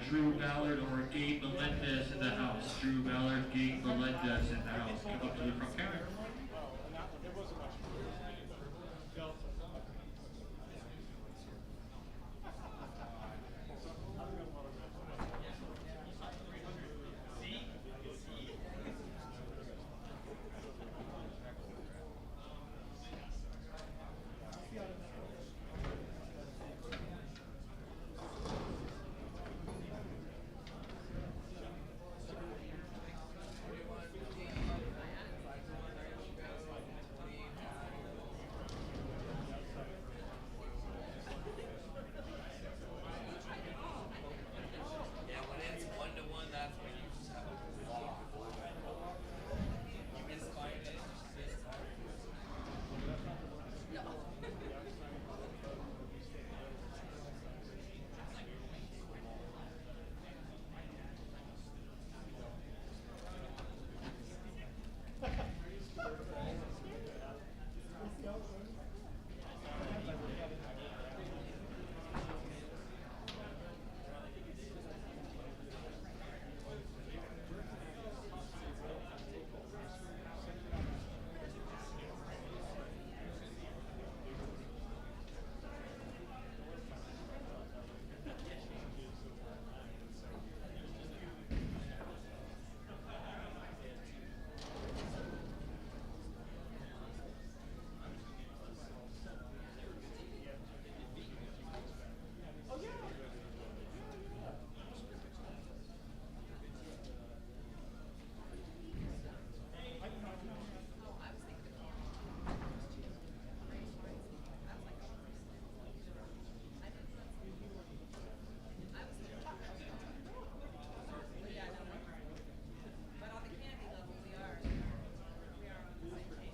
Drew Ballard or Gabe Melendez in the house. Drew Ballard, Gabe Melendez in the house. Come up to the front counter. Yeah, when it's 1-to-1, that's when you just have a block. You misfired it, just misfired But on the candy level, we are on the same page.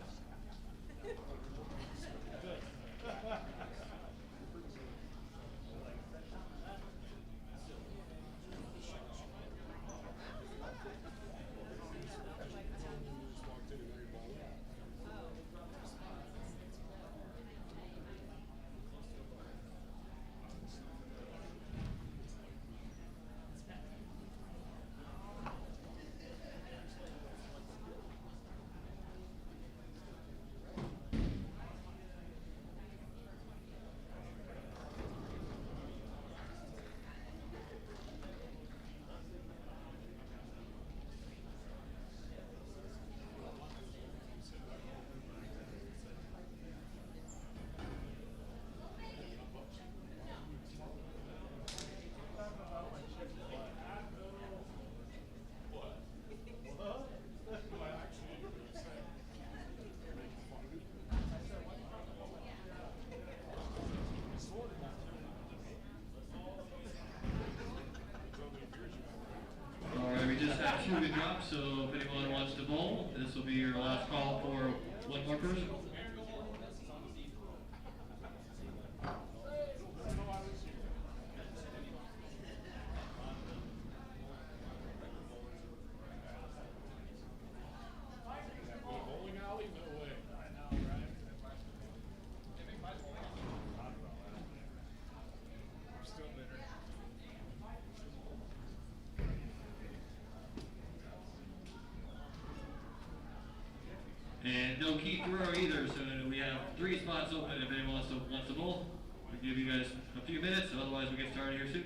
Alright, we just have 2 to drop, so if anyone wants to bowl, this will be your last call for one more person. Bowling alley? No way. I know, right? I'm still bitter. And no key thrower either, so we have 3 spots open if anyone wants to bowl. We'll give you guys a few minutes, otherwise we'll get started here soon.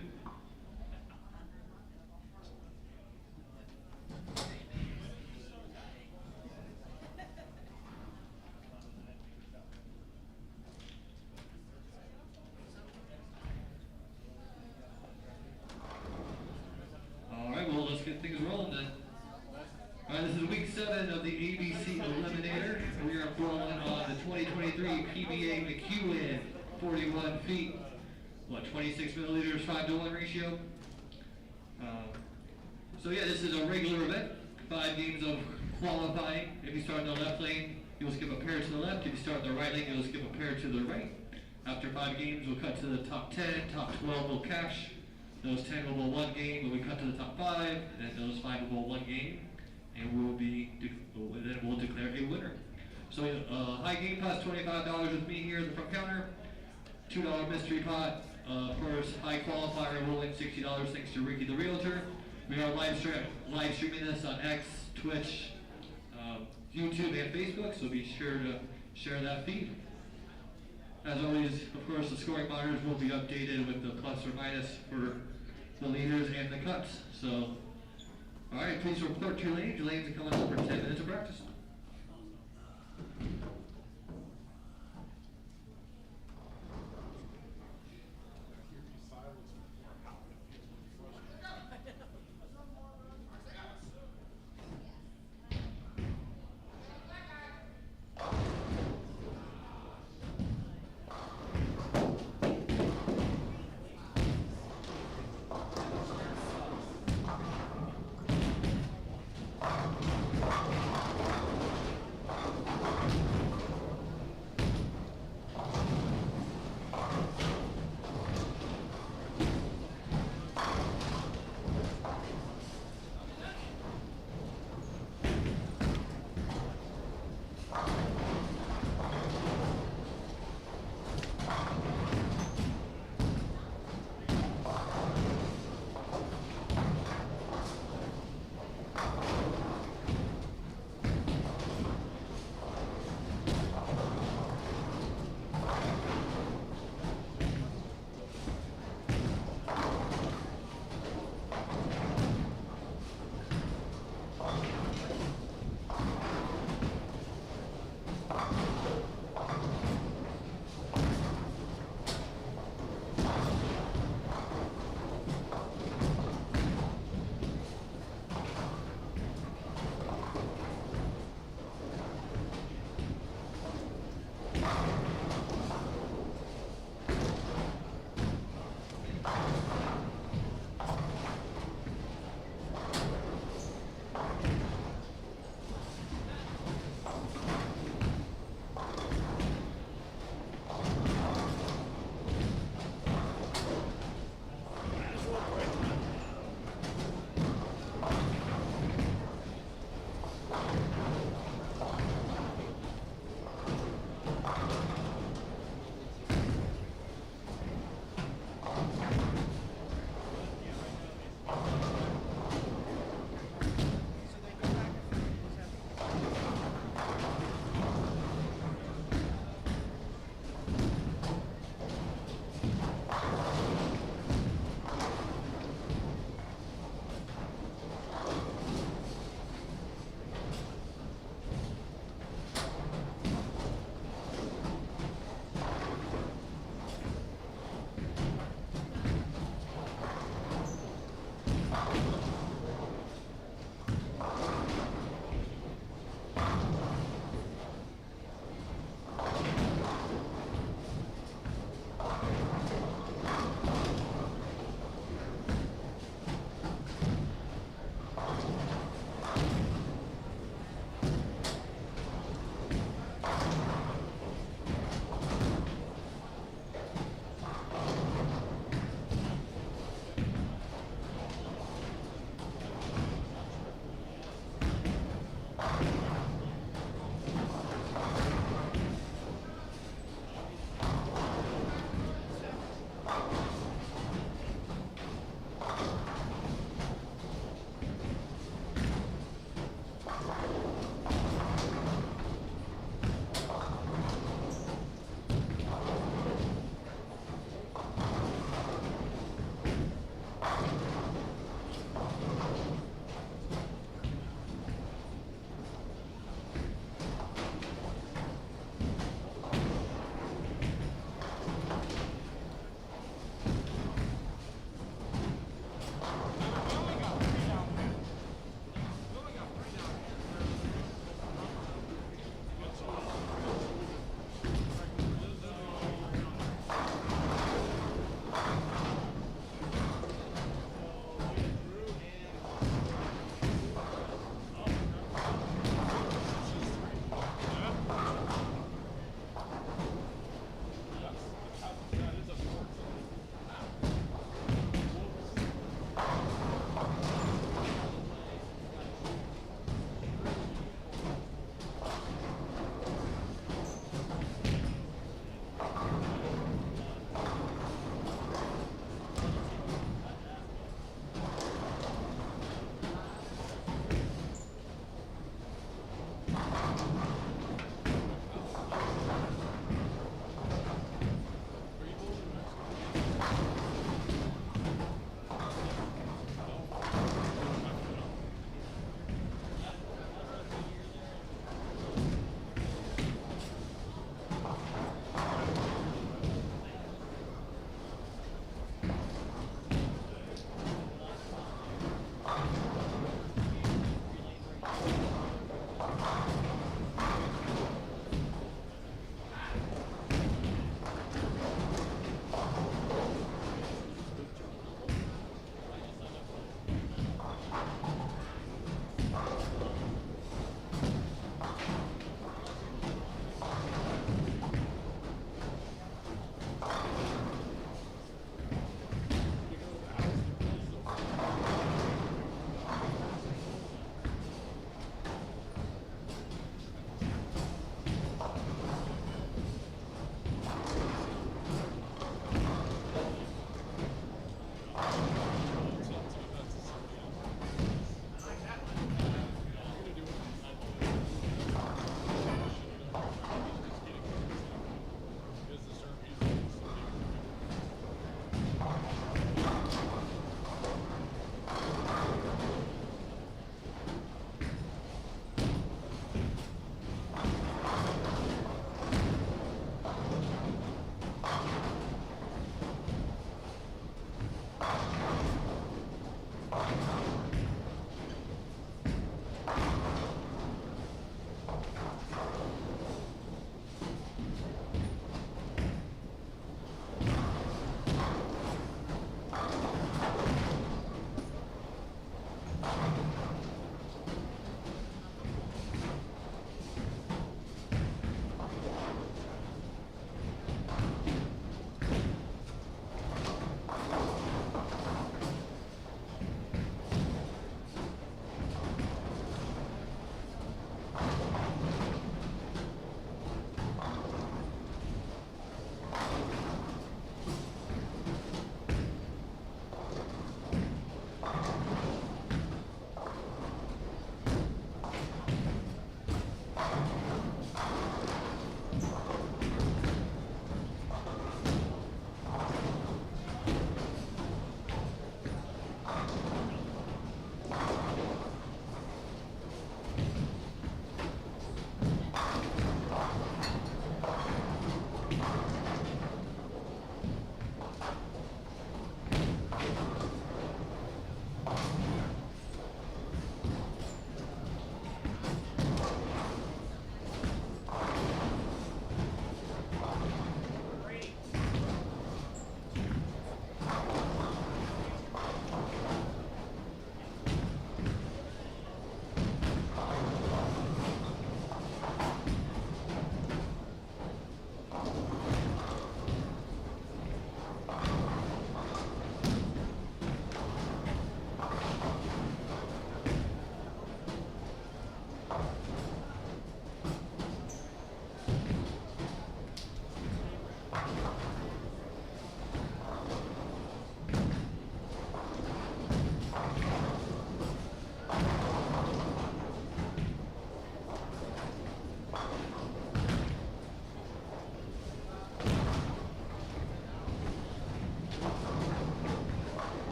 Alright, well let's get things rolling then. Alright, this is week 7 of the ABC Eliminator. We are rolling on the 2023 PBA McEwan 41 feet, 26 milliliters, 5-to-1 ratio. So yeah, this is a regular event. 5 games of qualifying. If you start in the left lane, you'll skip a pair to the left. If you start in the right lane, you'll skip a pair to the right. After 5 games, we'll cut to the top 10, top 12 will cash. Those 10 will bowl 1 game, when we cut to the top 5, and then those 5 will bowl 1 game, and then we'll declare a winner. So high game pot's $25 with me here at the front counter, $2 mystery pot, First high qualifier will win $60 thanks to Ricky the Realtor. We are live streaming this on X, Twitch, YouTube, and Facebook, so be sure to share that feed. As always, of course, the scoring monitors will be updated with the plus or minus for the leaders and the cuts. So, all right, please report to your lanes. Your lanes are coming up for 10 minutes of practice.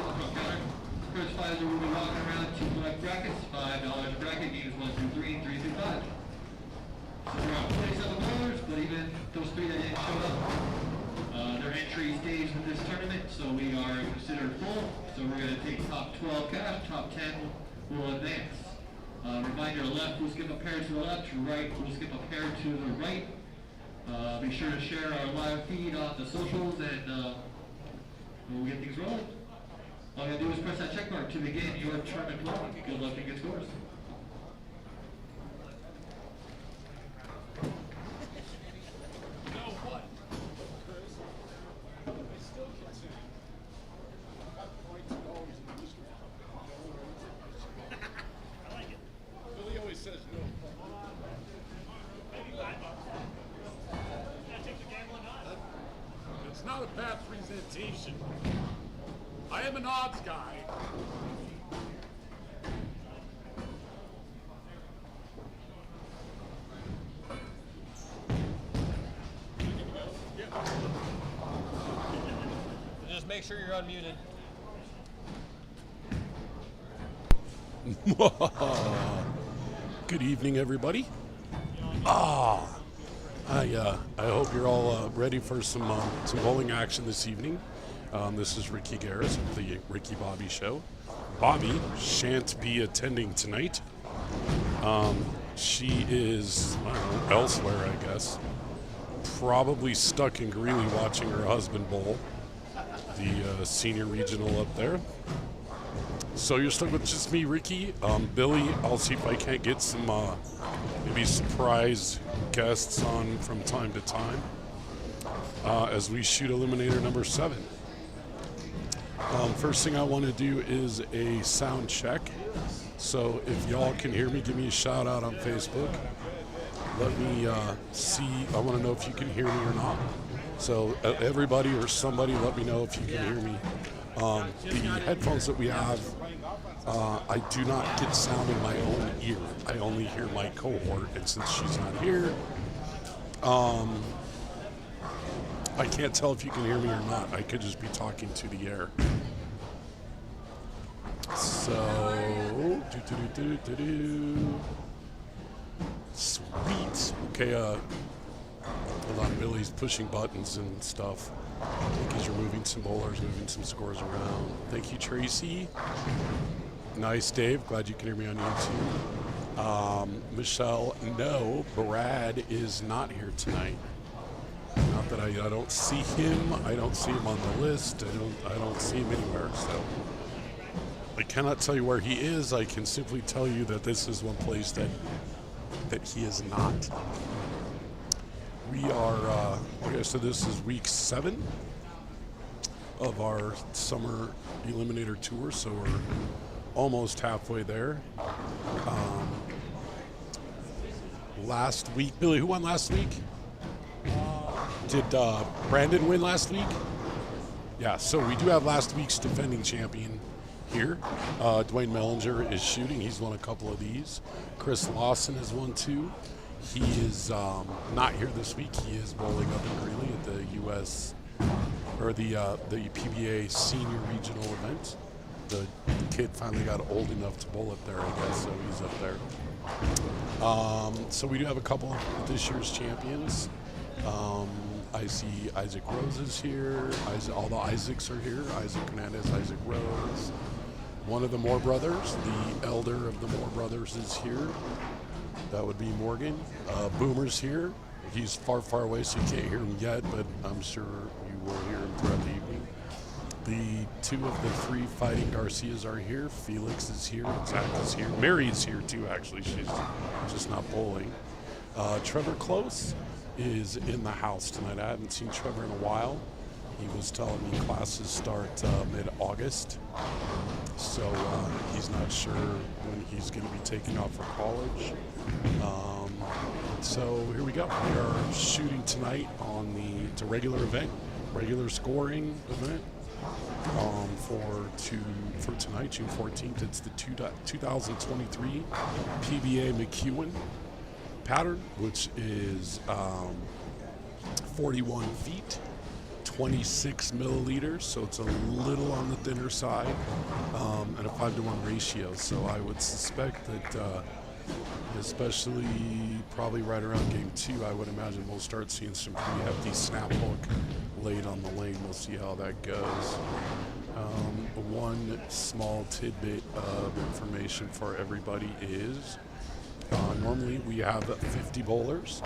on the front counter. First fives will be walking around to collect brackets. $5 bracket, games 1 through 3, 3 through 5. So we're at $27, but even those three that didn't show up, their entry stays with this tournament, so we are considered full. So we're going to take top 12 cash, top 10 will advance. Reminder, left will skip a pair to the left, right will skip a pair to the right. Be sure to share our live feed on the socials, and we'll get things rolling. All you gotta do is press that check mark to begin your tournament rolling. Good luck and good scores. You know what, Chris? I still can say I got $42 in the mystery. I like it. Billy always says no. It's not a bad presentation. I am an odds guy. Just make sure you're unmuted. Good evening, everybody. I hope you're all ready for some bowling action this evening. This is Ricky Garris of the Ricky Bobby Show. Bobby shan't be attending tonight. She is, I don't know, elsewhere, I guess. Probably stuck in Greeley watching her husband bowl, the senior regional up there. So you're stuck with just me, Ricky. Billy, I'll see if I can't get some maybe surprise guests on from time to time as we shoot Eliminator number 7. First thing I want to do is a sound check. So if y'all can hear me, give me a shout out on Facebook. Let me see. I want to know if you can hear me or not. So everybody or somebody, let me know if you can hear me. The headphones that we have, I do not get sound in my own ear. I only hear my cohort, and since she's not here, I can't tell if you can hear me or not. I could just be talking to the air. So, sweet. Okay, a lot of Billy's pushing buttons and stuff. I think he's removing some bowlers, moving some scores around. Thank you, Tracy. Nice, Dave. Glad you can hear me on YouTube. Michelle, no, Brad is not here tonight. Not that I don't see him. I don't see him on the list. I don't see him anywhere. So I cannot tell you where he is. I can simply tell you that this is one place that he is not. We are, okay, so this is week 7 of our summer Eliminator tour, so we're almost halfway there. Last week, Billy, who won last week? Did Brandon win last week? Yeah, so we do have last week's defending champion here. Dwayne Mellinger is shooting. He's won a couple of these. Chris Lawson has won 2. He is not here this week. He is bowling up in Greeley at the U.S. or the PBA Senior Regional event. The kid finally got old enough to bowl up there, I guess, so he's up there. So we do have a couple of this year's champions. I see Isaac Rose is here. All the Isaacs are here. Isaac Hernandez, Isaac Rose. One of the Moore brothers, the elder of the Moore brothers, is here. That would be Morgan. Boomer's here. He's far, far away, so you can't hear him yet, but I'm sure you will hear him throughout the evening. The 2 of the 3 Fighting Garcias are here. Felix is here. Zach is here. Mary is here, too, actually. She's just not bowling. Trevor Close is in the house tonight. I haven't seen Trevor in a while. He was telling me classes start mid-August, so he's not sure when he's going to be taking off for college. So here we go. We are shooting tonight on the regular event, regular scoring event for tonight, June 14th. It's the 2023 PBA McEwan pattern, which is 41 feet. 26 milliliters, so it's a little on the thinner side, and a 5-to-1 ratio. So I would suspect that, especially probably right around game 2, I would imagine we'll start seeing some pretty hefty snap hook late on the lane. We'll see how that goes. One small tidbit of information for everybody is normally we have 50 bowlers.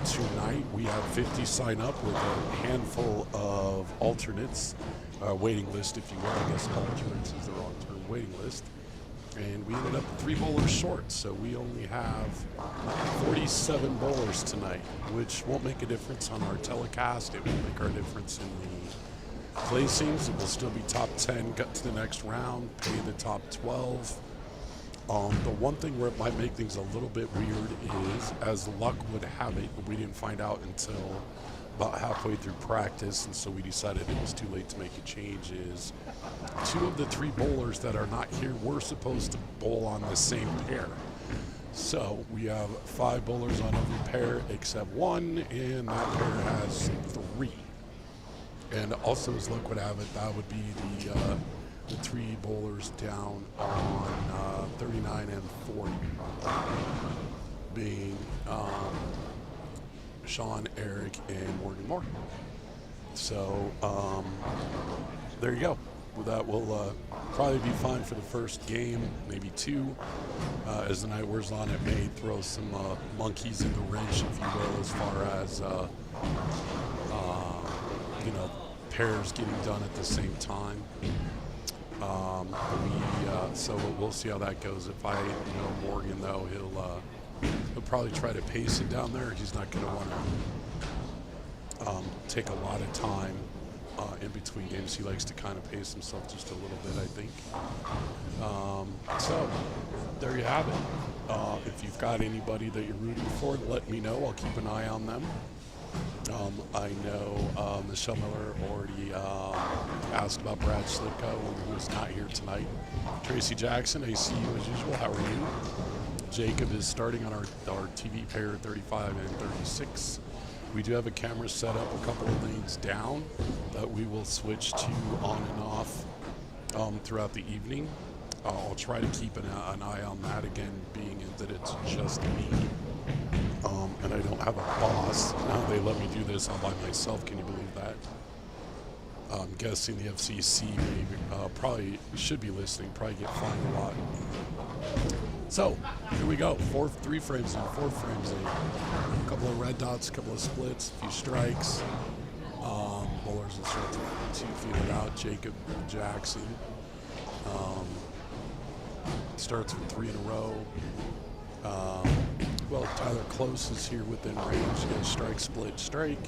Tonight we have 50 sign up with a handful of alternates, waiting list if you will. I guess alternates is the wrong term, waiting list. And we ended up 3 bowlers short, so we only have 47 bowlers tonight, which won't make a difference on our telecast. It won't make our difference in the placings. It will still be top 10, get to the next round, pay the top 12. The one thing where it might make things a little bit weird is, as luck would have it, we didn't find out until about halfway through practice, and so we decided it was too late to make a change, is 2 of the 3 bowlers that are not here were supposed to bowl on the same pair. So we have 5 bowlers on every pair except 1, and that pair has 3. And also, as luck would have it, that would be the 3 bowlers down on 39 and 40, being Sean, Eric, and Morgan Moore. So there you go. Well, that will probably be fine for the first game, maybe 2. As the night wears on, it may throw some monkeys in the wrench, if you will, as far as pairs getting done at the same time. So we'll see how that goes. If I know Morgan, though, he'll probably try to pace it down there. He's not going to want to take a lot of time in between games. He likes to kind of pace himself just a little bit, I think. So there you have it. If you've got anybody that you're rooting for, let me know. I'll keep an eye on them. I know Michelle Miller already asked about Brad Slipko, who is not here tonight. Tracy Jackson, I see you as usual. How are you? Jacob is starting on our TV pair 35 and 36. We do have a camera set up a couple of lanes down that we will switch to on and off throughout the evening. I'll try to keep an eye on that, again, being that it's just me. And I don't have a boss. They let me do this all by myself. Can you believe that? I'm guessing the FCC maybe, probably should be listening, probably get fined a lot. So, here we go. 3 frames in, 4 frames in. A couple of red dots, a couple of splits, a few strikes. Bowlers and strikes, 2 feet it out. Jacob Jackson starts with 3 in a row. Well, Tyler Close is here within range. Again, strike, split, strike.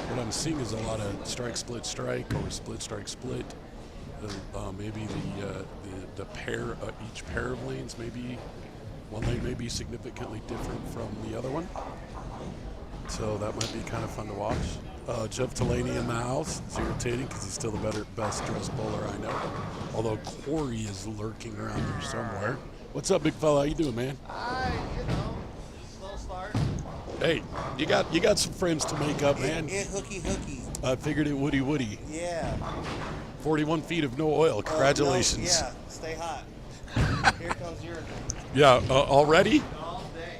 What I'm seeing is a lot of strike, split, strike, or split, strike, split. Maybe the pair, each pair of lanes, maybe one lane may be significantly different from the other one. So that might be kind of fun to watch. Jeff Delaney in the house. It's irritating because he's still the best dressed bowler I know. Although Corey is lurking around here somewhere. What's up, big fella? How you doing, man? Slow start. Hey, you got some frames to make up, man. Hooky. I figured it woody. Yeah. 41 feet of no oil. Congratulations. No, yeah, stay hot. Here comes your. Yeah, already? All day.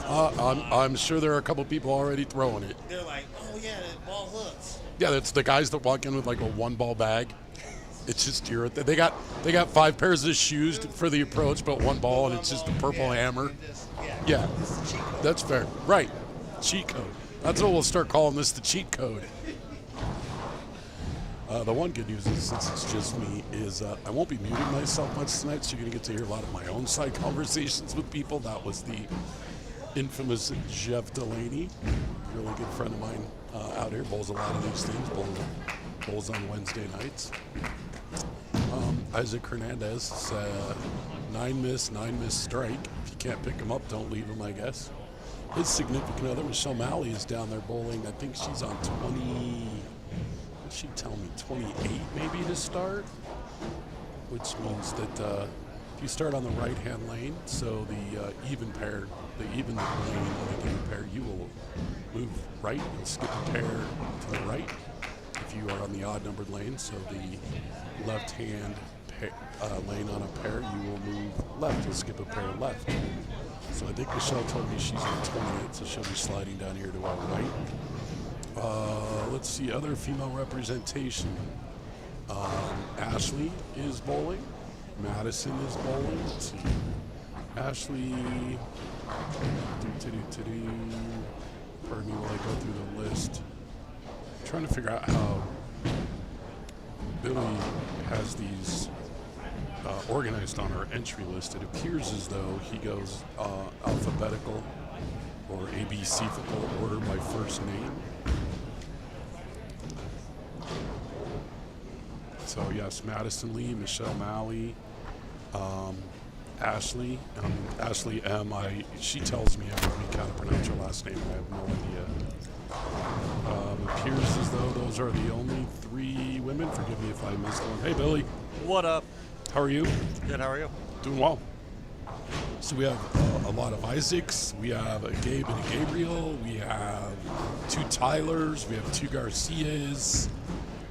I'm sure there are a couple people already throwing it. They're like, oh yeah, the ball hooks. Yeah, that's the guys that walk in with like a 1-ball bag. It's just they got 5 pairs of shoes for the approach, but 1 ball, and it's just a purple hammer. Yeah, that's fair. Right, cheat code. That's what we'll start calling this, the cheat code. The one good news is, since it's just me, is I won't be muting myself much tonight, so you're going to get to hear a lot of my own side conversations with people. That was the infamous Jeff Delaney, really good friend of mine out here, bowls a lot of these things, bowls on Wednesday nights. Isaac Hernandez said 9 miss strike. If you can't pick him up, don't leave him, I guess. His significant other, Michelle Malley, is down there bowling. I think she's on 20, what did she tell me, 28 maybe to start? Which means that if you start on the right-hand lane, so the even pair, the even lane on the given pair, you will move right and skip a pair to the right. if you are on the odd-numbered lane, so the left-hand lane on a pair, you will move left. You'll skip a pair left. So I think Michelle told me she's in 28, so she'll be sliding down here to our right. Let's see, other female representation. Ashley is bowling. Madison is bowling. Let's see. Ashley. Pardon me while I go through the list. I'm trying to figure out how Billy has these organized on our entry list. It appears as though he goes alphabetical or ABC order by first name. So yes, Madison Lee, Michelle Malley, Ashley, Ashley M. She tells me every week how to pronounce her last name. I have no idea. Appears as though those are the only 3 women. Forgive me if I missed one. Hey, Billy. What up? How are you? Good, how are you? Doing well. So we have a lot of Isaacs. We have a Gabe and a Gabriel. We have 2 Tylers. We have 2 Garcias.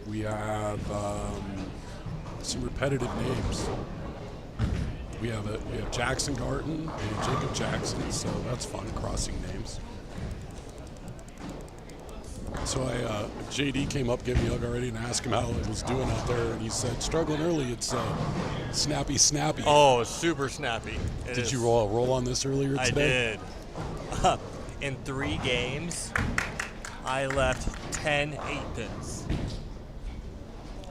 We have some repetitive names. We have Jackson Garten and Jacob Jackson, so that's fun, crossing names. So JD came up, gave me a hug already, and asked him how it was doing out there, and he said, struggling early, it's snappy. Oh, super snappy. Did you roll on this earlier today? I did. In 3 games, I left 10 8-pins.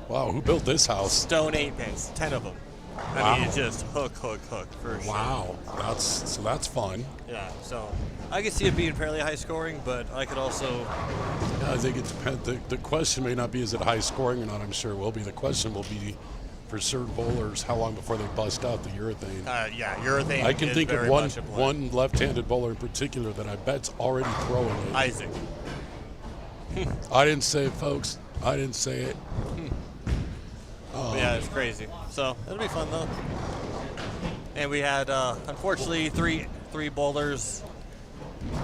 Wow, who built this house? Stone 8-pins, 10 of them. Wow. I mean, it's just hook for sure. Wow, that's fun. Yeah, so I could see it being fairly high scoring, but I could also. Yeah, I think it depends. The question may not be is it high scoring or not. I'm sure it will be. The question will be for certain bowlers how long before they bust out the urethane. Yeah, urethane. I can is think of very much important. one left-handed bowler in particular that I bet's already throwing it. Isaac. I didn't say it, folks. I didn't say it. Yeah, it's crazy. So it'll be fun though. And we had unfortunately three bowlers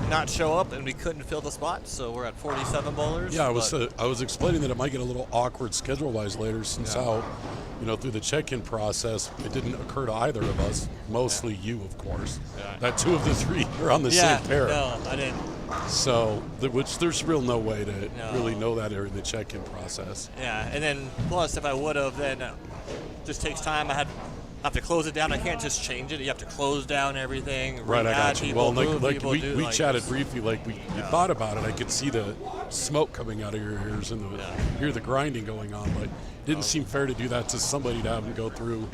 not show up, and we couldn't fill the spot, so we're at 47 bowlers. Yeah, I was explaining that it might get a little awkward schedule-wise later, since how, through the check-in process, it didn't occur to either of us, mostly you, of course, that 2 of the 3 are on the same pair. No, I didn't. So, which there's real no way to really know that during the check-in process. Yeah, and then plus, if I would have, then just takes time. I have to close it down. I can't just change it. You have to close down everything. Right, I got you. People, Well, move, like people we do, chatted briefly, you thought about it. I could see the smoke coming out of your ears and hear the grinding going on, but it didn't seem fair to do that to somebody, to have them go through,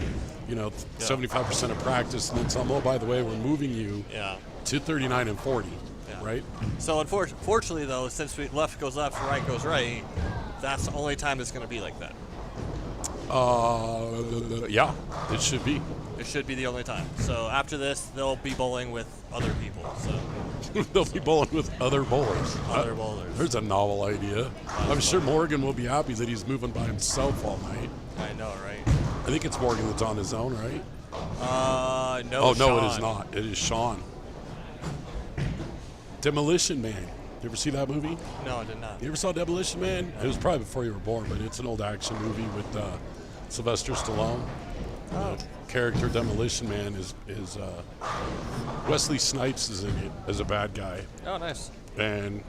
75% of practice and then tell them, oh, by the way, we're moving you to 39 and 40. Right. So unfortunately, though, since left goes left, right goes right, that's the only time it's going to be like that. Yeah, it should be. It should be the only time. So after this, they'll be bowling with other people. So they'll be bowling with other bowlers. Other bowlers. There's a novel idea. I'm sure Morgan will be happy that he's moving by himself all night. I know, right? I think it's Morgan that's on his own, right? No. Oh no, Sean. it is not. It is Sean. Demolition Man. You ever see that movie? No, I did not. You ever saw Demolition Man? It was probably before you were born, but it's an old action movie with Sylvester Stallone. Oh. The character Demolition Man is Wesley Snipes is in it as a bad guy. Oh, nice. And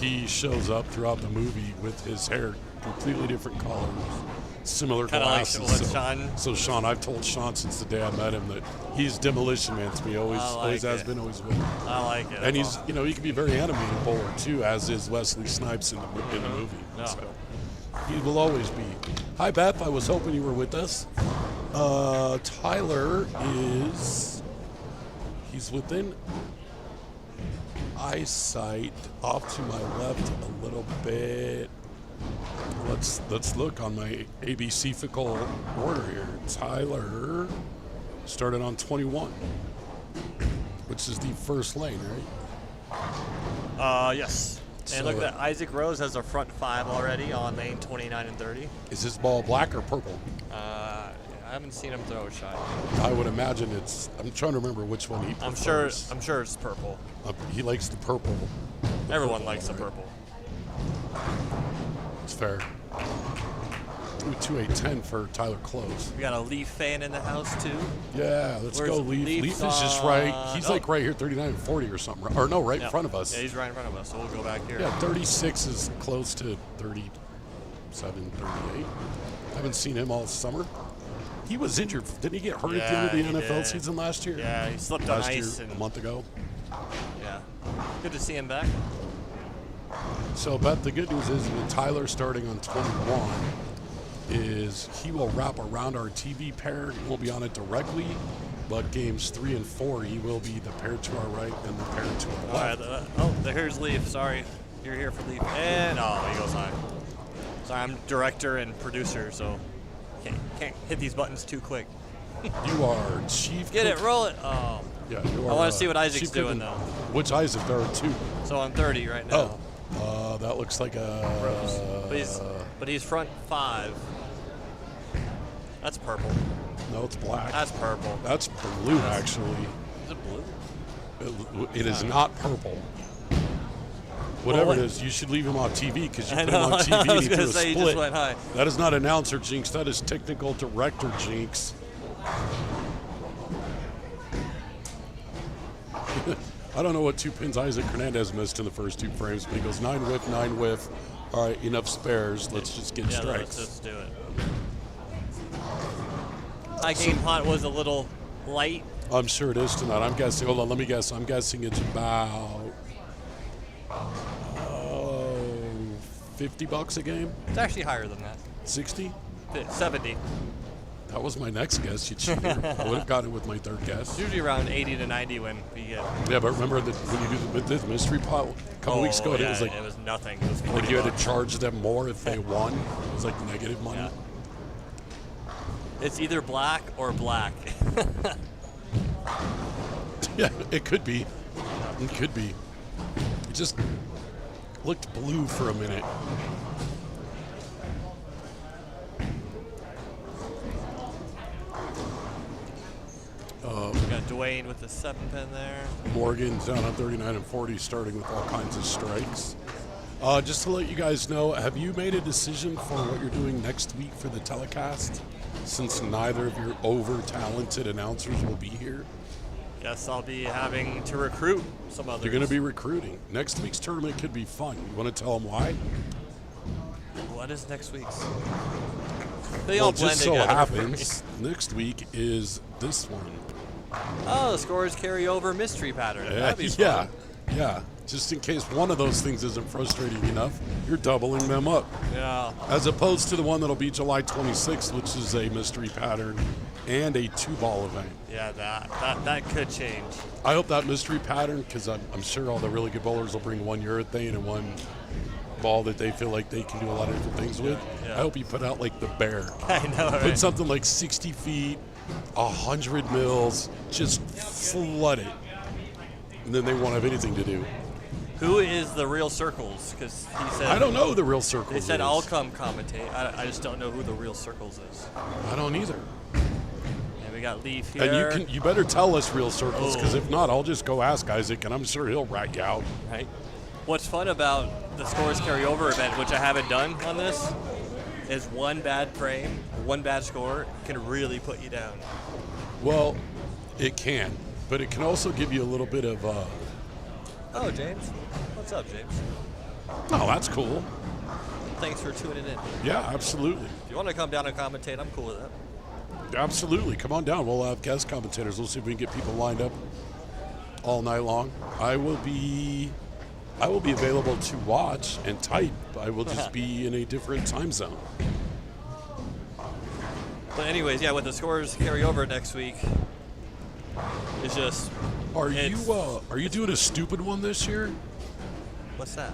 he shows up throughout the movie with his hair completely different colors, similar Kinda glasses. like what Sean. So Sean, I've told Sean since the day I met him that he's Demolition Man to me. Always has been, always will. I like it. And he's, he can be very animated bowler too, as is Wesley Snipes in the movie. No. So he will always be. Hi Beth, I was hoping you were with us. Tyler he's within eyesight, off to my left a little bit. Let's look on my ABC fickle order here. Tyler started on 21, which is the first lane, right? Yes. So, And look at that. Isaac Rose has a front 5 already on lane 29 and 30. Is this ball black or purple? I haven't seen him throw a shot. I would imagine I'm trying to remember which one he prefers. I'm sure it's purple. He likes the purple. Everyone likes the purple. It's fair. Ooh, 2-8-10 for Tyler Close. We got a Leaf fan in the house too. Yeah, let's Where's go, Leaf. Leaf? Leaf is just right. He's Oh. like right here, 39 and 40 or something. Or no, right in front of us. Yeah, he's right in front of us, so we'll go back here. Yeah, 36 is close to 37, 38. Haven't seen him all summer. He was injured. Didn't he get hurt at the end of Yeah, the he NFL did. season last year? Yeah, he slipped on Last year, ice. a And, month ago. yeah. Good to see him back. So, Beth, the good news is with Tyler starting on 21 is he will wrap around our TV pair. He won't be on it directly, but games 3 and 4, he will be the pair to our right and the pair to our All right. left. Here's Leaf. Sorry. You're here for Leaf. And, he goes high. Sorry, I'm director and producer, so can't hit these buttons too quick. You are chief. Get it, cook- roll it. Oh. Yeah, you are. I want to see what Isaac's chief cook doing, and- though. Which Isaac? There are 2. So I'm 30 right now. That looks like a. But he's front 5. That's purple. No, it's black. That's purple. That's blue, actually. Is it blue? It is not purple. Whatever what- it is, you should leave him on TV because you I put him know, on TV I and was he gonna threw a say, he split. just went high. That is not announcer jinx. That is technical director jinx. I don't know what 2 pins Isaac Hernandez missed in the first 2 frames, but he goes 9 whiff, 9 whiff. All right, enough spares. Let's just get Yeah, strikes. let's do it. High game punt was a little light. I'm sure it is tonight. I'm guessing. Hold on, let me guess. I'm guessing it's about $50 a game. It's actually higher than that. 60. 70. That was my next guess. You cheater. I would have gotten it with my third guess. It's usually around 80 to 90 when we get. Yeah, but remember that when you do the mystery pot a couple weeks ago, yeah, it was like it was nothing. It was like you had $40. to charge them more if they won. It was like negative money. Yeah. It's either black or black. Yeah, it could be. It could be. It just looked blue for a minute. We got Dwayne with the 7 pin there. Morgan's down on 39 and 40, starting with all kinds of strikes. Just to let you guys know, have you made a decision for what you're doing next week for the telecast? Since neither of your over-talented announcers will be here, Guess I'll be having to recruit some others. you're going to be recruiting. Next week's tournament could be fun. You want to tell them why? What is next week's? They all Well, blend just so together. happens, next week is this one. Oh, the scores carry over mystery pattern. That'd be fun. Yeah. Just in case one of those things isn't frustrating enough, you're doubling them up. Yeah. As opposed to the one that'll be July 26th, which is a mystery pattern and a 2-ball event. Yeah, that could change. I hope that mystery pattern, because I'm sure all the really good bowlers will bring one urethane and one ball that they feel like they can do a lot of different things with. Yeah. I hope you put out like the bear. I know, Put right? something like 60 feet, 100 mils, just flood it. And then they won't have anything to do. Who is the real Circles? Because he said I don't know who the real Circles They said is. I'll come commentate. I just don't know who the real Circles is. I don't either. And we got Leaf here. And you better tell us real Circles, because Oh. if not, I'll just go ask Isaac, and I'm sure he'll rat you out. Right. What's fun about the scores carryover event, which I haven't done on this, is one bad frame, one bad score can really put you down. Well, it can, but it can also give you a little bit of, Oh, James. What's up, James? oh, that's cool. Thanks for tuning in. Yeah, absolutely. If you want to come down and commentate, I'm cool with that. Absolutely. Come on down. We'll have guest commentators. We'll see if we can get people lined up all night long. I will be available to watch and type. I will just be in a different time zone. But anyways, yeah, with the scores carryover next week, it's just Are you doing a stupid one this year? what's that?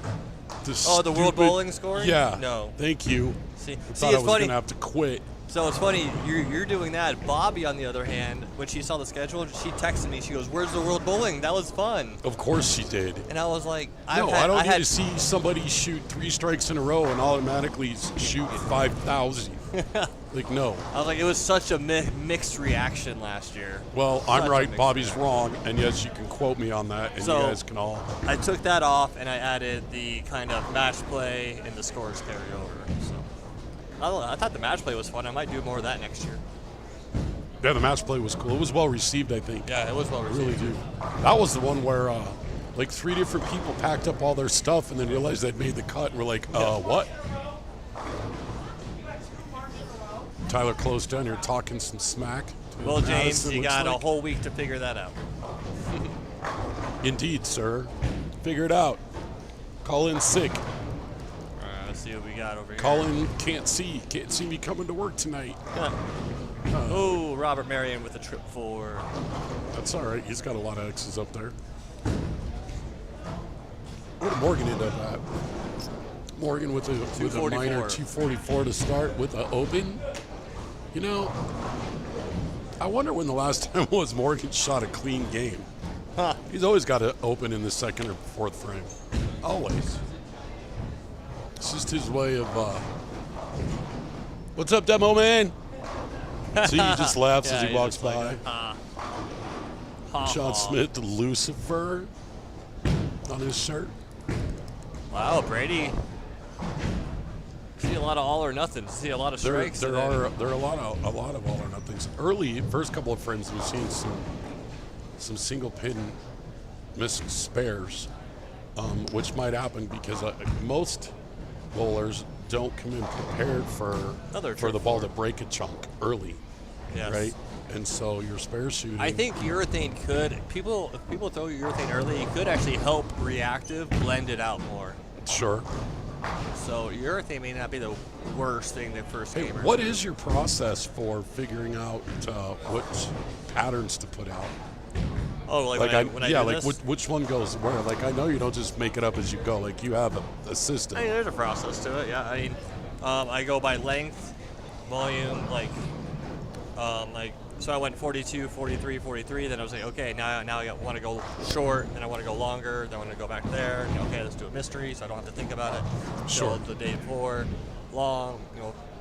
The World Bowling score? Yeah. No. Thank you. See, I thought see, I it's was funny. gonna have to quit. So it's funny, you're doing that. Bobby, on the other hand, when she saw the schedule, she texted me. She goes, "Where's the World Bowling? That was fun." Of course she did. And I was like, I don't need to see somebody shoot 3 strikes in a row and automatically shoot 5,000. Like, no. I was like, it was such a mixed reaction last year. Well, I'm Such a right, mixed Bobby's reaction. wrong, and yes, you can quote me on that, and So- you guys can all. I took that off and I added the kind of match play and the scores carry over. So I don't know, I thought the match play was fun. I might do more of that next year. Yeah, the match play was cool. It was well received, I think. Yeah, it was well I received. really do. That was the one where, like, 3 different people packed up all their stuff and then realized they'd made the cut, and we're like, what? Tyler closed down here talking some smack. to Well, James, Madison, you looks got like. a whole week to figure that out. Indeed, sir. Figure it out. Call in sick. All right, let's see what we got over here. Call in can't see me coming to work tonight. Oh, Robert Marion with a trip for. That's all right. He's got a lot of X's up there. Where did Morgan end up at? Morgan with a minor 244 to start with an open. You know, I wonder when the last time was Morgan shot a clean game. Huh. He's always got to open in the second or fourth frame. Always. It's just his way of, what's up, demo man? See, he just laughs as he he's walks just like, by. Ha, Sean ha. Smith, the Lucifer on his shirt. Wow, Brady. See a lot of all or nothing. See a lot of There strikes. and are then- a lot of all or nothings. Early, first couple of frames, we've seen some single pin missed spares, which might happen because most bowlers don't come in prepared for Another the trip ball for to break a chunk early, Yes. right? And so your spare shooting. I think urethane could. If people throw urethane early, it could actually help reactive blend it out more. Sure. So urethane may not be the worst thing the first Hey, gamer. what is your process for figuring out which patterns to put out? Oh, like when I do like this? which one goes where? Like I know you don't just make it up as you go. Like you have a system. I mean, there's a process to it. Yeah, I mean, I go by length, volume, so I went 42, 43, 43. Then I was like, okay, now I want to go short, then I want to go longer, then I want to go back there. Okay, let's do a mystery, so I don't have to think about it. Sure. So the day before,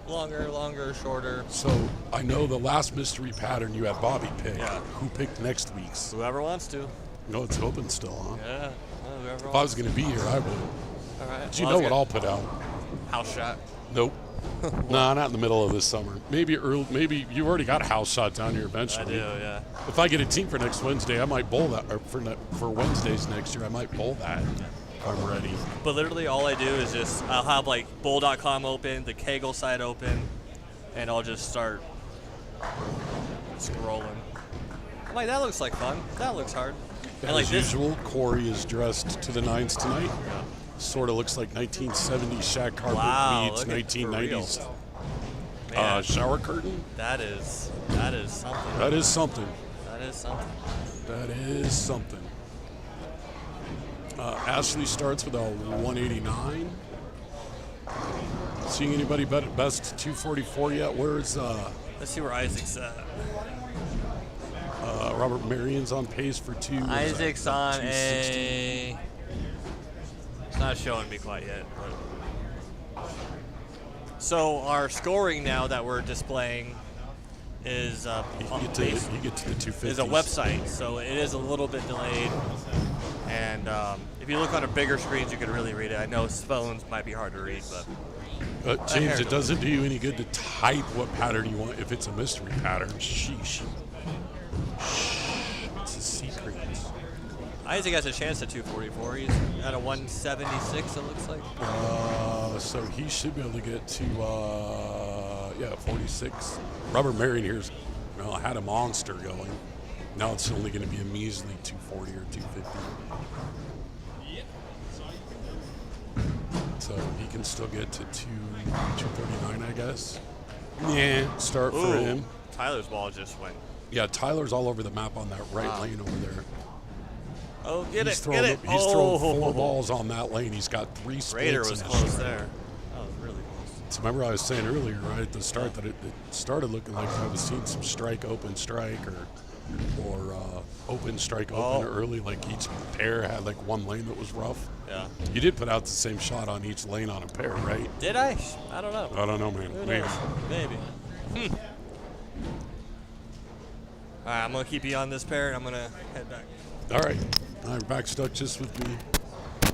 longer, shorter. So I know the last mystery pattern you had Bobby pick. Yeah. Who picked next week's? Whoever wants to. No, it's open still, huh? Yeah. Whoever If I was wants. going to be here, I would. All right. Do you know what I'll put out? House shot. Nope. Nah, not in the middle of this summer. Maybe early. Maybe you've already got a house shot down here I eventually. do, yeah. If I get a team for next Wednesday, I might bowl that. Or for Wednesdays next year, I might bowl that. If I'm ready. But literally all I do is just, I'll have like bowl.com open, the Kegel site open, and I'll just start scrolling. I'm like, that looks like fun. That looks hard. And like As this, usual, Corey is dressed to the nines tonight. Yeah. Sort of looks like 1970s shag carpet Wow, meets look at- for 1990s man, shower curtain. that is something. That is something. That is something. That is something. Ashley starts with a 189. Seeing anybody bet at best 244 yet? Where's Let's see where Isaac's at. Robert Marion's on pace for two? what is that, Isaac's on 260? a. It's not showing me quite yet. But. So our scoring now that we're displaying is You on get pace. to the 250s. Is a website, so it is a little bit delayed. And if you look on a bigger screens, you can really read it. I know phones might be hard to read, but James, it doesn't do you any good to type what pattern you want if it's a mystery pattern. Sheesh. It's a secret. Isaac has a chance at 244. He's at a 176, it looks like. So he should be able to get to 46. Robert Marion here's had a monster going. Now it's only going to be a measly 240 or 250. So he can still get to 239, I guess. Yeah, start for him. Tyler's ball just went. Yeah, Tyler's all over the map on that right lane over there. Oh, get He's it, throwing, get it. he's throwing 4 balls on that lane. He's got 3 splits. Raider in was his close strike. there. That was really close. So remember I was saying earlier, right at the start, that it started looking like I was seeing some strike, open strike, or or open, strike open early. Like each pair had like one lane that was rough. Yeah. You did put out the same shot on each lane on a pair, right? Did I? I don't know. I don't know, man. Who Maybe. knows? Maybe. All right, I'm going to keep you on this pair, and I'm going to head back. All right. I'm back stuck just with me.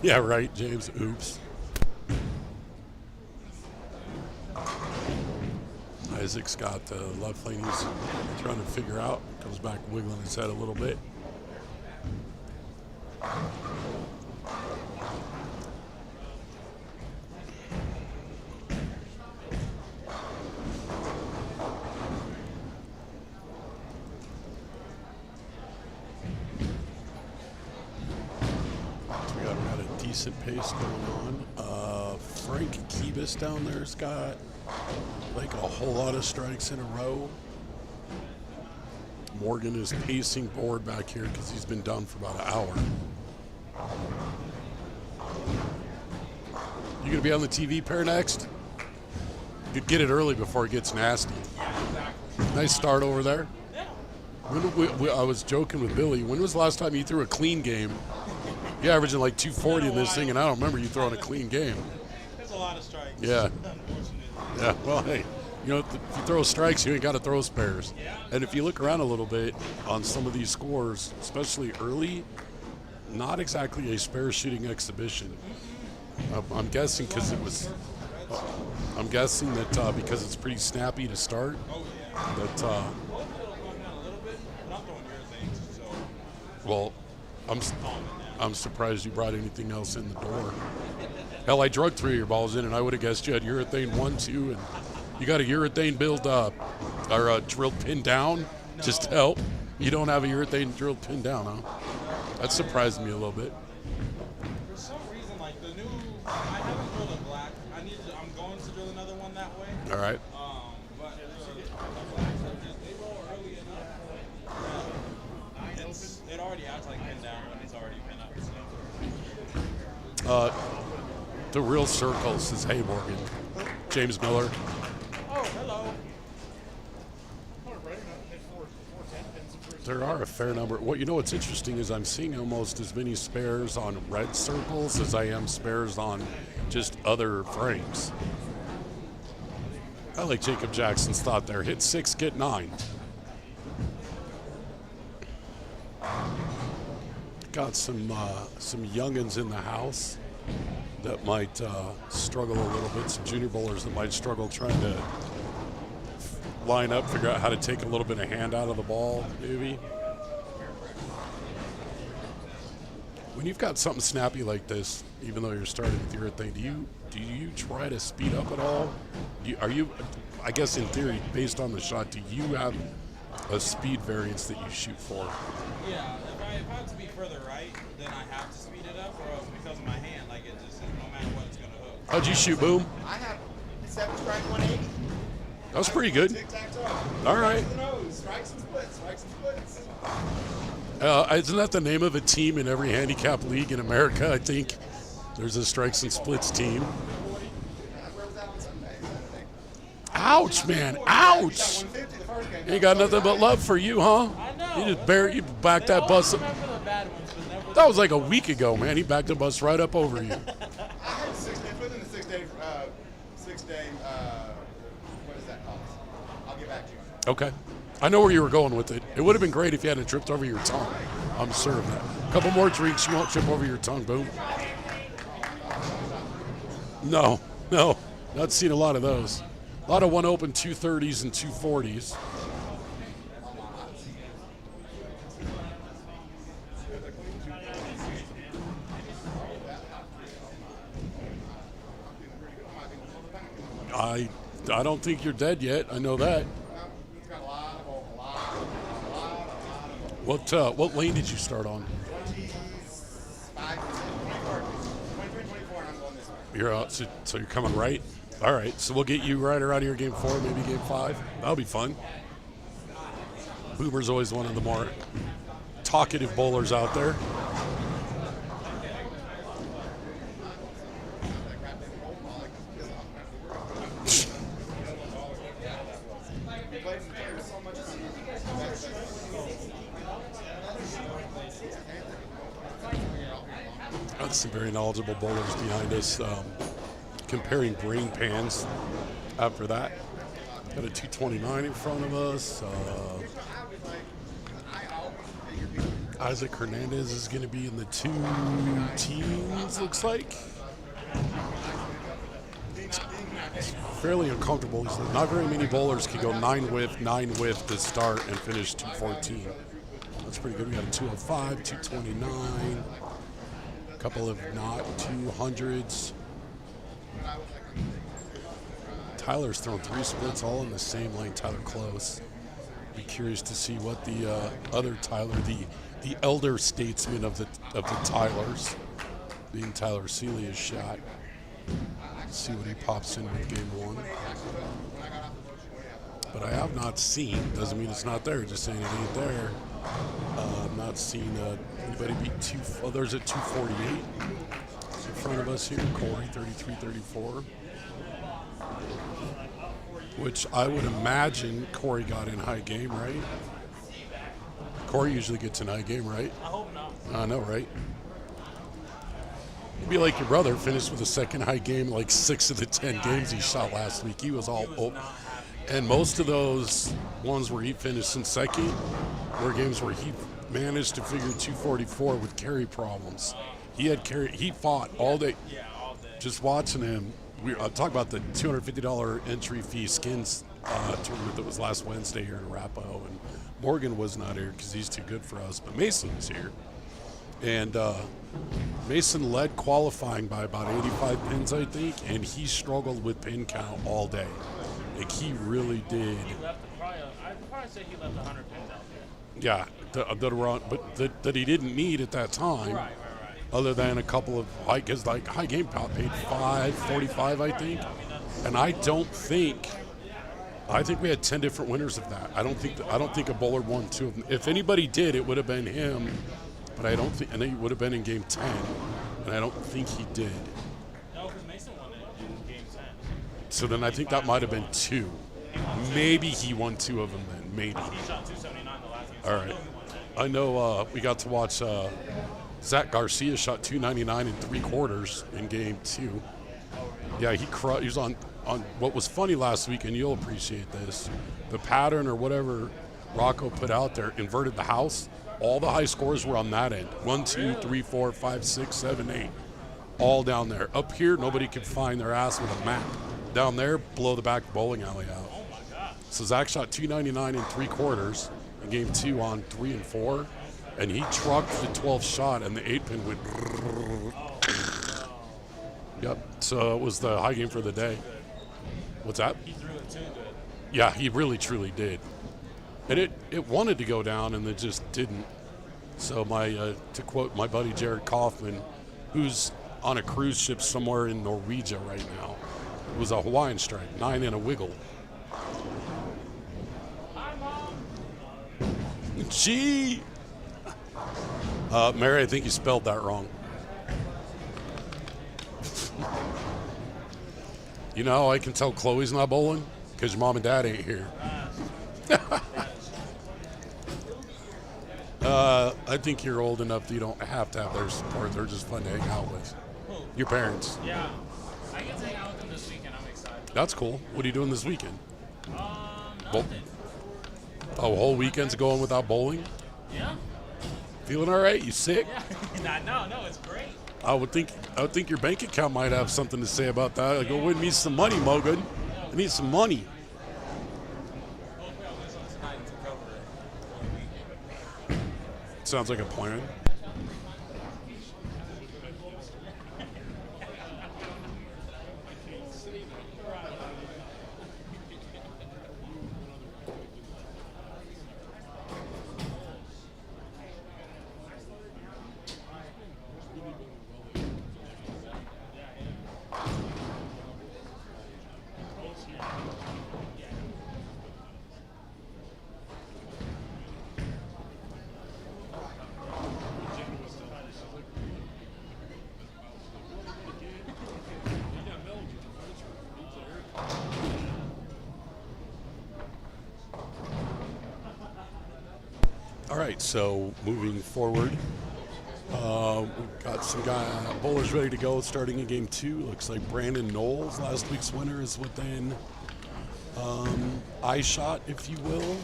Yeah, right, James. Oops. Isaac's got the left lane he's trying to figure out. Comes back wiggling his head a little bit. We got a decent pace going on. Frank Kibis down there's got like a whole lot of strikes in a row. Morgan is pacing board back here because he's been done for about an hour. You gonna be on the TV pair next? You could get it early before it gets nasty. Nice start over there. I was joking with Billy. When was the last time you threw a clean game? You're averaging like 240 in this thing, and I don't remember you throwing a clean game. There's a lot of strikes. Yeah. Unfortunately. Yeah, well, hey, you know, if you throw strikes, you ain't got to throw spares. And if you look around a little bit on some of these scores, especially early, not exactly a spare shooting exhibition. I'm guessing because it was. I'm guessing that because it's pretty snappy to start. That. Well, I'm surprised you brought anything else in the door. Hell, I drug 3 of your balls in, and I would have guessed you had urethane 1, 2, and you got a urethane build up or a drilled pin down just to help. You don't have a urethane drilled pin down, huh? That surprised me a little bit. For some reason, like the new, I haven't drilled a black. I'm going to drill another one that way. All right. But the blacks are just, they roll early enough. It already acts like pin down when it's already pin up. The real circle says, hey, Morgan. James Miller. Oh, hello. There are a fair number. What you know what's interesting is I'm seeing almost as many spares on red circles as I am spares on just other frames. I like Jacob Jackson's thought there. Hit 6, get 9. Got some youngins in the house that might struggle a little bit. Some junior bowlers that might struggle trying to line up, figure out how to take a little bit of hand out of the ball, maybe. When you've got something snappy like this, even though you're starting with urethane, do you try to speed up at all? Are you, I guess in theory, based on the shot, do you have a speed variance that you shoot for? Yeah, if I have to be further right, then I have to speed it up, or else because of my hand, like it just, no matter what, it's going to hook. How'd you shoot, Boom? I have 7 strike 180. That was pretty good. All right. Strikes and splits. Strikes and splits. Isn't that the name of a team in every handicap league in America? I think there's a strikes and splits team. Where was that on Sunday? Ouch, man! Ouch! Ain't got nothing but love for you, huh? I know. You backed that bus up. Remember the bad ones, but never. That was like a week ago, man. He backed the bus right up over you. I had 6 days within the 6 day. What is that called? I'll get back to you. Okay. I know where you were going with it. It would have been great if you hadn't tripped over your tongue. I'm sure of that. A couple more drinks, you won't trip over your tongue, Boom. No, not seen a lot of those. A lot of one open 230s and 240s. I don't think you're dead yet. I know that. What lane did you start on? 23-24, and I'm going this way. You're out, so you're coming right. All right, so we'll get you right around here game 4, maybe game 5. That'll be fun. Boomer's always one of the more talkative bowlers out there. got some very knowledgeable bowlers behind us, comparing brain pans after that. Got a 229 in front of us. Isaac Hernandez is going to be in the 2 teens, looks like. It's fairly uncomfortable. Not very many bowlers can go 9 width to start and finish 214. That's pretty good. We got a 205, 229, a couple of not 200s. Tyler's thrown 3 splits all in the same lane. Tyler Close. Be curious to see what the other Tyler, the elder statesman of the Tylers, being Tyler Seeley, is shot. See what he pops in with game 1. But I have not seen, doesn't mean it's not there, just saying it ain't there. I've not seen anybody beat there's a 248 in front of us here. Corey, 33-34. Which I would imagine Corey got in high game, right? Corey usually gets in high game, right? I hope not. I know, right? You'd be like your brother, finished with a second high game, like 6 of the 10 games he shot last week. He was all open. And most of those ones where he finished in second were games where he managed to figure 244 with carry problems. He fought all day. Just watching him. I'll talk about the $250 entry fee skins tournament that was last Wednesday here in Arapahoe. And Morgan was not here because he's too good for us, but Mason was here. And Mason led qualifying by about 85 pins, I think, and he struggled with pin count all day. Like, he really did. He left I'd probably say he left 100 pins out there. Yeah, that he didn't need at that time. Right. Other than a couple of high game pop paid $5.45, I think. And I think we had 10 different winners of that. I don't think a bowler won 2 of them. If anybody did, it would have been him. But I don't think, and he would have been in game 10, and I don't think he did. No, because Mason won it in game 10. So then I think that might have been 2. Maybe he won 2 of them then. Maybe. He shot 279 the last game. All right. I know we got to watch Zach Garcia shot 299 3/4 in game 2. Yeah, he was on what was funny last week, and you'll appreciate this. The pattern or whatever Rocco put out there inverted the house. All the high scores were on that end. 1, 2, 3, 4, 5, 6, 7, 8. All down there. Up here, nobody could find their ass with a map. Down there, below the back bowling alley out. Oh my God. So Zach shot 299 3/4 in game 2 on 3 and 4. And he trucked the 12th shot, and the 8-pin went. Yep. So it was the high game for the day. What's that? He threw it too good. Yeah, he really, truly did. And it wanted to go down, and it just didn't. So to quote my buddy Jared Kaufman, who's on a cruise ship somewhere in Norwegia right now, it was a Hawaiian strike, 9 and a wiggle. Hi, Mom. Gee. Mary, I think you spelled that wrong. You know how I can tell Chloe's not bowling? Because your mom and dad ain't here. I think you're old enough that you don't have to have their support. They're just fun to hang out with. Who? Your parents. Yeah. I get to hang out with them this weekend. I'm excited. That's cool. What are you doing this weekend? Nothing. Oh, whole weekend's going without bowling? Yeah? Feeling all right? You sick? Yeah. No, it's great. I would think your bank account might have something to say about that. Like, go win me some money, Mogan. I need some money. Hopefully I'll win some tonight to cover it. Sounds like a plan. All right, so moving forward, We've got some bowlers ready to go starting in game 2. Looks like Brandon Knowles, last week's winner, is within eye shot, if you will,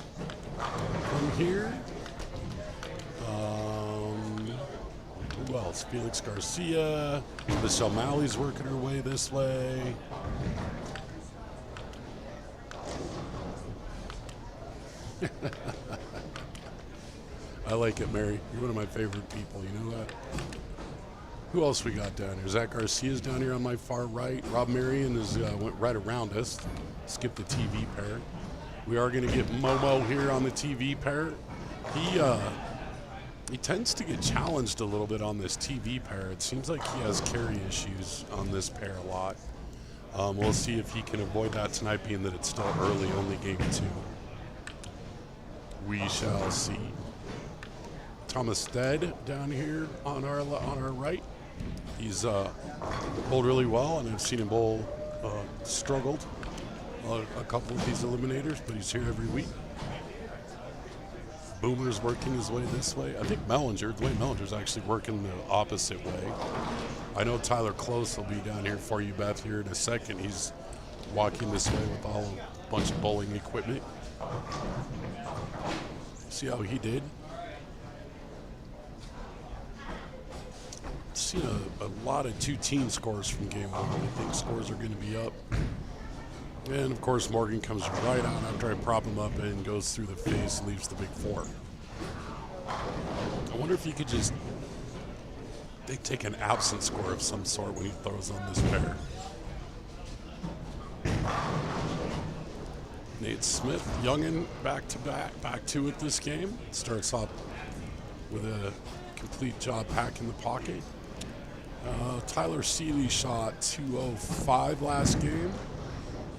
from here. Who else? Felix Garcia. Michelle Malley's working her way this way. I like it, Mary. You're one of my favorite people. You know that? Who else we got down here? Zach Garcia's down here on my far right. Rob Marion went right around us. Skipped the TV pair. We are going to get Momo here on the TV pair. He tends to get challenged a little bit on this TV pair. It seems like he has carry issues on this pair a lot. We'll see if he can avoid that tonight, being that it's still early, only game 2. We shall see. Thomas Stead down here on our right. He's bowled really well, and I've seen him bowl struggled a couple of these eliminators, but he's here every week. Boomer's working his way this way. I think Dwayne Mellinger's actually working the opposite way. I know Tyler Close will be down here for you, Beth, here in a second. He's walking this way with a bunch of bowling equipment. See how he did. Seen a lot of 2-team scores from game 1. I think scores are going to be up. And of course, Morgan comes right out after I prop him up and goes through the face, leaves the big 4. I wonder if he could they take an absent score of some sort when he throws on this pair. Nate Smith, youngin, back to it this game. Starts off with a complete job pack in the pocket. Tyler Seeley shot 205 last game.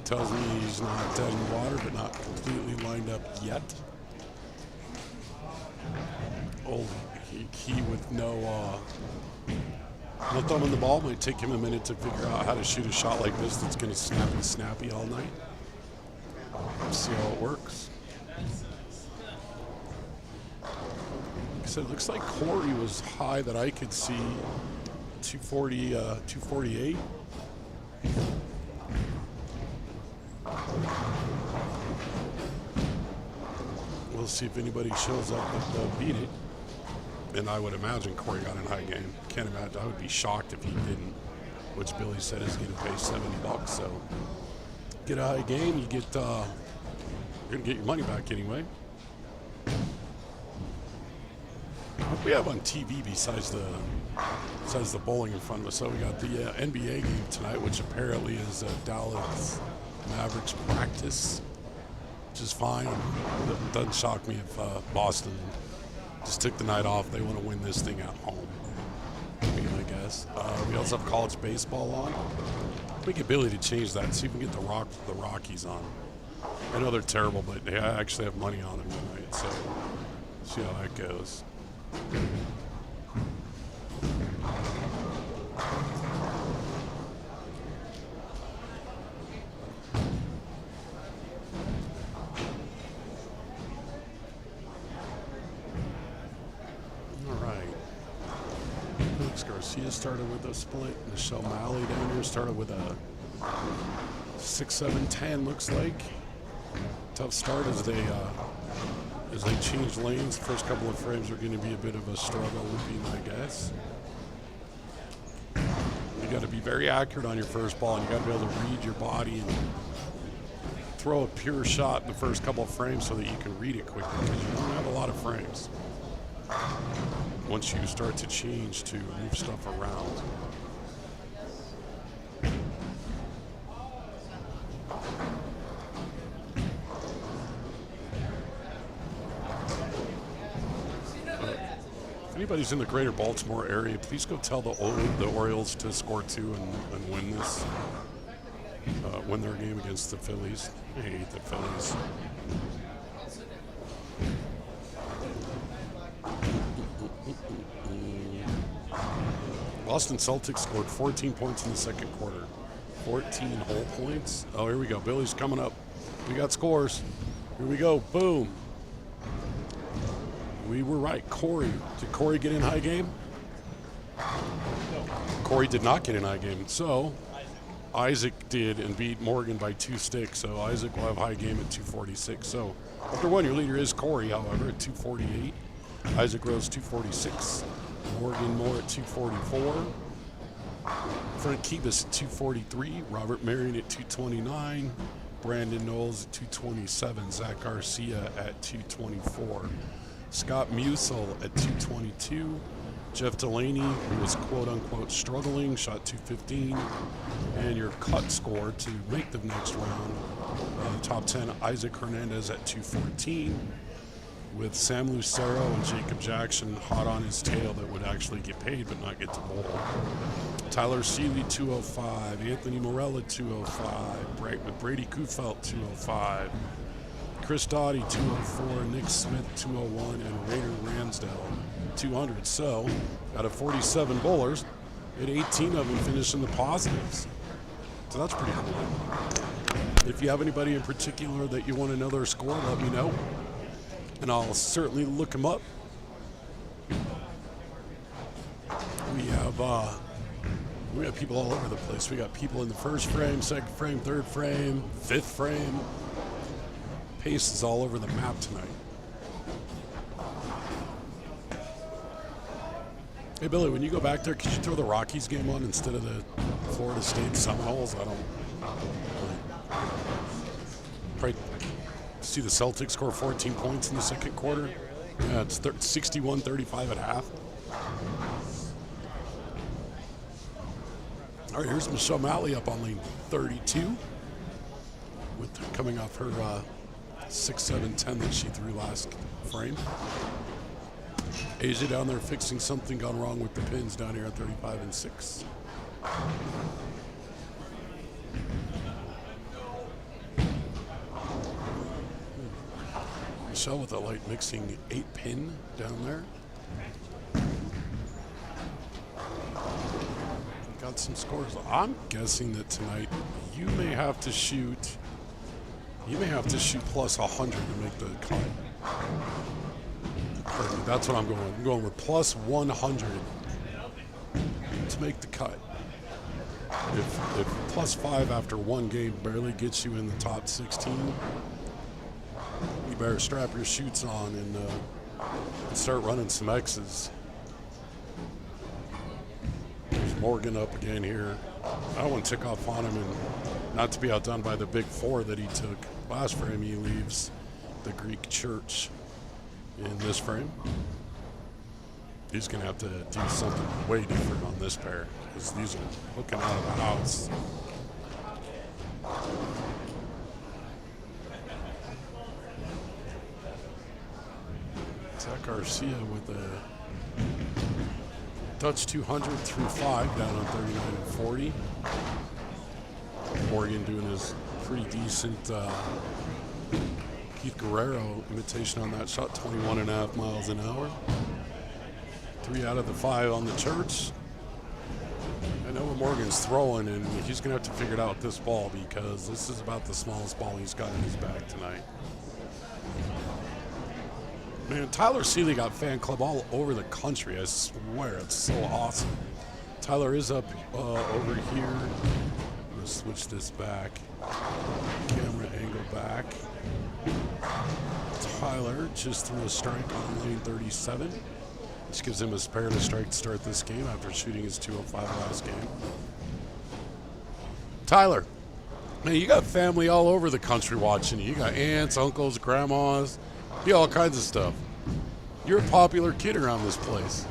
Tells me he's not dead in the water, but not completely lined up yet. Old he with no thumb in the ball. Might take him a minute to figure out how to shoot a shot like this that's going to snappy all night. See how it works. So it looks like Corey was high that I could see, 240, 248. We'll see if anybody shows up that beat it. And I would imagine Corey got in high game. Can't imagine. I would be shocked if he didn't, which Billy said is going to pay $70. So get a high game, you get you're going to get your money back anyway. What we have on TV besides the bowling in front of us? So we got the NBA game tonight, which apparently is Dallas Mavericks practice, which is fine. It doesn't shock me if Boston just took the night off. They want to win this thing at home, I guess. We also have college baseball on. We get Billy to change that, see if we can get the Rockies on. I know they're terrible, but I actually have money on them tonight, so see how that goes. Garcia started with a split. Michelle Malley down here started with a 6-7-10, looks like. Tough start as they change lanes. First couple of frames are going to be a bit of a struggle, would be my guess. You got to be very accurate on your first ball, and you got to be able to read your body and throw a pure shot in the first couple of frames so that you can read it quickly, because you don't have a lot of frames once you start to change to move stuff around. If anybody's in the greater Baltimore area, please go tell the Orioles to score 2 and win this. Win their game against the Phillies. I hate the Phillies. Boston Celtics scored 14 points in the second quarter. 14 whole points. Oh, here we go. Billy's coming up. We got scores. Here we go. Boom. We were right. Corey. Did Corey get in high game? Corey did not get an eye game. So Isaac did and beat Morgan by 2 sticks. So Isaac will have high game at 246. So after one, your leader is Corey, however, at 248. Isaac Rose 246. Morgan Moore at 244. Frank Kibis at 243. Robert Marion at 229. Brandon Knowles at 227. Zach Garcia at 224. Scott Musel at 222. Jeff Delaney, who was quote-unquote struggling, shot 215. And your cut score to make the next round, top 10, Isaac Hernandez at 214. With Sam Lucero and Jacob Jackson hot on his tail that would actually get paid but not get to bowl. Tyler Seeley, 205. Anthony Morella, 205. Brady Kufelt, 205. Chris Doughty, 204. Nick Smith, 201. And Raider Ramsdale, 200. So, out of 47 bowlers, we had 18 of them finish in the positives. So that's pretty cool. If you have anybody in particular that you want to know their score, let me know. And I'll certainly look them up. We have people all over the place. We got people in the first frame, second frame, third frame, fifth frame. Pace is all over the map tonight. Hey Billy, when you go back there, could you throw the Rockies game on instead of the Florida State Seminoles? Probably see the Celtics score 14 points in the second quarter. Yeah, it's 61-35 at half. All right, here's Michelle Malley up on lane 32, with coming off her 6-7-10 that she threw last frame. Asia down there fixing something gone wrong with the pins down here at 35 and 6. Michelle with a light mixing 8-pin down there. Got some scores. I'm guessing that tonight you may have to shoot plus 100 to make the cut. Pardon me, that's what I'm going with. I'm going with plus 100 to make the cut. If plus 5 after one game barely gets you in the top 16, you better strap your chutes on and start running some X's. There's Morgan up again here. I want to tick off on him and not to be outdone by the big 4 that he took. Last frame he leaves the Greek church. In this frame, he's going to have to do something way different on this pair because these are looking out of the house. Zach Garcia with a touch 200 through 5 down on 39 and 40. Morgan doing his pretty decent Keith Guerrero imitation on that shot, 21.5 miles an hour. 3 out of the 5 on the church. I know what Morgan's throwing, and he's going to have to figure it out with this ball because this is about the smallest ball he's got in his bag tonight. Man, Tyler Seeley got fan club all over the country. I swear, it's so awesome. Tyler is up over here. I'm going to switch this back. Camera angle back. Tyler just threw a strike on lane 37, which gives him a spare to strike to start this game after shooting his 205 last game. Tyler, man, you got family all over the country watching you. You got aunts, uncles, grandmas, you got all kinds of stuff. You're a popular kid around this place.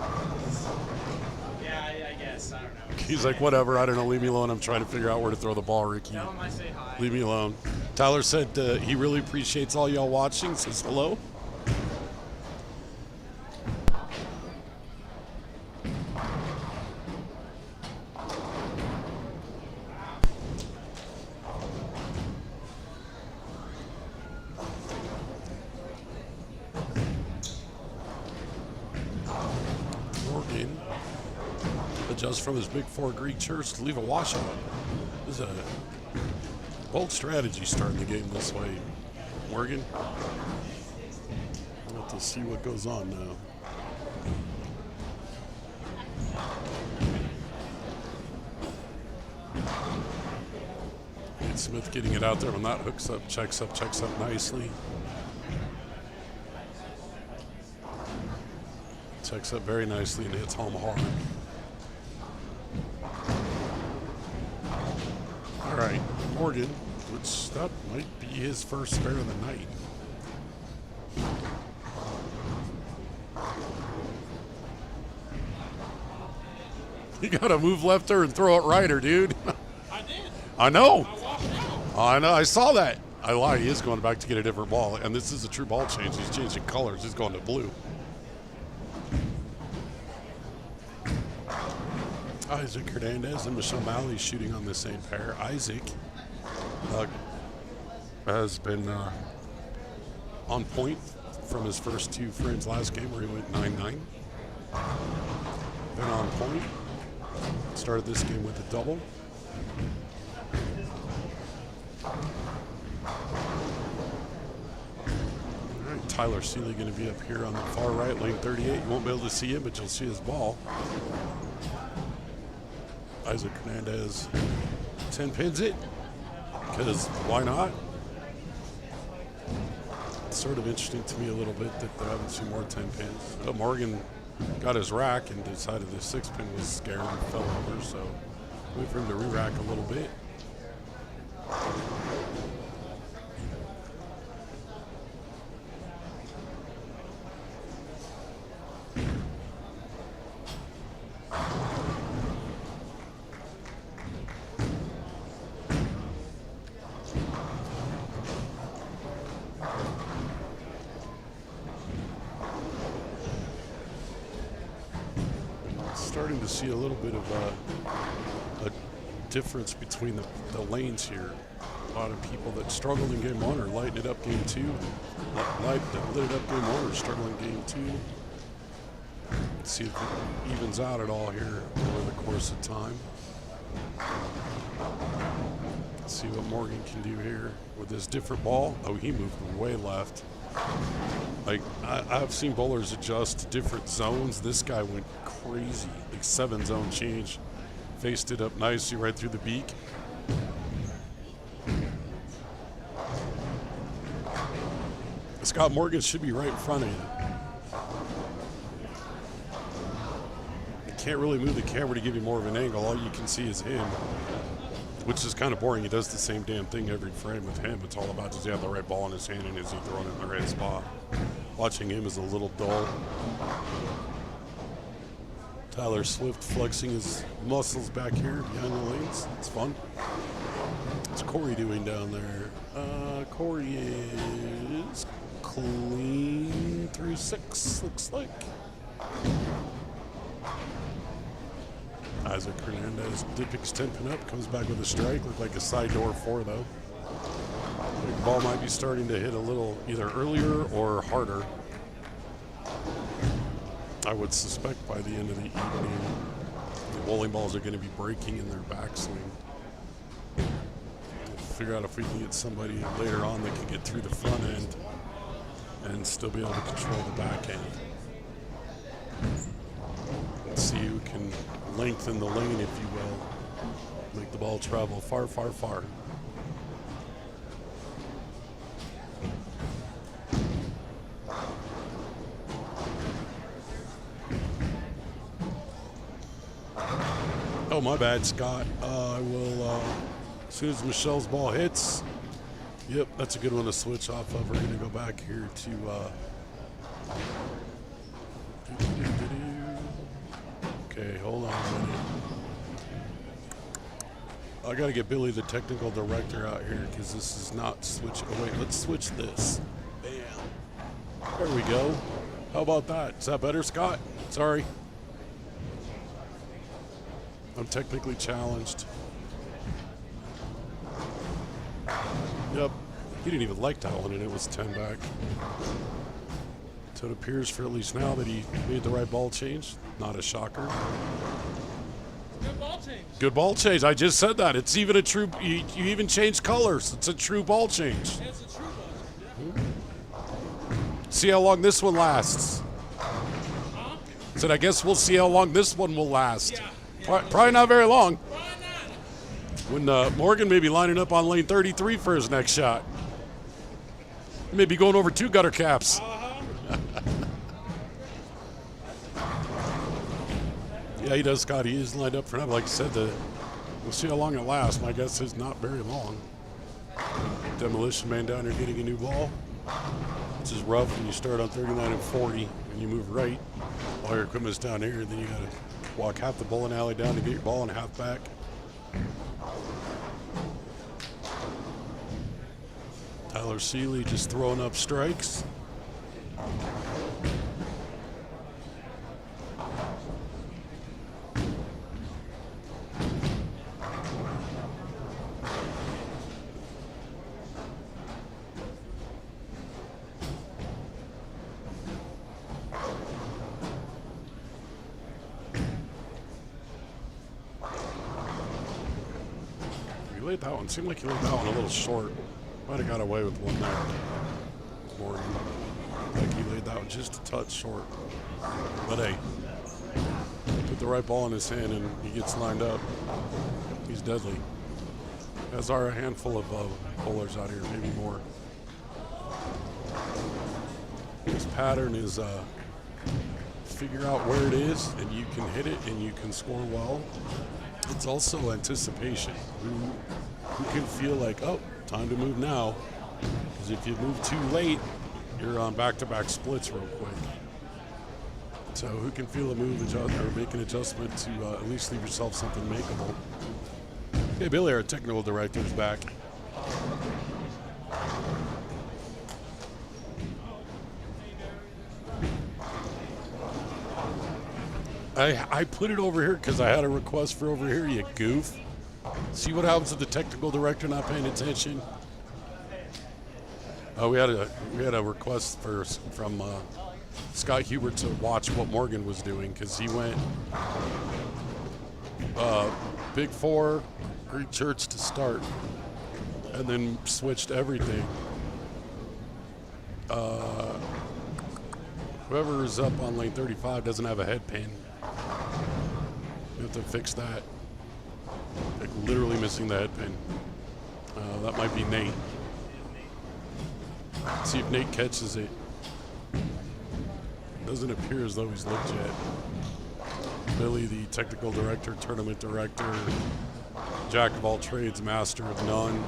Yeah, I guess. I don't know. He's like, whatever, I don't know, leave me alone. I'm trying to figure out where to throw the ball, Ricky. Tell him I say hi. Leave me alone. Tyler said he really appreciates all y'all watching. Says hello. Morgan adjusts from his big 4 Greek church to leave a washout. This is a bold strategy starting the game this way, Morgan. We'll have to see what goes on now. Smith getting it out there when that hooks up, checks up nicely. Checks up very nicely and hits home hard. All right, Morgan, which that might be his first spare of the night. You gotta move lefter and throw it righter, dude. I did. I know. I walked out. I know. I saw that. I lied. He is going back to get a different ball, and this is a true ball change. He's changing colors. He's going to blue. Isaac Hernandez and Michelle Malley shooting on the same pair. Isaac has been on point from his first 2 frames last game where he went 9-9. Been on point. Started this game with a double. All right, Tyler Seeley going to be up here on the far right, lane 38. You won't be able to see him, but you'll see his ball. Isaac Hernandez 10 pins it, because why not? It's sort of interesting to me a little bit that there haven't seen more 10 pins. Oh, Morgan got his rack and decided the 6-pin was scared and fell over, so wait for him to re-rack a little bit. Starting to see a little bit of a difference between the lanes here. A lot of people that struggled in game 1 are lighting it up game 2. That lit it up game 1 are struggling game 2. Let's see if it evens out at all here over the course of time. Let's see what Morgan can do here with this different ball. Oh, he moved way left. Like, I've seen bowlers adjust to different zones. This guy went crazy, like 7-zone change. Faced it up nicely right through the beak. Scott Morgan should be right in front of you. You can't really move the camera to give you more of an angle. All you can see is him, which is kind of boring. He does the same damn thing every frame with him. It's all about, does he have the right ball in his hand and is he throwing it in the right spot? Watching him is a little dull. Tyler Swift flexing his muscles back here behind the lanes. It's fun. What's Corey doing down there? Corey is clean through 6, looks like. Isaac Hernandez dipping his 10-pin up, comes back with a strike. Looked like a side door 4 though. The ball might be starting to hit a little either earlier or harder. I would suspect by the end of the evening, the bowling balls are going to be breaking in their backswing. We'll figure out if we can get somebody later on that can get through the front end and still be able to control the back end. Let's see who can lengthen the lane, if you will. Make the ball travel far, far, far. Oh, my bad, Scott. I will, as soon as Michelle's ball hits, yep, that's a good one to switch off of. We're going to go back here to, okay, hold on a minute. I got to get Billy, the technical director, out here because this is not switch. Oh, wait, let's switch this. Bam. There we go. How about that? Is that better, Scott? Sorry. I'm technically challenged. Yep. He didn't even like that one, and it was 10 back. So it appears for at least now that he made the right ball change. Not a shocker. Good ball change. Good ball change. I just said that. It's even a true, you even changed colors. It's a true ball change. It's a true ball change, yeah. See how long this one lasts. Huh? Said, I guess we'll see how long this one will last. Yeah. Probably not very long. Why not? When Morgan may be lining up on lane 33 for his next shot. He may be going over 2 gutter caps. Yeah, he does, Scott. He is lined up for now. Like I said, we'll see how long it lasts. My guess is not very long. Demolition Man down here getting a new ball. This is rough when you start on 39 and 40 and you move right. All your equipment's down here, and then you got to walk half the bowling alley down to get your ball and half back. Tyler Seeley just throwing up strikes. He laid that one. Seemed like he laid that one a little short. Might have got away with one there. Morgan. Like he laid that one just a touch short. But hey, put the right ball in his hand and he gets lined up. He's deadly. As are a handful of bowlers out here, maybe more. His pattern is figure out where it is and you can hit it and you can score well. It's also anticipation. Who can feel like, oh, time to move now? Because if you move too late, you're on back-to-back splits real quick. So who can feel a move or make an adjustment to at least leave yourself something makeable? Okay, Billy, our technical director, is back. I put it over here because I had a request for over here, you goof. See what happens with the technical director not paying attention? We had a request from Scott Hubert to watch what Morgan was doing because he went Big Four, Greek Church to start, and then switched everything. Whoever is up on lane 35 doesn't have a head pin. You have to fix that. Like literally missing the head pin. That might be Nate. See if Nate catches it. Doesn't appear as though he's looked yet. Billy, the technical director, tournament director, jack of all trades, master of none.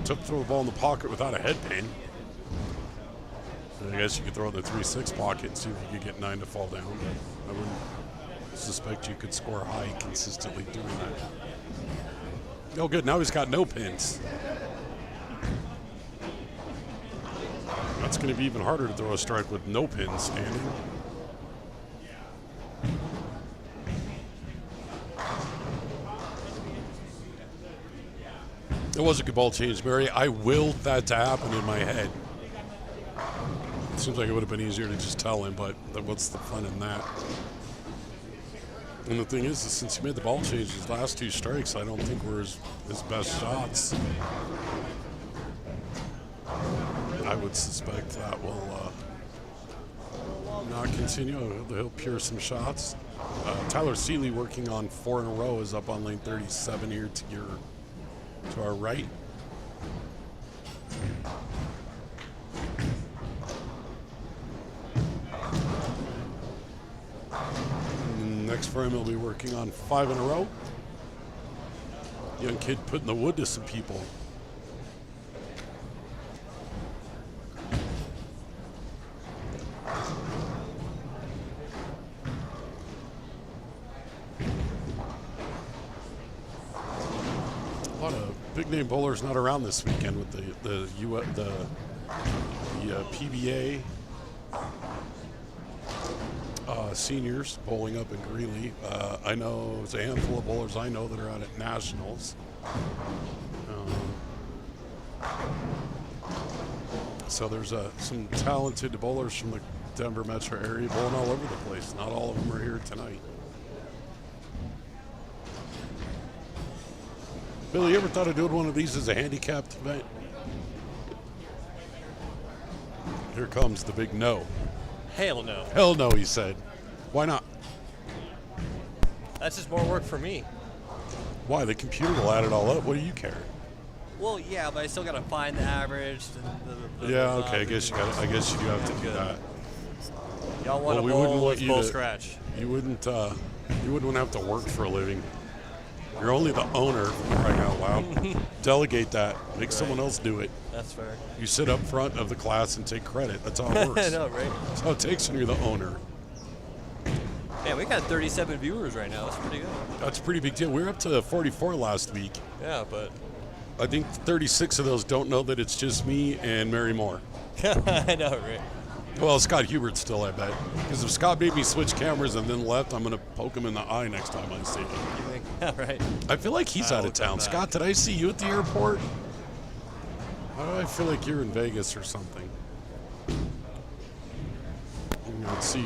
Took throw the ball in the pocket without a head pin. I guess you could throw it in the 3-6 pocket and see if you could get 9 to fall down. But I wouldn't suspect you could score high consistently doing that. Oh, good. Now he's got no pins. That's going to be even harder to throw a strike with no pins standing. It was a good ball change, Barry. I willed that to happen in my head. It seems like it would have been easier to just tell him, but what's the fun in that? And the thing is since he made the ball change, his last 2 strikes, I don't think were his best shots. I would suspect that will not continue. He'll pure some shots. Tyler Seeley working on 4 in a row is up on lane 37 here to our right. Next for him, he'll be working on 5 in a row. Young kid putting the wood to some people. A lot of big name bowlers not around this weekend with the PBA seniors bowling up in Greeley. I know there's a handful of bowlers I know that are out at nationals. So there's some talented bowlers from the Denver metro area bowling all over the place. Not all of them are here tonight. Billy, you ever thought of doing one of these as a handicapped event? Here comes the big no. Hell no. Hell no, he said. Why not? That's just more work for me. Why? The computer will add it all up. What do you care? Well, yeah, but I still gotta find the average. Yeah, okay. I guess you got. I guess you do have to do that. Y'all want Well, we a wouldn't bowl? want Let's you bowl to- scratch. You wouldn't. You wouldn't want to have to work for a living. You're only the owner, for crying out loud. Delegate that. Make someone else do it. That's fair. You sit up front of the class and take credit. That's how it works. I know, right? That's how it takes when you're the owner. Yeah, we got 37 viewers right now. That's pretty good. That's a pretty big deal. We were up to 44 last week. Yeah, but I think 36 of those don't know that it's just me and Mary Moore. I know, right? Well, Scott Hubert still, I bet. Because if Scott made me switch cameras and then left, I'm going to poke him in the eye next time I see him. You think? Yeah, right. I feel like he's out of town. Scott, did I see you at the airport? Why do I feel like you're in Vegas or something? Let's see.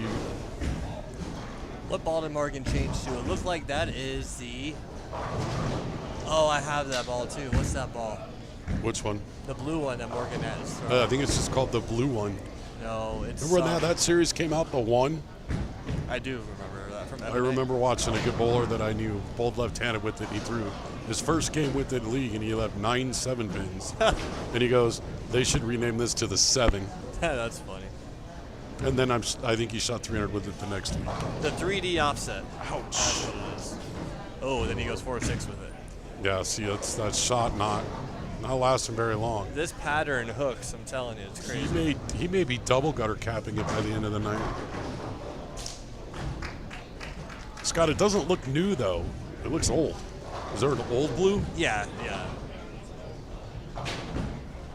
What ball did Morgan change to? It looks like that is the... Oh, I have that ball too. What's that ball? Which one? The blue one that Morgan has. I think it's just called the blue one. No, it's... Remember when that series came out, the one? I do remember that from I MMA. remember watching a good bowler that I knew, bowled left-handed with it. He threw his first game with it in league, and he left 9 7-pins. And he goes, they should rename this to the 7. That's funny. And then I think he shot 300 with it the next week. The 3D offset. Ouch. That's what it is. Oh, then he goes 4-6 with it. Yeah, see, that shot not lasting very long. This pattern hooks, I'm telling you, it's crazy. He may be double gutter capping it by the end of the night. Scott, it doesn't look new though. It looks old. Is there an old blue? Yeah.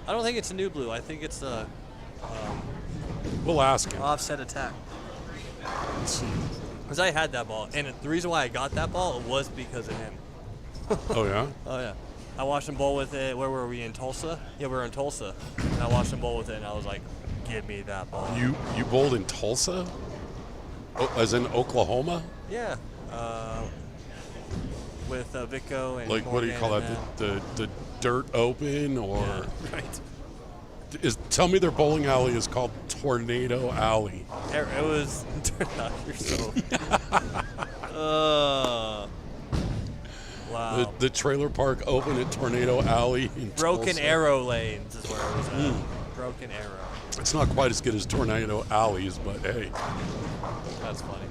I don't think it's a new blue. I think it's a We'll ask him. offset attack. Let's see. Because I had that ball, and the reason why I got that ball was because of him. Oh yeah? Oh yeah. I watched him bowl with it. Where were we, in Tulsa? Yeah, we were in Tulsa. And I watched him bowl with it, and I was like, give me that ball. You bowled in Tulsa? As in Oklahoma? Yeah. With Vico and Like, what do you call Morgan that? The Dirt Open or? Yeah, right. Tell me their bowling alley is called Tornado Alley. It was. You're so. Wow. The Trailer Park Open at Tornado Alley in Broken Tulsa. Arrow Lanes is where it was at. Broken Arrow. It's not quite as good as Tornado Alleys, but hey. That's funny.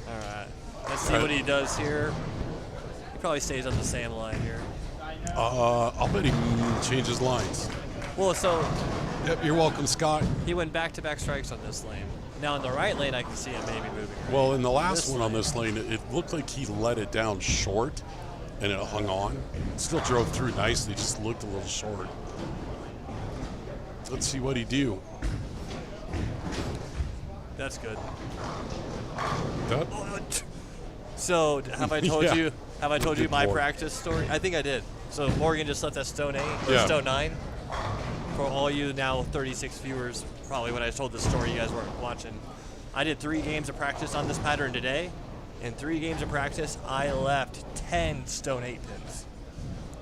All right. Let's see what he does here. He probably stays on the same line here. I'll bet he changes lines. Well, so Yep, you're welcome, Scott. he went back-to-back strikes on this lane. Now in the right lane, I can see him maybe moving. Right. Well, in the last This one on lane. this lane, it looked like he let it down short, and it hung on. Still drove through nicely, just looked a little short. Let's see what he do. That's good. That, So have I told Yeah. you? Have I told you Good my Lord. practice story? I think I did. So Morgan just left at stone 8 or Yeah. stone 9. For all you now 36 viewers, probably when I told this story, you guys weren't watching. I did 3 games of practice on this pattern today. In 3 games of practice, I left 10 stone 8 pins.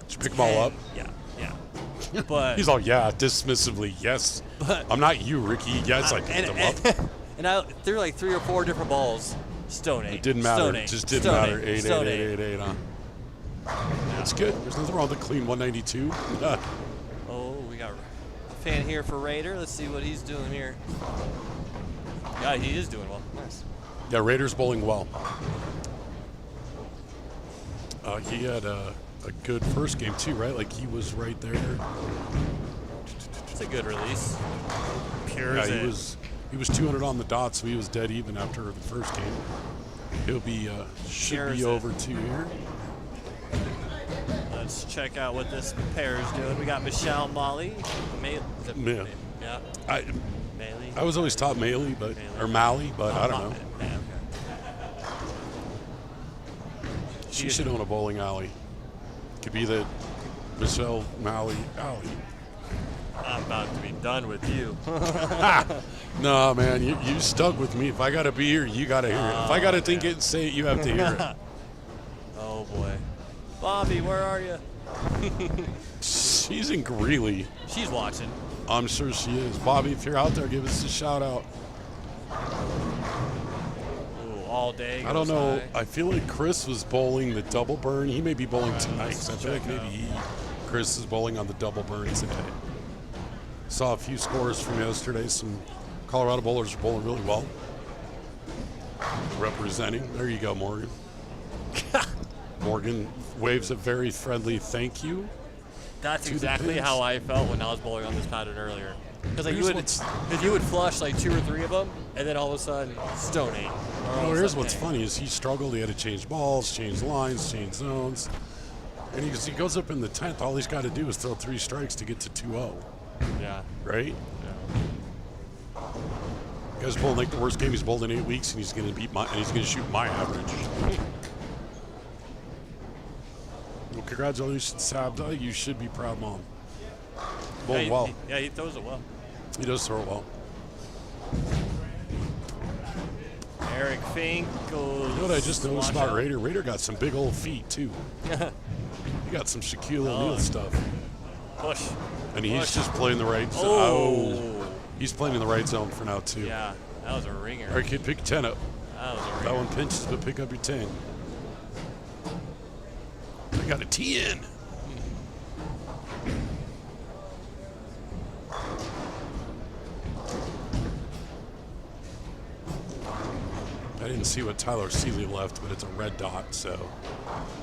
did you pick them all up? Yeah. But He's all, yeah, dismissively, yes. But- I'm not you, Ricky. Yes, I picked them up. and I threw like 3 or 4 different balls. Stone 8. It didn't matter. Stone It 8, just didn't stone matter. 8, 8, stone 8, 8, 8, 8, huh? That's good. There's nothing wrong with the clean 192. Oh, we got a fan here for Raider. Let's see what he's doing here. Yeah, he is doing well. Nice. Yeah, Raiders bowling well. He had a good first game too, right? Like he was right there. It's a good release. Pure Yeah, as it. he was 200 on the dot, so he was dead even after the first game. He'll be should Pure as be it. over 2 here. Let's check out what this pair is doing. We got Michelle Molly. Is it Yeah. Yeah. Maley. I was always taught Maley, but or Malley, but I don't know. Yeah, okay. She should own a bowling alley. Could be the Michelle Malley alley. I'm about to be done with you. No, man, you stuck with me. If I gotta be here, you gotta hear it. If I gotta think it and say it, you have to hear it. Oh boy. Bobby, where are you? She's in Greeley. She's watching. I'm sure she is. Bobby, if you're out there, give us a shout out. Ooh, all day. I don't goes know. high. I feel like Chris was bowling the double burn. He may be bowling tonight. So I feel like maybe Chris is bowling on the double burn today. Saw a few scores from yesterday. Some Colorado bowlers are bowling really well. Representing. There you go, Morgan. Morgan waves a very friendly thank you. That's to the exactly pins. how I felt when I was bowling on this pattern earlier. Because like Here's you would flush like 2 or 3 of them, and then all of a sudden, stone 8. Or all Oh, of a here's sudden, what's 8. funny is he struggled. He had to change balls, change lines, change zones. And he goes up in the 10th. All he's got to do is throw 3 strikes to get to 2-0, Yeah. right? Yeah. Guy's bowling like the worst game he's bowled in 8 weeks, and he's going to shoot my average. Well, congratulations, Sabda. You should be proud, Mom. Bowling well. Yeah, he throws it well. He does throw it well. Eric Fink goes. You know what I just noticed wash about out. Raider? Raider got some big old feet, too. He got some Shaquille O'Neal stuff. Push. And he's Push. just playing the right zone. Oh. He's playing in the right zone for now, too. Yeah, that was a ringer. All right, kid, pick 10 up. That was a ringer. That one pinches, but pick up your 10. I got a 10. I didn't see what Tyler Seeley left, but it's a red dot, so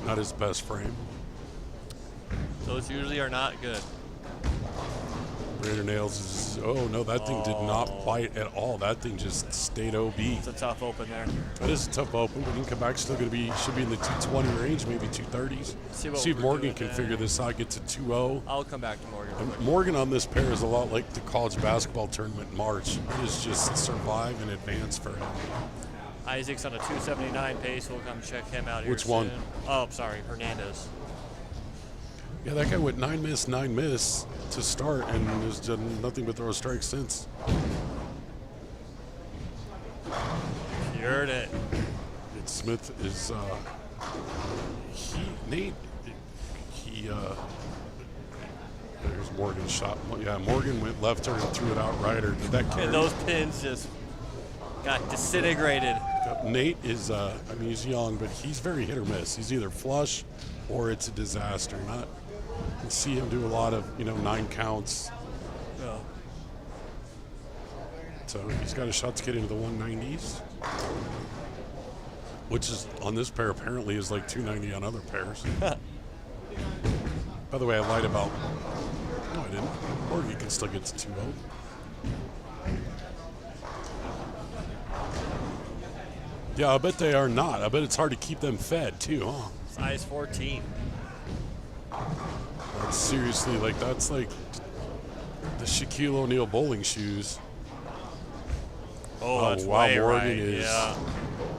not his best frame. Those usually are not good. Raider nails is, oh no, that thing did not bite at all. That thing just stayed OB. It's a tough open there. That is a tough open, but he can come back. Still going to be, should be in the 220 range, maybe 230s. See what See if we're Morgan doing can there. figure this out, get to 2-0. I'll come back to Morgan. real quick. Morgan on this pair is a lot like the college basketball tournament in March. It is just survive and advance for him. Isaac's on a 279 pace. We'll come check him out here Which one? soon. Oh, sorry, Hernandez. Yeah, that guy went 9 miss to start, and has done nothing but throw strikes since. Cured it. Smith is Nate. There's Morgan's shot. Yeah, Morgan went left turn and threw it out right. Or did that carry? And those pins just got disintegrated. Nate is, I mean, he's young, but he's very hit or miss. He's either flush or it's a disaster. You see him do a lot of, 9 counts. Yeah. So he's got a shot to get into the 190s, which is on this pair apparently is like 290 on other pairs. By the way, I lied about. No, I didn't. Morgan can still get to 2-0. Yeah, I bet they are not. I bet it's hard to keep them fed too, huh? Size 14. That's seriously, that's like the Shaquille O'Neal bowling shoes. Oh, that's wow, way Morgan right. is Yeah.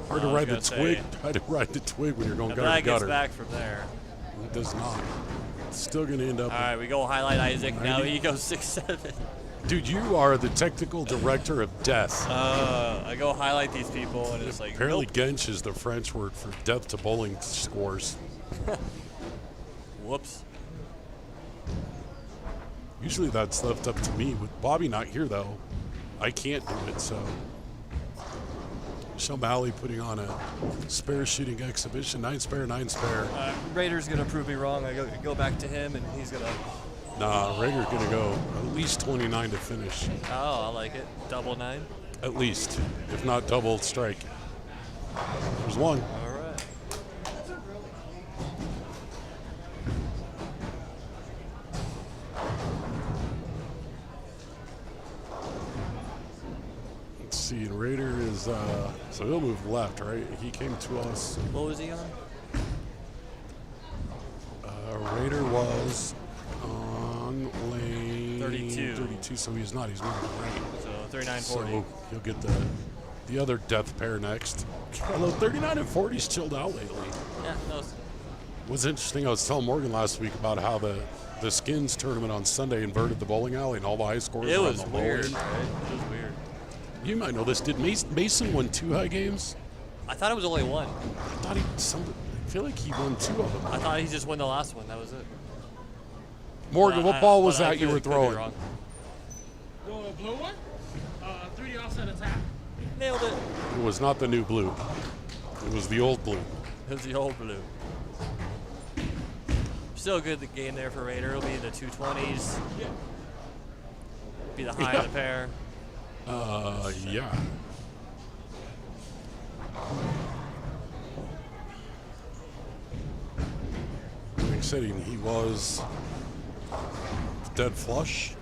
hard to I was ride the gonna twig. say. Hard to ride the twig when you're going The gutter to bag gets gutter. back from there. It does not. It's still going to end up. All right, we go highlight Isaac. Now 90. he goes 6-7. Dude, you are the technical director of death. I go highlight these people, and it's like, Apparently, nope. Gensch is the French word for death to bowling scores. Whoops. Usually that's left up to me. With Bobby not here, though, I can't do it, so. Michelle Malley putting on a spare shooting exhibition. 9 spare, 9 spare. Raider's going to prove me wrong. I go back to him, and he's going to... Nah, Rager's going to go at least 29 to finish. Oh, I like it. Double 9. At least, if not double strike. There's one. All right. Let's see, and Raider is, so he'll move left, right? He came to us. What was he on? Raider was on lane 32. 32, so he's not. He's moving right. So 39-40. So he'll get the other death pair next. Although 39 and 40's chilled out lately. Yeah, that was... What's interesting, I was telling Morgan last week about how the Skins tournament on Sunday inverted the bowling alley and all the high scores It were was on the low weird, end. right? It was weird. You might know this. Did Mason win 2 high games? I thought it was only one. I thought I feel like he won 2 of them. I thought he just won the last one. That was it. Morgan, what ball was that you were could be throwing? The blue one? 3D offset attack. Nailed it. It was not the new blue. It was the old blue. It was the old blue. Still good the game there for Raider. It'll be in the 220s. Be the high of the pair. Yeah. Like I said, he was dead flush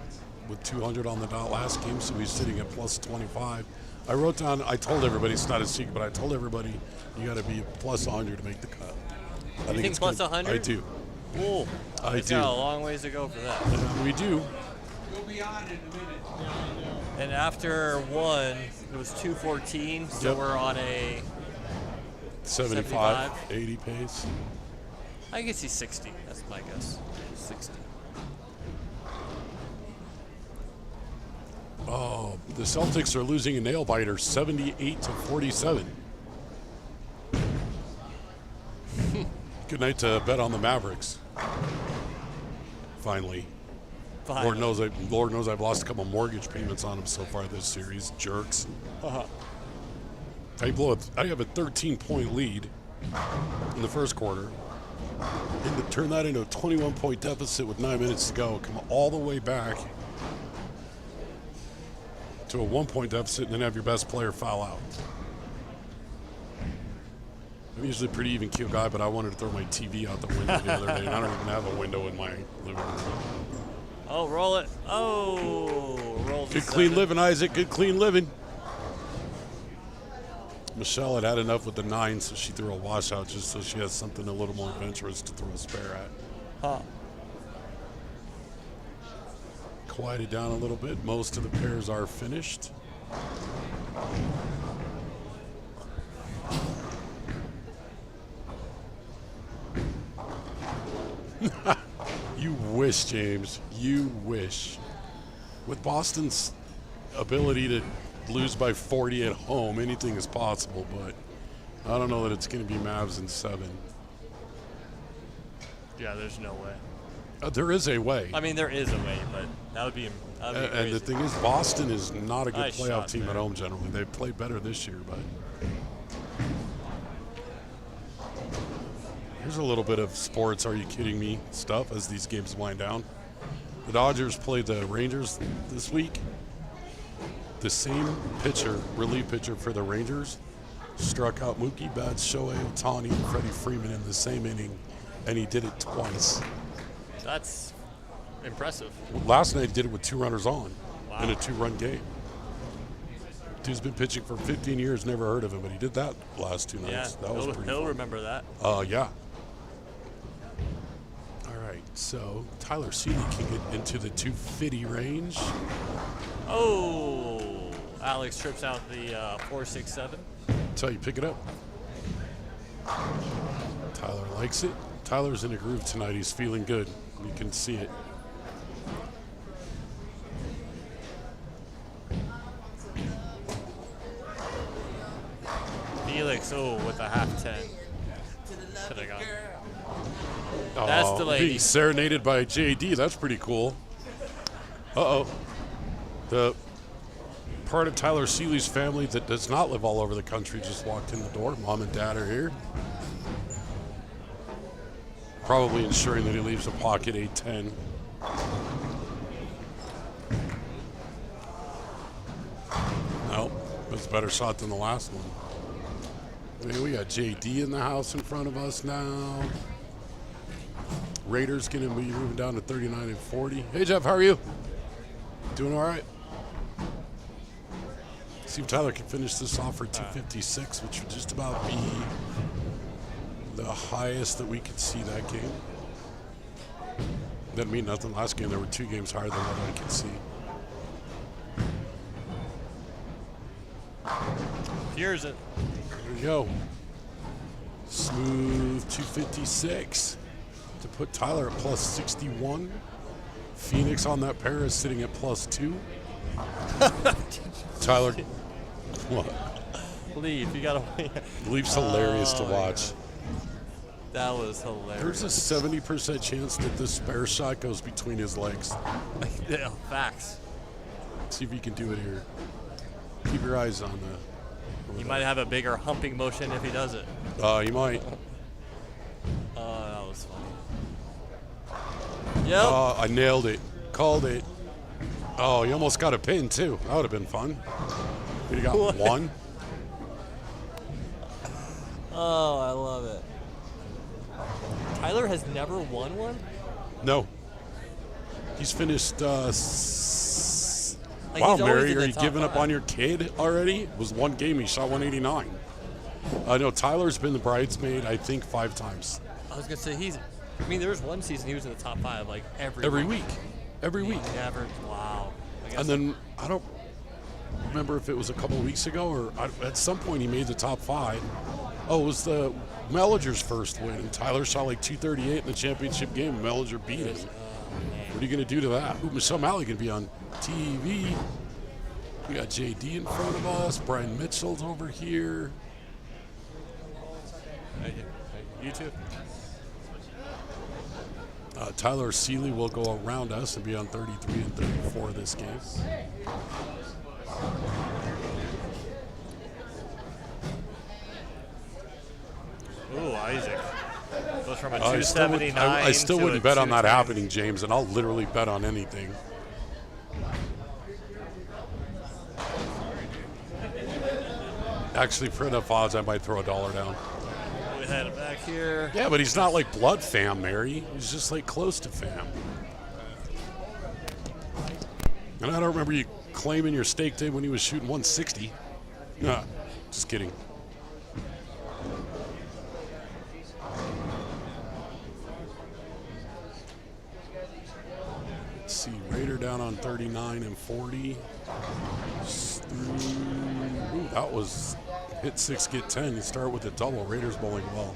with 200 on the dot last game, so he's sitting at plus 25. I wrote down, I told everybody, it's not a secret, but I told everybody you got to be plus 100 to make the cut. I You think it's plus gonna- 100? I do. Ooh, I it's do. got a long ways to go for that. We do. You'll be on in a minute. And after one, it was 214, so Yep. we're on a 75, 80 pace. I can see 60. That's my guess. 60. Oh, the Celtics are losing a nail biter, 78 to 47. Good night to bet on the Mavericks. Finally. Lord knows I've lost a couple mortgage payments on them so far this series. Jerks. I have a 13-point lead in the first quarter. And to turn that into a 21-point deficit with 9 minutes to go, come all the way back to a 1-point deficit and then have your best player foul out. I'm usually a pretty even keel guy, but I wanted to throw my TV out the window the other day, and I don't even have a window in my living room. Oh, roll it. Oh, rolls. Good clean living, Isaac. Good clean living. Michelle had had enough with the 9, so she threw a washout just so she has something a little more adventurous to throw a spare at. Huh. Quieted down a little bit. Most of the pairs are finished. You wish, James. You wish. With Boston's ability to lose by 40 at home, anything is possible, but I don't know that it's going to be Mavs in 7. Yeah, there's no way. There is a way. I mean, there is a way, but that would be And crazy. the thing is, Boston is not a good Nice playoff shot, team man. at home generally. They've played better this year, but here's a little bit of sports, are you kidding me stuff as these games wind down. The Dodgers played the Rangers this week. The same pitcher, relief pitcher for the Rangers, struck out Mookie Betts, Shohei Ohtani, and Freddie Freeman in the same inning, and he did it twice. That's impressive. Last night he did it with 2 runners on in a Wow. 2-run game. Dude's been pitching for 15 years, never heard of him, but he did that last 2 Yeah, nights. That was pretty he'll fun. remember that. Yeah. All right, so Tyler Seeley can get into the 250 range. Oh, Alex trips out the 4.67. That's how you pick it up. Tyler likes it. Tyler's in a groove tonight. He's feeling good. You can see it. Felix, with a half 10. Should have gone. That's the Being lady. serenaded by JD. That's pretty cool. Uh-oh. The part of Tyler Seeley's family that does not live all over the country just walked in the door. Mom and Dad are here. Probably ensuring that he leaves a pocket 8-10. Nope. It was a better shot than the last one. Okay, we got JD in the house in front of us now. Raiders going to be moving down to 39 and 40. Hey, Jeff, how are you? Doing all right? See if Tyler can finish this off for 256, which would just about be the highest that we could see that game. Didn't mean nothing. Last game, there were 2 games higher than what I could see. Here's it. There you go. Smooth 256 to put Tyler at plus 61. Phoenix on that pair is sitting at plus 2. Tyler, what? Leaf, you gotta. Leaf's hilarious to watch. That was hilarious. There's a 70% chance that this spare shot goes between his legs. Yeah, facts. See if you can do it here. Keep your eyes on He might have a bigger humping motion if he does it. You might. That was funny. Yep. I nailed it. Called it. Oh, you almost got a pin, too. That would have been fun. You got What? one. Oh, I love it. Tyler has never won one? No. He's finished. Like, Wow, he's always Mary, in are the you top giving up 5. on your kid already? It was one game. He shot 189. No, Tyler's been the bridesmaid, I think, 5 times. I was going to say, there was one season he was in the top 5, like, Every week. Every week. Never. Wow. I guess And then, I don't remember if it was a couple of weeks ago or at some point he made the top 5. Oh, it was the Mellinger's first win. And Tyler shot like 238 in the championship game. Mellinger beat him. What are you going to do to that? Ooh, Michelle Malley going to be on TV. We got JD in front of us. Brian Mitchell's over here. You too. Tyler Seeley will go around us and be on 33 and 34 this game. Ooh, Isaac. Goes from a I still, 279 I still to wouldn't a bet on that 210. happening, James, and I'll literally bet on anything. Actually, for enough odds, I might throw $1 down. We had it back here. Yeah, but he's not like blood fam, Mary. He's just like close to fam. And I don't remember you claiming your stake day when he was shooting 160. Nah, just kidding. Let's see, Raider down on 39 and 40. Ooh, that was hit 6, get 10. You start with a double. Raiders bowling well.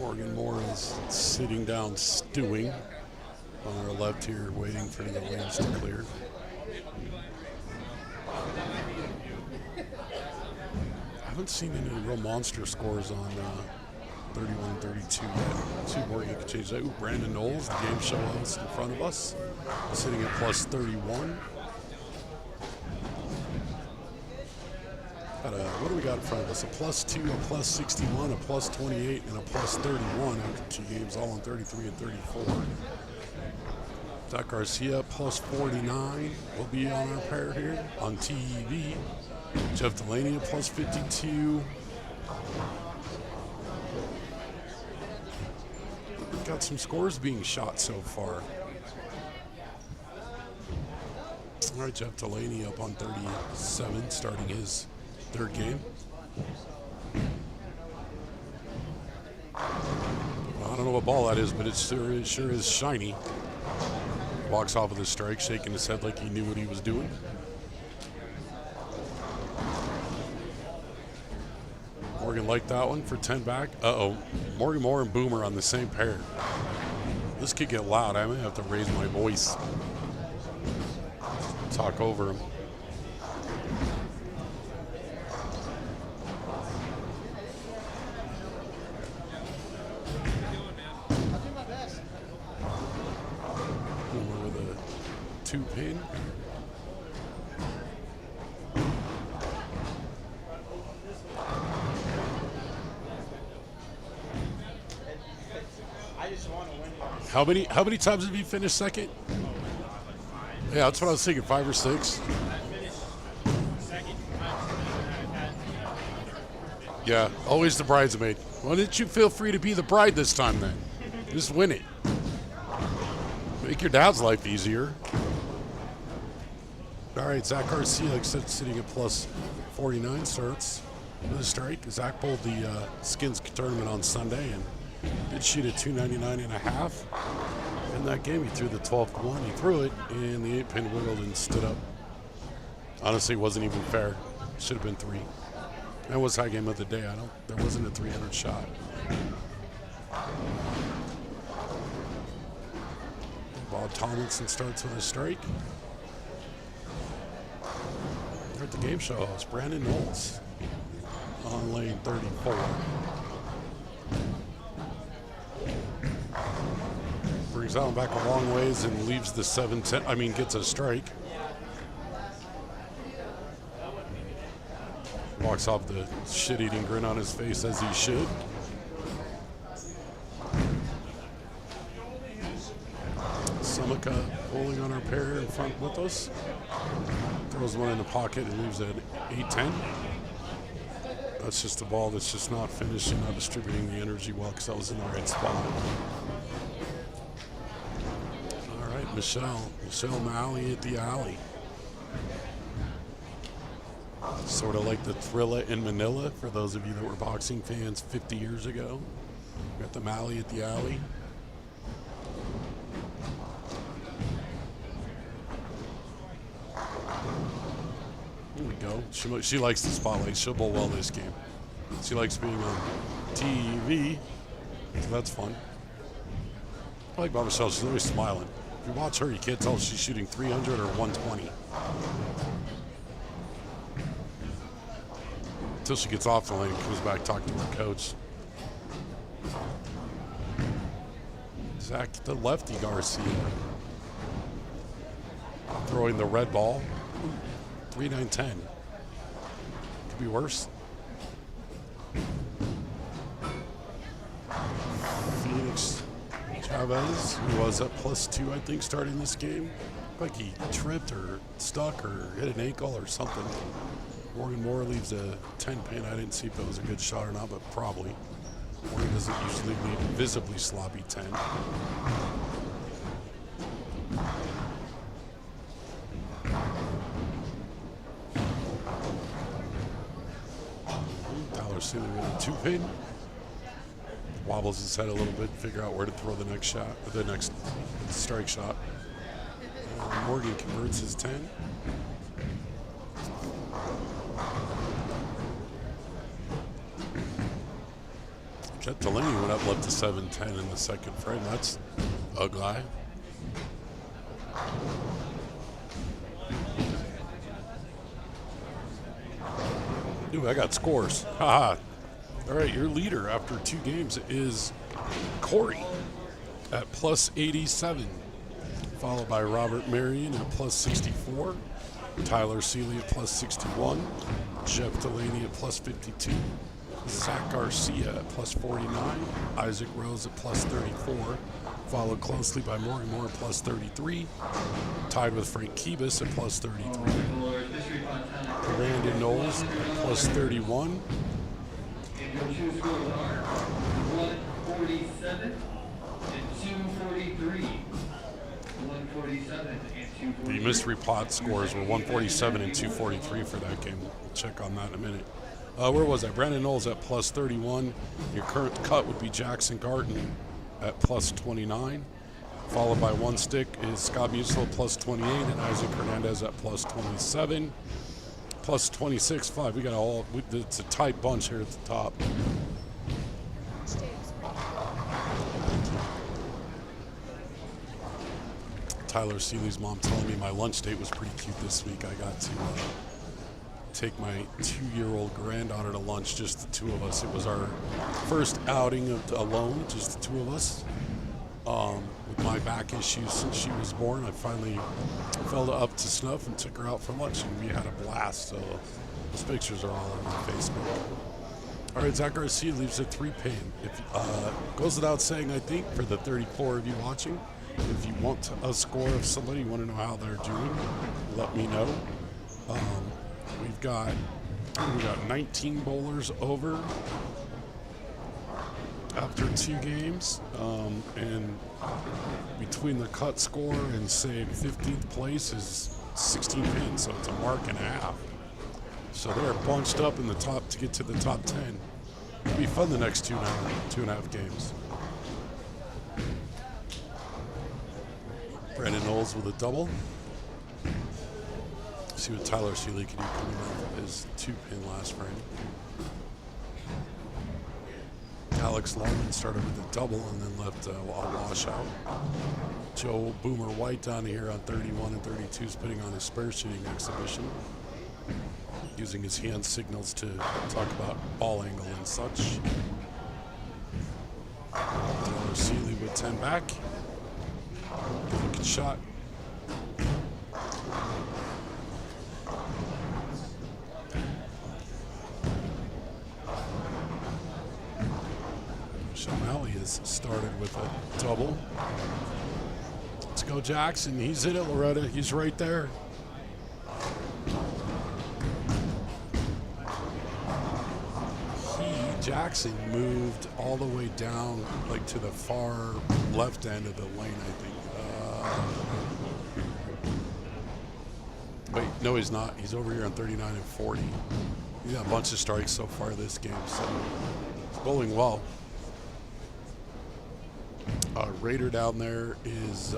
Morgan Moore is sitting down stewing on our left here, waiting for the lanes to clear. I haven't seen any real monster scores on 31 and 32 yet. See if Morgan can change that. Ooh, Brandon Knowles, the game show host in front of us, sitting at plus 31. What do we got in front of us? A plus 2, a plus 61, a plus 28, and a plus 31 after 2 games, all on 33 and 34. Zach Garcia, plus 49, will be on our pair here on TV. Jeff Delaney, plus 52. Got some scores being shot so far. All right, Jeff Delaney up on 37, starting his 3rd game. Well, I don't know what ball that is, but it sure is shiny. Walks off of the strike, shaking his head like he knew what he was doing. Morgan liked that one for 10 back. Uh-oh, Morgan Moore and Boomer on the same pair. This could get loud. I may have to raise my voice. Talk over him. Boomer with a 2-pin. How many times have you finished second? Yeah, that's what I was thinking, 5 or 6. Yeah, always the bridesmaid. Why didn't you feel free to be the bride this time then? Just win it. Make your dad's life easier. All right, Zach Garcia, like I said, sitting at plus 49, starts with a strike. Zach bowled the Skins tournament on Sunday and did shoot at 299.5. In that game, he threw the 12th one. He threw it, and the 8-pin wiggled and stood up. Honestly, it wasn't even fair. Should have been 3. That was high game of the day. There wasn't a 300 shot. Bob Tomlinson starts with a strike. They're at the game show host, Brandon Knowles. on lane 34. Brings that one back a long ways and leaves the 7-10. I mean, gets a strike. Walks off the shit-eating grin on his face as he should. Sumika pulling on our pair in front with us. Throws one in the pocket and leaves at 8-10. That's just a ball that's just not finishing, not distributing the energy well because that was in the right spot. All right, Michelle Malley at the alley. Sort of like the Thrilla in Manila, for those of you that were boxing fans 50 years ago. Got the Malley at the alley. There we go. She likes the spotlight. She'll bowl well this game. She likes being on TV, so that's fun. I like Bob Michelle. She's always smiling. If you watch her, you can't tell if she's shooting 300 or 120. Until she gets off the lane and comes back talking to her coach. Zach, the lefty Garcia. Throwing the red ball. 3-9-10. Could be worse. Phoenix Chavez, who was at +2, I think, starting this game. Like he tripped or stuck or hit an ankle or something. Morgan Moore leaves a 10 pin. I didn't see if that was a good shot or not, but probably. Morgan doesn't usually leave a visibly sloppy 10. Tyler Seeley with a 2 pin. Wobbles his head a little bit, figure out where to throw the next shot, the next strike shot. Morgan converts his 10. Jet Delaney went up left to 7-10 in the second frame. That's ugly. Ooh, I got scores. Haha. All right, your leader after 2 games is Corey at +87, followed by Robert Marion at +64, Tyler Seeley at +61, Jeff Delaney at +52, Zach Garcia at +49, Isaac Rose at +34, followed closely by Morgan Moore at +33, tied with Frank Kibis at +33, Brandon Knowles at +31. Your two scores are 147 and 243. 147 and 243. The mystery pot scores were 147 and 243 for that game. We'll check on that in a minute. Where was I? Brandon Knowles at +31. Your current cut would be Jackson Garton at +29. Followed by one stick is Scott Musial at +28 and Isaac Hernandez at +27. +26.5. We got all. It's a tight bunch here at the top. Tyler Seeley's mom telling me my lunch date was pretty cute this week. I got to take my 2-year-old granddaughter to lunch, just the 2 of us. It was our first outing alone, just the 2 of us. With my back issues since she was born, I finally fell up to snuff and took her out for lunch, and we had a blast. So those pictures are all on my Facebook. All right, Zach Garcia leaves a 3 pin. If goes without saying, I think, for the 34 of you watching, if you want a score of somebody, you want to know how they're doing, let me know. We've got 19 bowlers over after 2 games, and between the cut score and say 15th place is 16 pins, so it's a mark and a half. So they're bunched up in the top to get to the top 10. It'll be fun the next 2.5 games. Brandon Knowles with a double. See what Tyler Seeley can do coming off his 2-pin last frame. Alex Longman started with a double and then left a washout. Joe Boomer White down here on 31 and 32 is putting on his spare shooting exhibition. using his hand signals to talk about ball angle and such. Taylor Seeley with 10 back. Good looking shot. O'Malley has started with a double. Let's go, Jackson. He's in it, Loretta. He's right there. Jackson moved all the way down, like to the far left end of the lane, I think. Wait, no, he's not. He's over here on 39 and 40. He's got a bunch of strikes so far this game, so he's bowling well. Raider down there is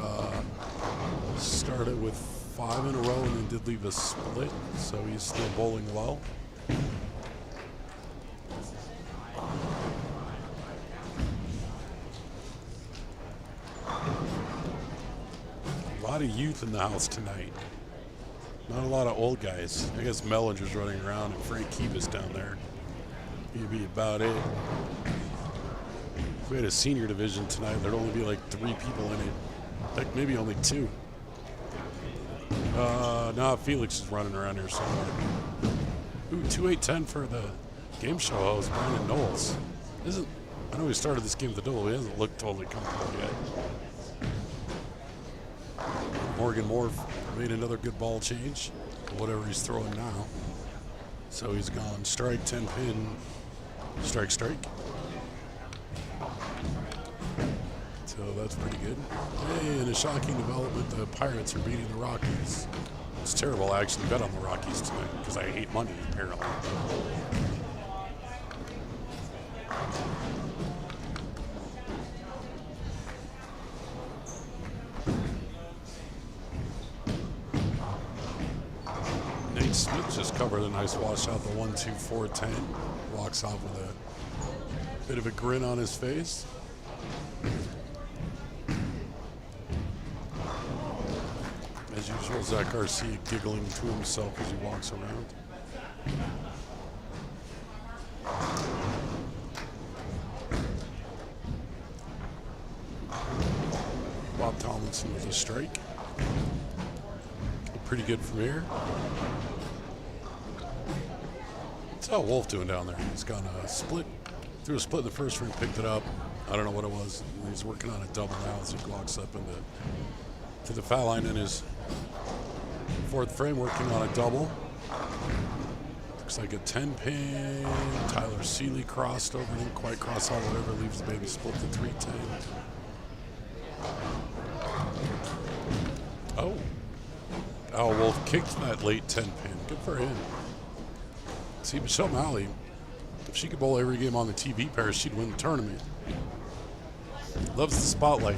started with 5 in a row and then did leave a split, so he's still bowling well. A lot of youth in the house tonight. Not a lot of old guys. I guess Mellinger's running around and Frank Kivas down there. He'd be about it. If we had a senior division tonight, there'd only be like 3 people in it. Like maybe only 2. No, Felix is running around here somewhere. Ooh, 2-8-10 for the game show host, Brandon Knowles. I know he started this game with the double, but he hasn't looked totally comfortable yet. Morgan Moore made another good ball change, whatever he's throwing now. So he's gone strike, 10 pin, strike, strike. So that's pretty good. Hey, in a shocking development, the Pirates are beating the Rockies. It's terrible. I actually bet on the Rockies tonight because I hate money, apparently. Nate Smith just covered a nice washout, the 1-2-4-10. Walks off with a bit of a grin on his face. As usual, Zach Garcia giggling to himself as he walks around. Bob Tomlinson with a strike. Pretty good from here. What's Al Wolf doing down there? He's gone a split, threw a split in the first frame, picked it up. I don't know what it was. He's working on a double now as he walks up to the foul line in his 4th frame, working on a double. Looks like a 10 pin. Tyler Seeley crossed over, didn't quite cross all the way over, leaves the baby split to 310. Oh. Al Wolf kicked that late 10 pin. Good for him. See, Michelle Malley, if she could bowl every game on the TV pair, she'd win the tournament. Loves the spotlight.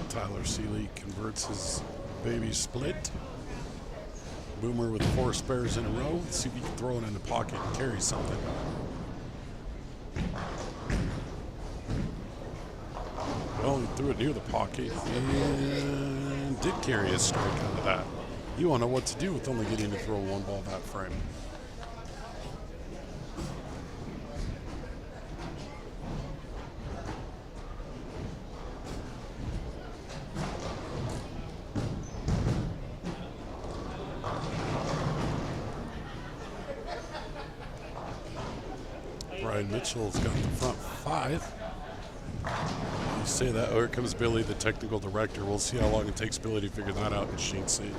Tyler Seeley converts his baby split. Boomer with 4 spares in a row. Let's see if he can throw it in the pocket and carry something. Well, he threw it near the pocket and did carry a strike out of that. You won't know what to do with only getting to throw 1 ball that frame. Brian Mitchell's got the front 5. You say that, here comes Billy, the technical director. We'll see how long it takes Billy to figure that out in Sheen City.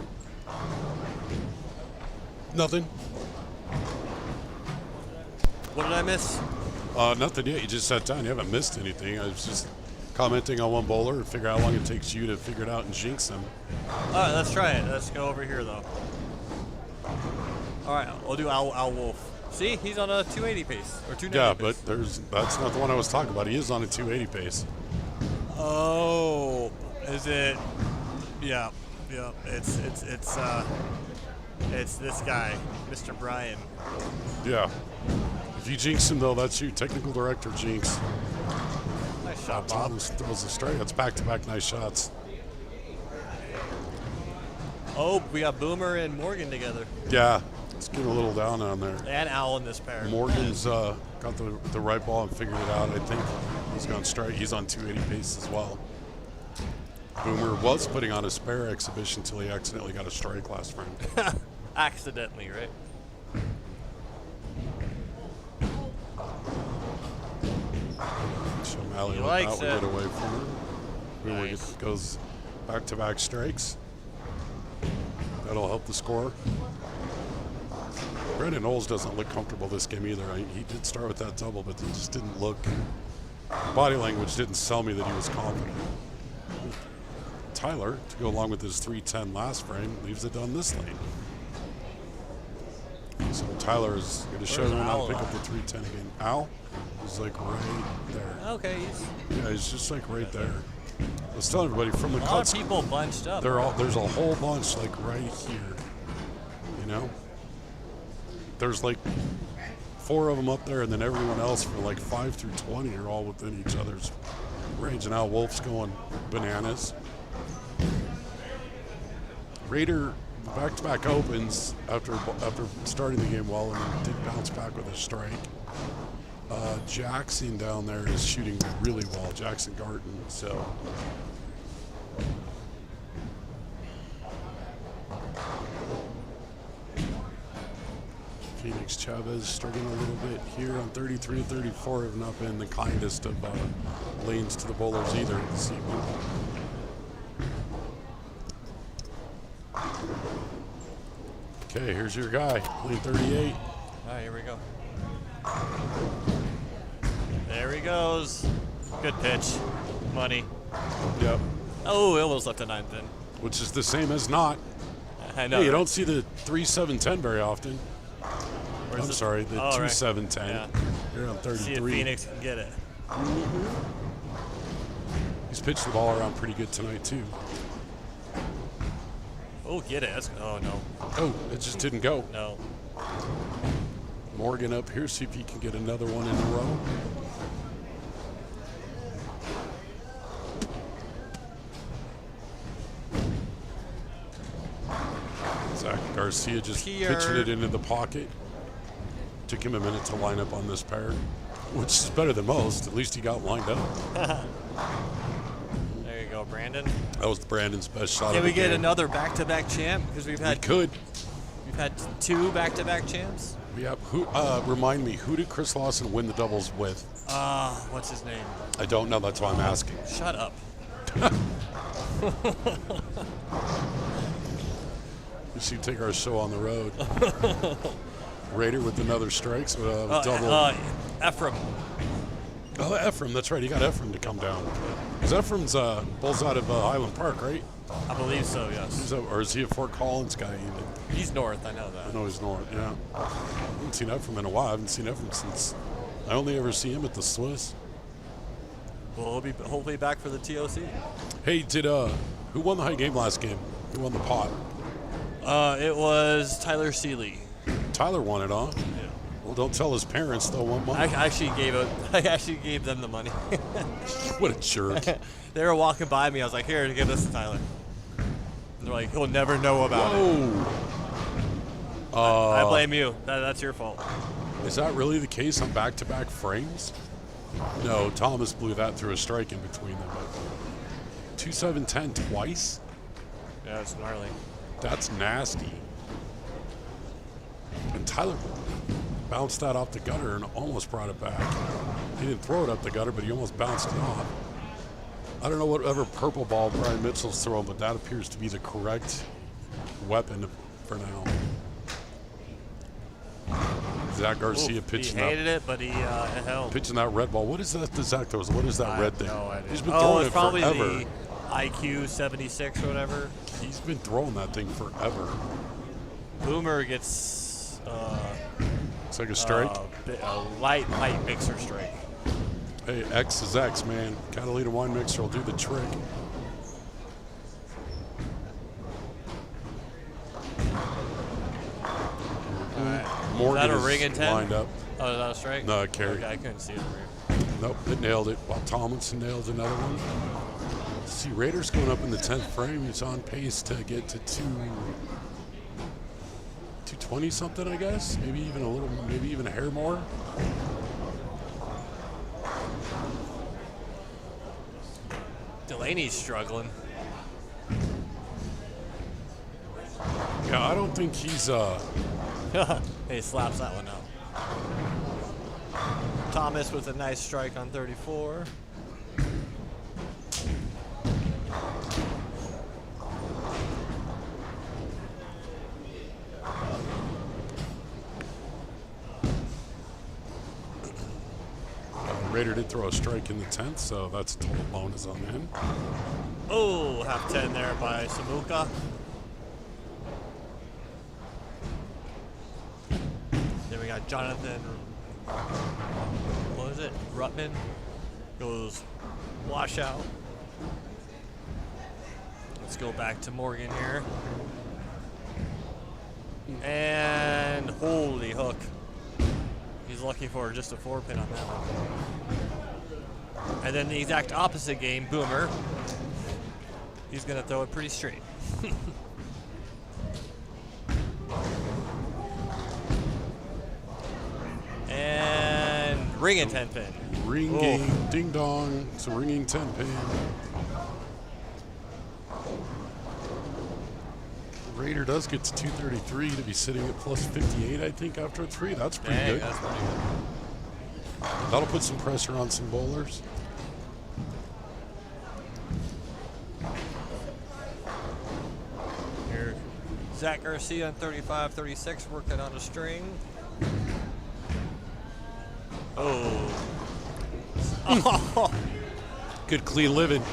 Nothing. What did I miss? Nothing yet. You just sat down. You haven't missed anything. I was just commenting on one bowler and figure out how long it takes you to figure it out and jinx him. All right, let's try it. Let's go over here, though. All right, we'll do Al Wolf. See, he's on a 280 pace, or 290 Yeah, pace. but that's not the one I was talking about. He is on a 280 pace. Oh, is it? Yeah. Yep. It's this guy, Mr. Brian. Yeah. If you jinx him, though, that's you. Technical director jinx. Nice shot, Bob. Thomas throws a strike. That's back-to-back nice shots. Oh, we got Boomer and Morgan together. Yeah. It's getting a little down on there. And Al in this pair. Morgan's got the right ball and figured it out. I think he's gone strike. He's on 280 pace as well. Boomer was putting on a spare exhibition until he accidentally got a strike last frame. Accidentally, right? So Malley He let likes that one it. get away from her. Boomer Nice. goes back-to-back strikes. That'll help the score. Brandon Knowles doesn't look comfortable this game either. He did start with that double, but he just didn't look. Body language didn't sell me that he was confident. Tyler, to go along with his 310 last frame, leaves it on this lane. So Tyler is going to show him how to pick up the 310 again. Al is like right there. Okay, Yeah, he's just like right there. I was telling everybody from the a lot cuts, of people bunched up. there's a whole bunch like right here. You know? There's like 4 of them up there, and then everyone else from like 5 through 20 are all within each other's range. And Al Wolf's going bananas. Raider back-to-back opens after starting the game well, and did bounce back with a strike. Jackson down there is shooting really well, Jackson Garten. So Phoenix Chavez struggling a little bit here on 33 and 34 have not been the kindest of lanes to the bowlers either this evening. Okay, here's your guy, lane 38. All right, here we go. There he goes. Good pitch. Money. Yep. Oh, it almost left a 9th in. Which is the same as not. I know. Hey, you don't see the 3-7-10 very often. Where's I'm the- sorry, the Oh, right. 2-7-10. Yeah. You're on See if 33. Phoenix can get it. He's pitched the ball around pretty good tonight, too. Oh, get it. Oh, no. Oh, it just didn't go. No. Morgan up here, see if he can get another one in a row. Zach Garcia just Here. pitching it into the pocket. Took him a minute to line up on this pair, which is better than most. At least he got lined up. There you go, Brandon. That was Brandon's best shot Can of we the get game. another back-to-back champ? Because We could. we've had 2 back-to-back champs. Yeah. Remind me, who did Chris Lawson win the doubles with? What's his name? I don't know. That's why I'm asking. Shut up. We should take our show on the road. Raider with another strike, so double. Ephraim. Oh, Ephraim, that's right. He got Ephraim to come down. Because Ephraim's bowls out of Highland Park, right? I believe so, yes. Or is he a Fort Collins guy even? He's north, I know I that. know he's north, yeah. I haven't seen Ephraim in a while. I haven't seen Ephraim since I only ever see him at the Swiss. Well, he'll be hopefully back for the TOC. Hey, who won the high game last game? Who won the pot? It was Tyler Seeley. Tyler won it, huh? Yeah. Well, don't tell his parents they'll want I money. actually gave them the money. What a jerk. They were walking by me. I was like, "Here, give this to Tyler." And they're like, "He'll never know about it." Whoa. I blame you. That's your fault. Is that really the case on back-to-back frames? No, Thomas blew that through a strike in between them. But 2-7-10 twice? Yeah, it's gnarly. That's nasty. And Tyler bounced that off the gutter and almost brought it back. He didn't throw it up the gutter, but he almost bounced it off. I don't know whatever purple ball Brian Mitchell's throwing, but that appears to be the correct weapon for now. Zach Garcia Oof, pitching he hated it, but he held. pitching that red ball. What is that? The Zach throws. What is that I red have thing? no idea. He's been throwing it's it probably forever. the IQ 76 or whatever. He's been throwing that thing forever. Boomer gets It's like a strike. a light mixer strike. Hey, X is X, man. Catalina wine mixer will do the trick. that a is ring and 10? lined up. Oh, is that a strike? No, carry. Okay, I couldn't see it over here. Nope, it nailed it. While Tomlinson nails another one. See, Raiders going up in the 10th frame. He's on pace to get to 220 something, I guess. Maybe even a hair more. Delaney's struggling. Yeah, I don't think he's He slaps that one out. Thomas with a nice strike on 34. Raider did throw a strike in the 10th, so that's a total bonus on him. Oh, half 10 there by Samuka. Then we got Jonathan, what was it? Rutman goes washout. Let's go back to Morgan here. And holy hook. He's looking for just a 4-pin on that one. And then the exact opposite game, Boomer. He's going to throw it pretty straight. And ring and 10-pin. Ringing, ding dong. It's a ringing 10-pin. Raider does get to 233 to be sitting at plus 58, I think, after 3. That's pretty Dang, good. that's pretty good. That'll put some pressure on some bowlers. Here, Zach Garcia on 35-36, working on a string. Oh. Good clean living.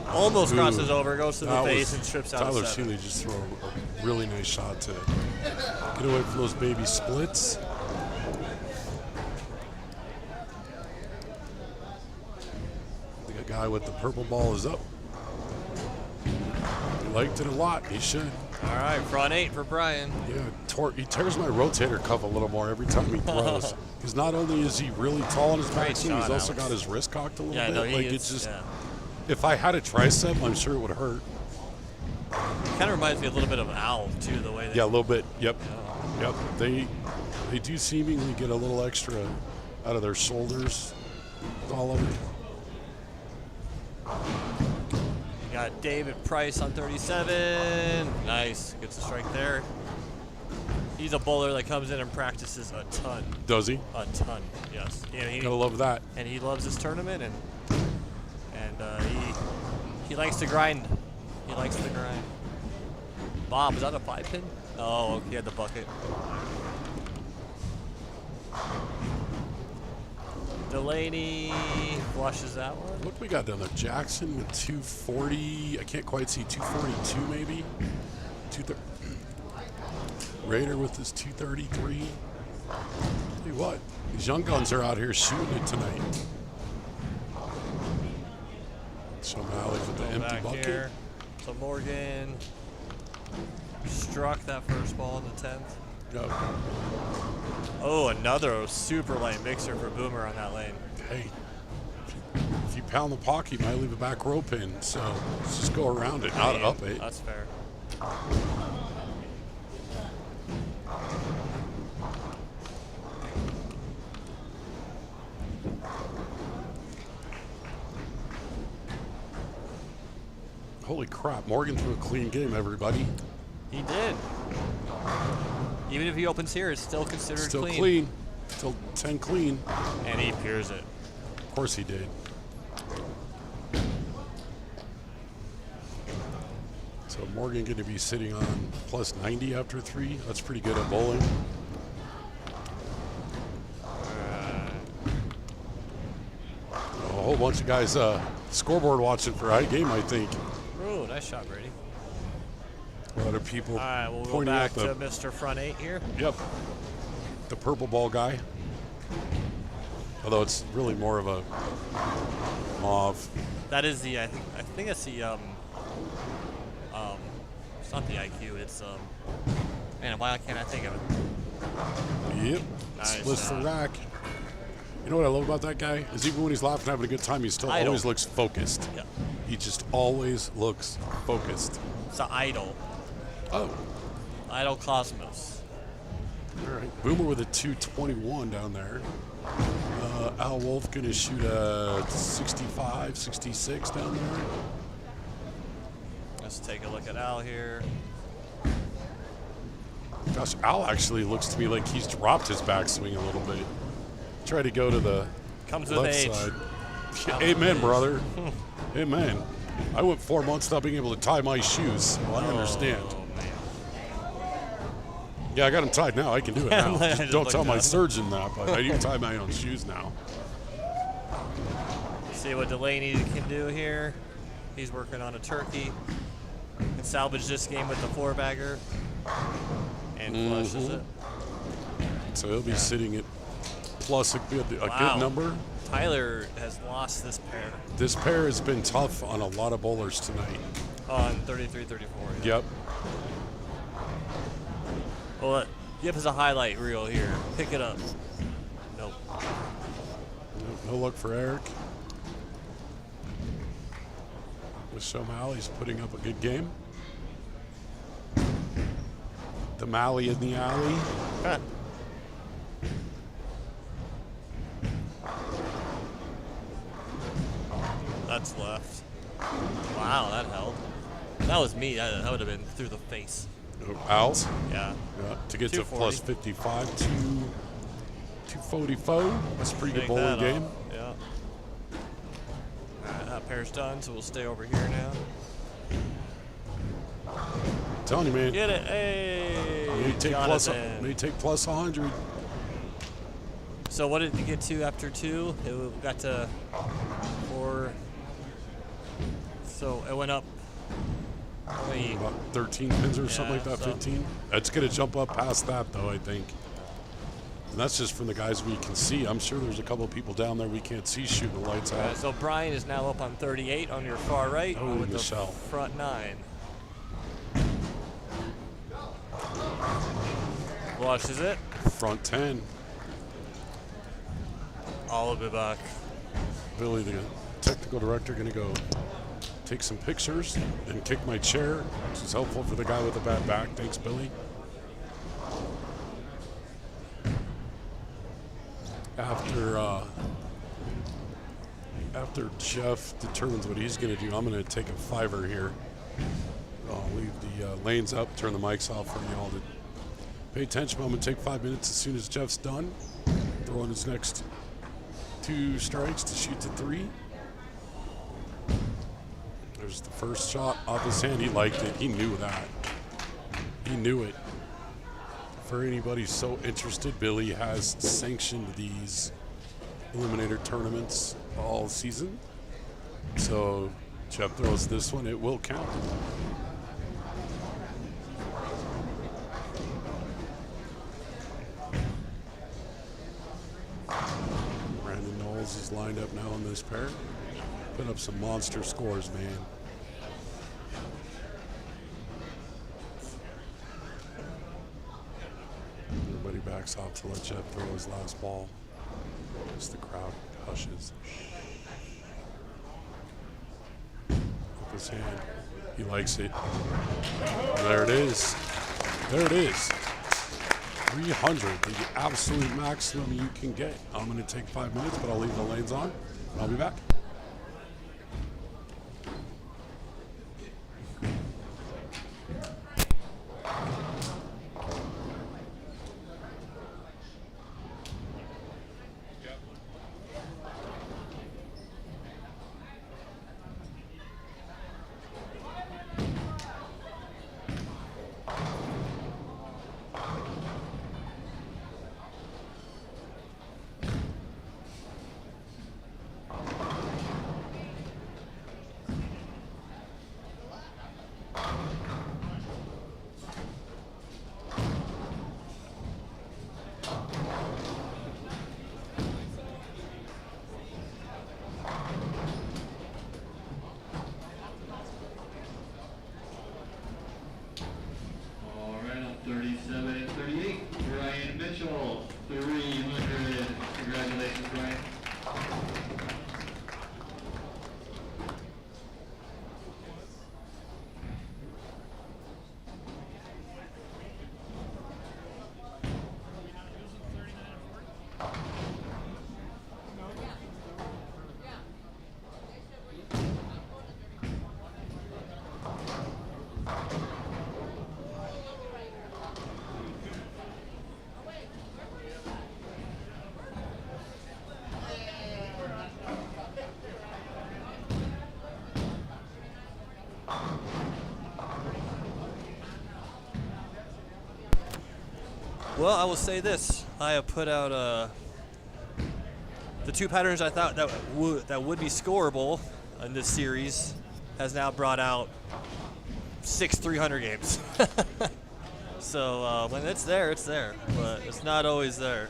Almost Ooh, crosses over, goes to the that face was and trips out Tyler of 7. Seeley just throw a really nice shot to get away from those baby splits. The guy with the purple ball is up. He liked it a lot. He should. All right, front 8 for Brian. Yeah, he tears my rotator cuff a little more every time he throws. Because not only is he really tall on his Great backswing, shot, he's also Alex. got his wrist cocked a little Yeah, bit. no, he Like is, it's just, yeah. if I had a tricep, I'm sure it would hurt. Kind of reminds me a little bit of Al, too, the way they... Yeah, a little bit. Yep. Yep. They do seemingly get a little extra out of their shoulders. All of it. You got David Price on 37. Nice. Gets a strike there. He's a bowler that comes in and practices a ton. Does he? A ton, yes. Yeah, Gotta love that. And he loves this tournament, and he likes to grind. He likes to grind. Bob, is that a 5-pin? Oh, he had the bucket. Delaney flushes that one. What we got down there? Jackson with 240. I can't quite see 242 maybe. 230. Raider with his 233. Tell you what, these young guns are out here shooting it tonight. So Malley with the Go empty back bucket. here. So Morgan struck that first ball in the 10th. Yep. Oh, another super light mixer for Boomer on that lane. Hey, if you pound the pocket, you might leave a back row pin. So let's just go around it, not up it. That's fair. Holy crap, Morgan threw a clean game, everybody. He did. Even if he opens here, it's still considered Still clean. clean. Still 10 clean. And he peers it. Of course he did. So Morgan going to be sitting on plus 90 after 3. That's pretty good at bowling. A whole bunch of guys scoreboard watching for high game, I think. Ooh, nice shot, Brady. A lot of people All right, we'll go pointing back out to Mr. Front 8 here. Yep. The purple ball guy. Although it's really more of a mauve. That is the, I think it's the, it's not the IQ, it's, man, why can't I think of it? Yep. Nice Splits the job. rack. You know what I love about that guy? Is even when he's laughing, having a good time, he still Idle. always looks focused. Yeah. He just always looks focused. It's an idol. Oh. Idol Cosmos. All right. Boomer with a 221 down there. Al Wolf going to shoot a 65, 66 down there. Let's take a look at Al here. Gosh, Al actually looks to me like he's dropped his backswing a little bit. Try to go to the Comes with left age. side. Amen, brother. Amen. I went 4 months without being able to tie my shoes. Well, I understand. Oh, man. Yeah, I got them tied now. I can do it now. I Just just don't looked tell my up. surgeon that, but I do tie my own shoes now. See what Delaney can do here. He's working on a turkey. Can salvage this game with the 4-bagger. And flushes it. So he'll be sitting at plus a good Wow. number. Tyler has lost this pair This pair has been tough on a lot of bowlers tonight. on 33-34. Yeah. Yep. Well, give us a highlight reel here. Pick it up. Nope. No luck for Eric. Somehow he's putting up a good game. The Mally in the alley. Huh. That's left. Wow, that held. That was me. That would have been through the face. Al's. Yeah. Yeah, to get to 240. plus 55 to 244. That's a pretty good Take bowling that game. off. Yeah. All right, that pair's done, so we'll stay over here now. Telling you, man. Get it. Hey, May take plus 100. So what did you get to after 2? It got to 4. So it went up. About 13 pins or something like that, so- 15. It's going to jump up past that, though, I think. And that's just from the guys we can see. I'm sure there's a couple of people down there we can't see shooting the lights out. So Brian is now up on 38 on your far right Oh, with Michelle. the front 9. Flushes it. Front 10. All of it back. Billy, the technical director, going to go take some pictures and kick my chair, which is helpful for the guy with the bad back. Thanks, Billy. After Jeff determines what he's going to do, I'm going to take a 5er here. I'll leave the lanes up, turn the mics off for y'all to pay attention. I'm going to take 5 minutes as soon as Jeff's done. Throw in his next 2 strikes to shoot to 3. There's the first shot off his hand. He liked it. He knew that. He knew it. For anybody so interested, Billy has sanctioned these Eliminator tournaments all season. So Jeff throws this one, it will count. Brandon Knowles is lined up now in this pair. Put up some monster scores, man. Everybody backs off to let Jeff throw his last ball. As the crowd hushes. Up his hand. He likes it. There it is. There it is. 300, the absolute maximum you can get. I'm going to take 5 minutes, but I'll leave the lanes on. I'll be back. Well, I will say this. I have put out the two patterns I thought that would be scoreable in this series has now brought out 6 300 games. So when it's there, but it's not always there.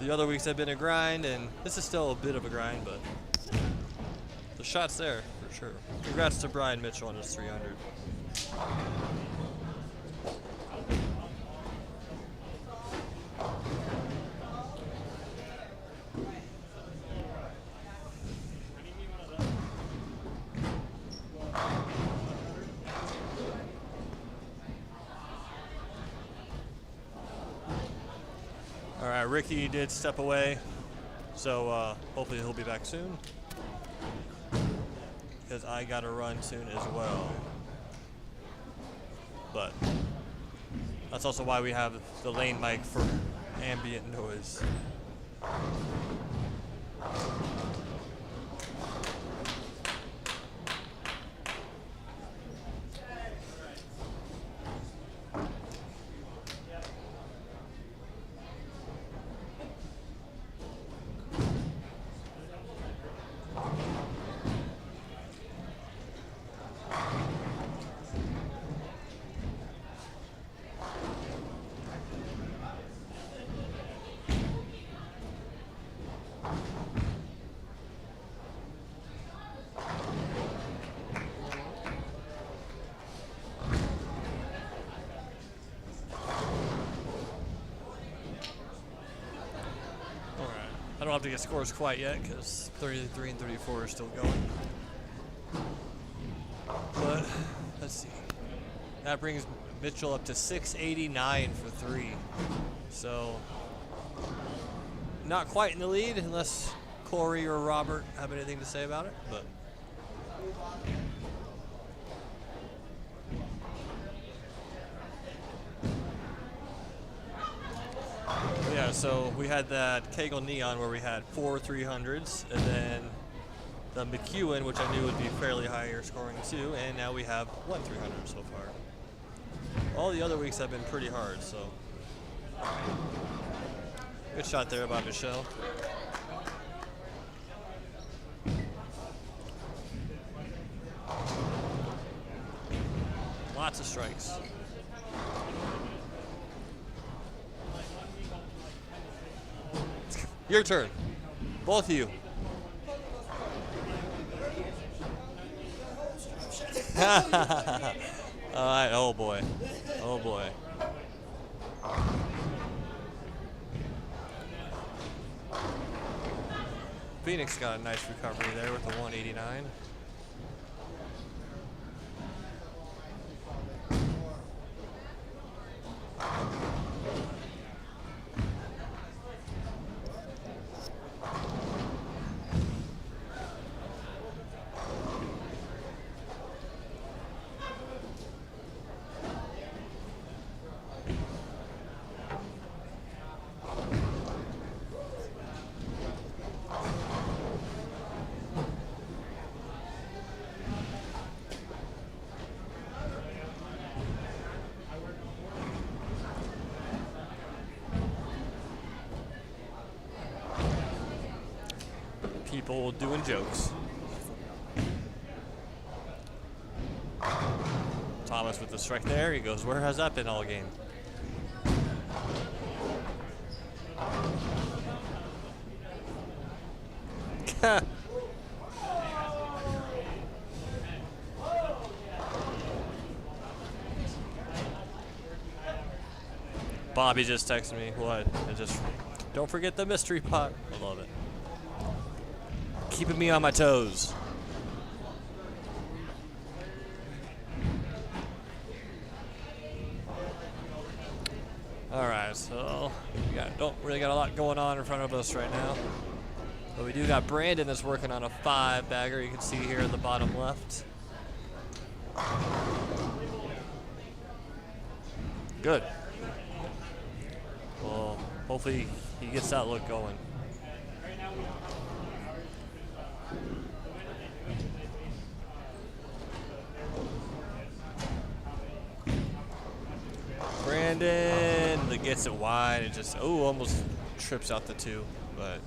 The other weeks have been a grind, and this is still a bit of a grind, but the shot's there for sure. Congrats to Brian Mitchell on his 300. All right, Ricky did step away, so hopefully he'll be back soon, because I got to run soon as well. But that's also why we have the lane mic for ambient noise. I don't have to get scores quite yet because 33 and 34 are still going. But let's see. That brings Mitchell up to 689 for 3. So not quite in the lead unless Corey or Robert have anything to say about it. But yeah, so we had that Kegel Neon where we had 4 300s, and then the McEwan, which I knew would be fairly higher scoring too, and now we have 1 300 so far. All the other weeks have been pretty hard, so good shot there by Michelle. Lots of strikes. Your turn. Both of you. All right. Oh, boy. Oh, boy. Phoenix got a nice recovery there with the 189. People doing jokes. Thomas with the strike there. He goes, where has that been all game? Bobby just texted me. What? Don't forget the mystery pot. I love it. Keeping me on my toes. All right, so we don't really got a lot going on in front of us right now, but we do got Brandon that's working on a 5-bagger. You can see here at the bottom left. Good. Well, hopefully he gets that look going. Brandon that gets it wide. It just, almost trips out the 2. But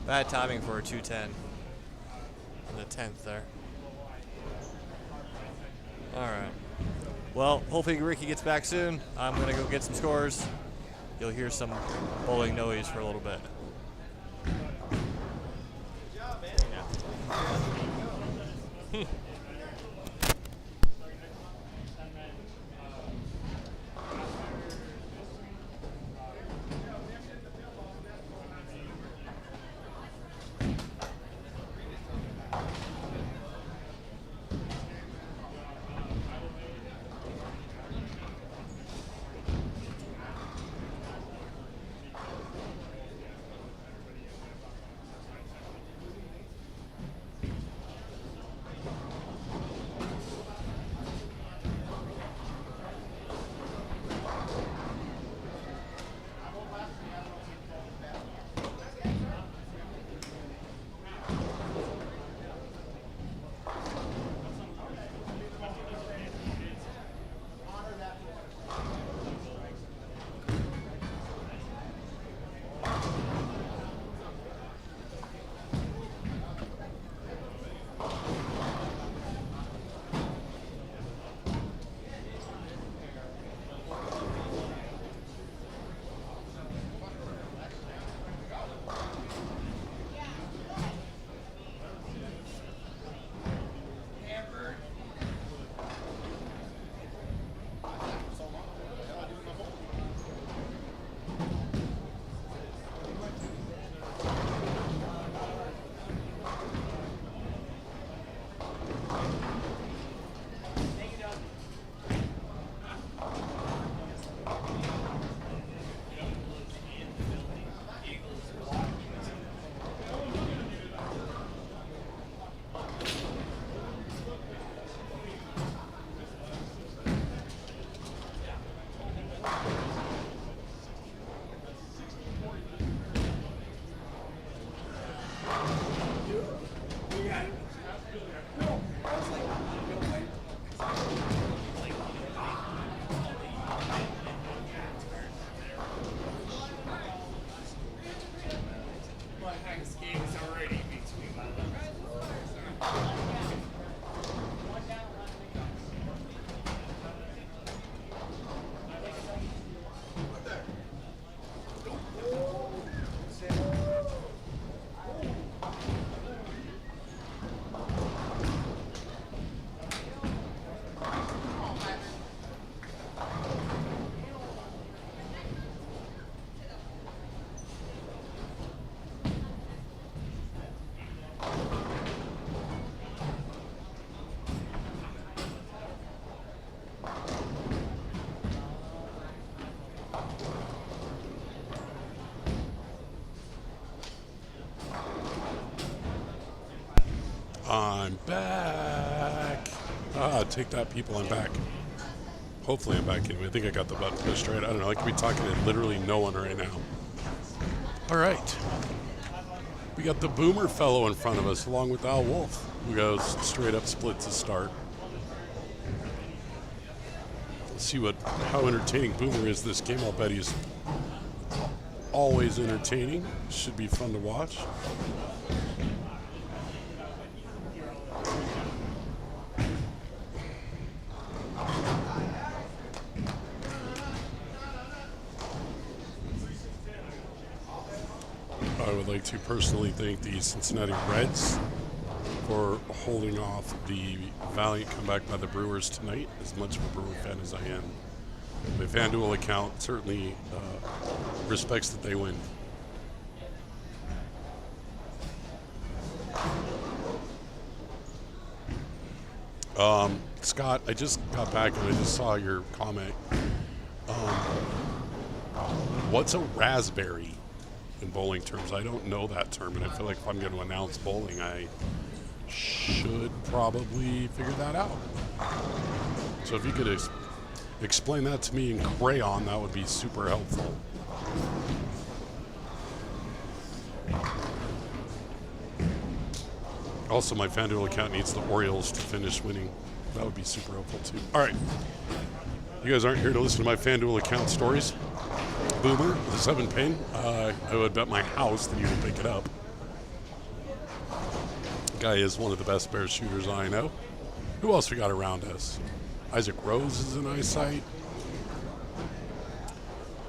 bad timing for a 210 in the 10th there. All right. Well, hopefully Ricky gets back soon. I'm going to go get some scores. You'll hear some bowling noise for a little bit. I'm back. Take that, people. I'm back. Hopefully I'm back anyway. I think I got the button pushed right. I don't know. I could be talking to literally no one right now. All right. We got the Boomer fellow in front of us, along with Al Wolf, who goes straight up split to start. Let's see how entertaining Boomer is this game. I'll bet he's always entertaining. Should be fun to watch. I would like to personally thank the Cincinnati Reds for holding off the valiant comeback by the Brewers tonight, as much of a Brewer fan as I am. My FanDuel account certainly respects that they win. Scott, I just got back and I just saw your comment. What's a raspberry in bowling terms? I don't know that term, and I feel like if I'm going to announce bowling, I should probably figure that out. So if you could explain that to me in crayon, that would be super helpful. Also, my FanDuel account needs the Orioles to finish winning. That would be super helpful too. All right. You guys aren't here to listen to my FanDuel account stories. Boomer, the 7 pin. I would bet my house that you would pick it up. Guy is one of the best Bears shooters I know. Who else we got around us? Isaac Rose is in eyesight.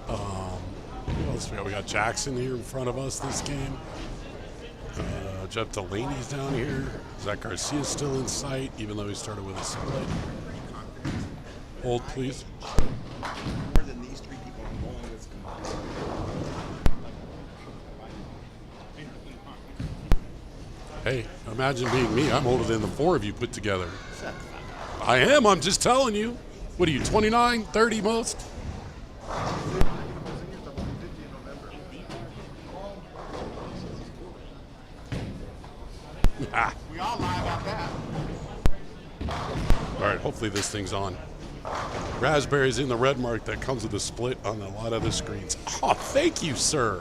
Who else we got? We got Jackson here in front of us this game. Jeff Delaney's down here. Zach Garcia's still in sight, even though he started with a split. Hold, please. More than these 3 people I'm going with. Hey, imagine being me. I'm older than the 4 of you put together. I am. I'm just telling you. What are you, 29, 30 most? Ah. We all lie about that. All right, hopefully this thing's on. Raspberries in the red mark that comes with a split on a lot of the screens. Oh, thank you, sir.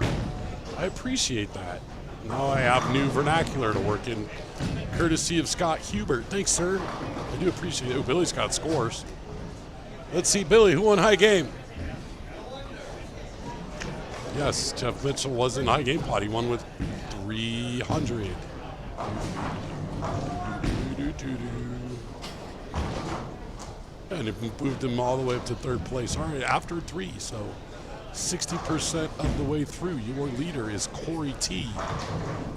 I appreciate that. Now I have new vernacular to work in, courtesy of Scott Hubert. Thanks, sir. I do appreciate it. Oh, Billy's got scores. Let's see, Billy, who won high game? Yes, Jeff Mitchell was in high game pot. He won with 300. And it moved him all the way up to 3rd place. All right, after 3, so 60% of the way through. Your leader is Corey T